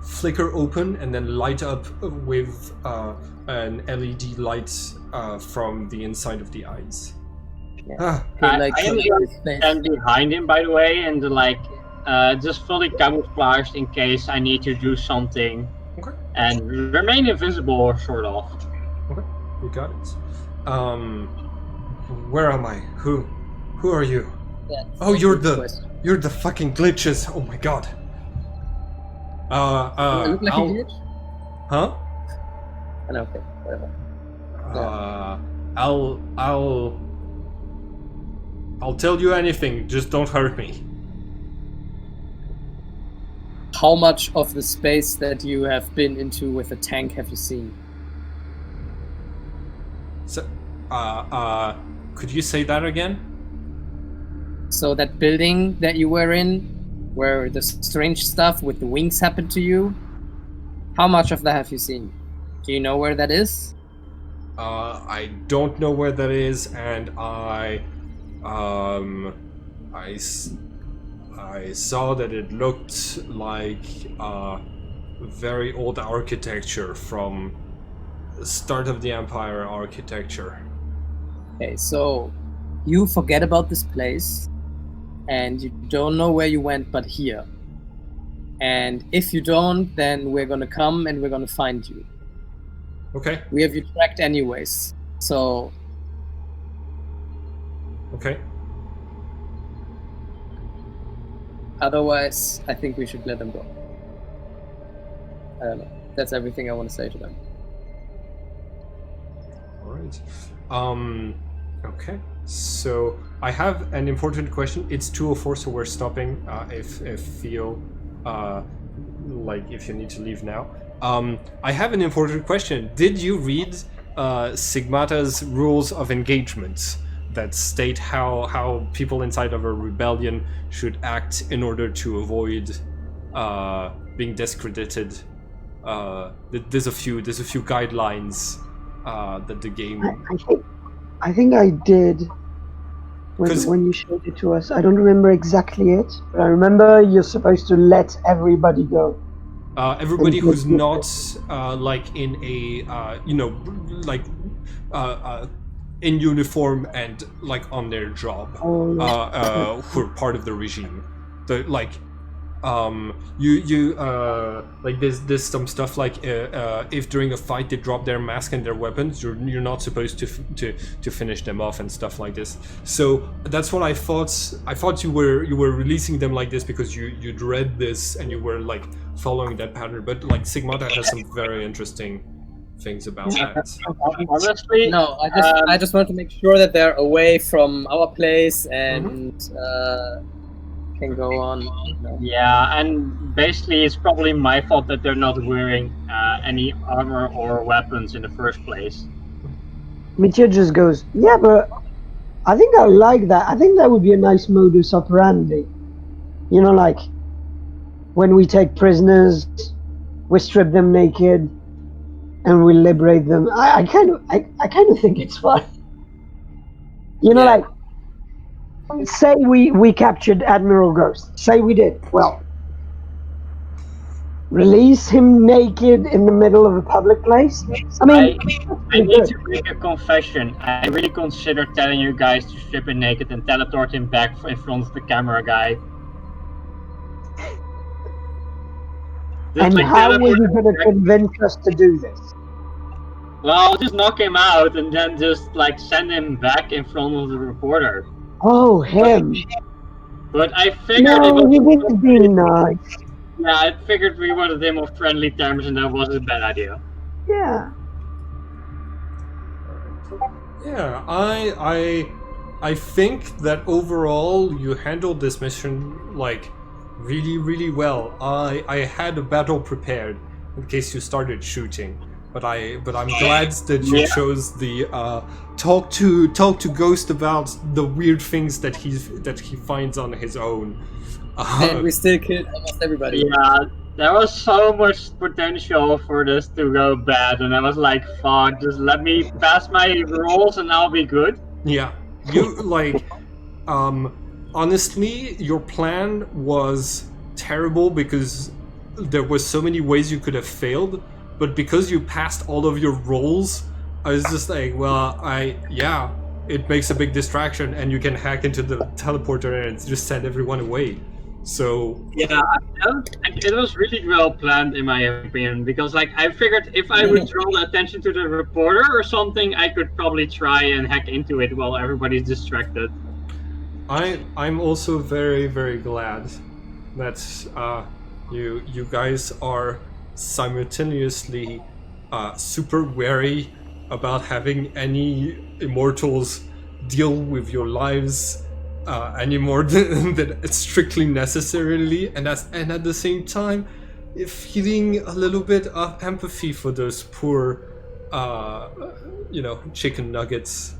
flicker open and then light up with an LED light from the inside of the eyes. Yeah. I am behind him, by the way, and just fully camouflaged in case I need to do something. Okay. And remain invisible, sort of. Okay, you got it. Where am I? Who are you? Yeah, oh, you're the fucking glitches. Oh my god. I look like a glitch? Huh? Okay, whatever. I'll tell you anything. Just don't hurt me. How much of the space that you have been into with the tank have you seen? So, could you say that again? So that building that you were in, where the strange stuff with the wings happened to you, how much of that have you seen? Do you know where that is? I don't know where that is, and I saw that it looked like very old architecture from the start of the Empire architecture. Okay, so you forget about this place, and you don't know where you went but here. And if you don't, then we're gonna come and we're gonna find you. Okay. We have you tracked anyways, so... Okay. Otherwise, I think we should let them go. I don't know. That's everything I want to say to them. Alright. Okay. So, I have an important question. It's 2:04, so we're stopping if Theo... if you need to leave now. I have an important question. Did you read Sigmata's rules of engagement that state how people inside of a rebellion should act in order to avoid being discredited? There's a few guidelines that the game... I think I did when you showed it to us. I don't remember exactly it, but I remember you're supposed to let everybody go. Everybody who's not in a in uniform and on their job, who are part of the regime. There's some stuff if during a fight they drop their mask and their weapons, you're not supposed to finish them off and stuff like this. So that's what I thought. I thought you were releasing them like this because you'd read this and you were following that pattern. But Sigmata has some very interesting things about that. Honestly, no, I just want to make sure that they're away from our place and can go on. Yeah, and basically it's probably my fault that they're not wearing any armor or weapons in the first place. Mitya just goes, yeah, but I think I like that. I think that would be a nice modus operandi. You know, when we take prisoners, we strip them naked, and we liberate them. I kind of think it's fun. You know, say we captured Admiral Ghaust. Say we did. Well, release him naked in the middle of a public place? I mean... I need to make a confession. I really considered telling you guys to strip him naked and teleport him back in front of the camera guy. And how were you going to convince us to do this? Well, just knock him out and then just send him back in front of the reporter. Oh, him. But I figured he was being nice. Yeah, I figured we wanted him on friendly terms and that wasn't a bad idea. Yeah. Yeah, I think that overall you handled this mission really, really well. I had a battle prepared in case you started shooting. but I'm glad that you chose the talk to Ghaust about the weird things that he finds on his own. And we still killed almost everybody. Yeah, there was so much potential for this to go bad, and I was like, fuck, just let me pass my rolls and I'll be good. Yeah, you like, honestly, your plan was terrible because there were so many ways you could have failed, but because you passed all of your rolls, I was just like, well, it makes a big distraction, and you can hack into the teleporter and just send everyone away. So yeah, it was really well planned in my opinion, because like I figured if I would draw the attention to the reporter or something, I could probably try and hack into it while everybody's distracted. I'm also very, very glad that you guys are simultaneously super wary about having any immortals deal with your lives any more than it's strictly necessarily, and at the same time feeling a little bit of empathy for those poor chicken nuggets.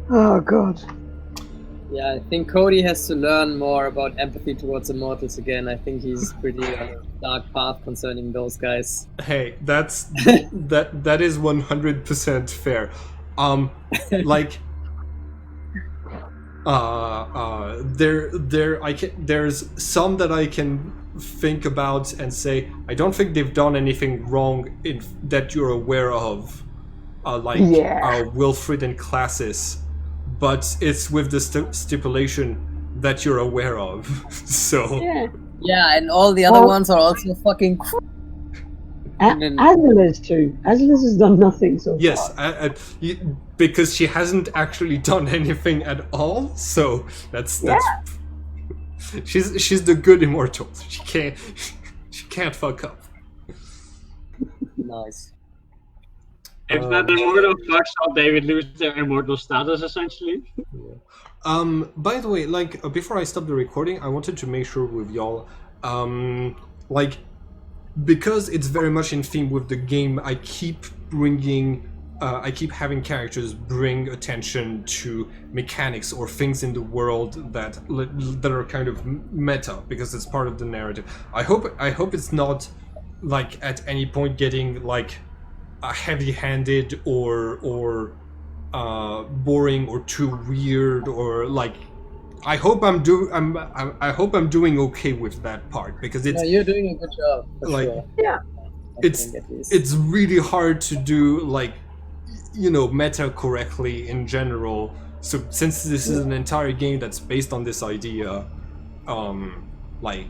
Oh god. Yeah, I think Cody has to learn more about empathy towards immortals again. I think he's pretty on a dark path concerning those guys. Hey, that is 100% fair. Like there's some that I can think about and say I don't think they've done anything wrong that you're aware of, Wilfred and Classis, but it's with the stipulation that you're aware of. So yeah, and all the other ones are also fucking. Azilis too. Azilis has done nothing so far. Yes, because she hasn't actually done anything at all. So that's she's the good immortal. She can't fuck up. Nice. If that immortal fucks up, they would lose their immortal status essentially. Yeah. By the way, before I stop the recording, I wanted to make sure with y'all, because it's very much in theme with the game, I keep having characters bring attention to mechanics or things in the world that are kind of meta, because it's part of the narrative. I hope it's not at any point getting heavy-handed or boring or too weird, or I hope I'm doing okay with that part, because it's you're doing a good job. Sure. Yeah, it's really hard to do meta correctly in general. So since this is an entire game that's based on this idea, okay,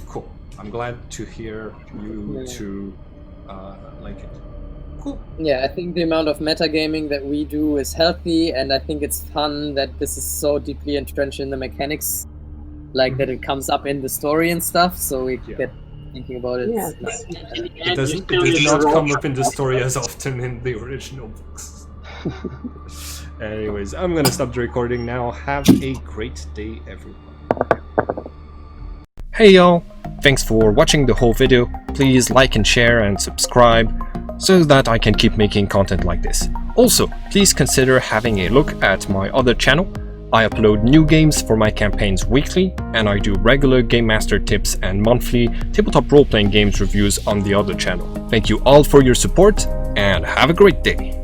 cool. I'm glad to hear you two like it. Cool. Yeah, I think the amount of metagaming that we do is healthy, and I think it's fun that this is so deeply entrenched in the mechanics, that it comes up in the story and stuff, so we get thinking about it. Yeah. Nice. It does not come up in the story as often in the original books. Anyways, I'm gonna stop the recording now. Have a great day, everyone. Hey y'all! Thanks for watching the whole video. Please like and share and subscribe so that I can keep making content like this. Also, please consider having a look at my other channel. I upload new games for my campaigns weekly, and I do regular Game Master tips and monthly tabletop role-playing games reviews on the other channel. Thank you all for your support, and have a great day!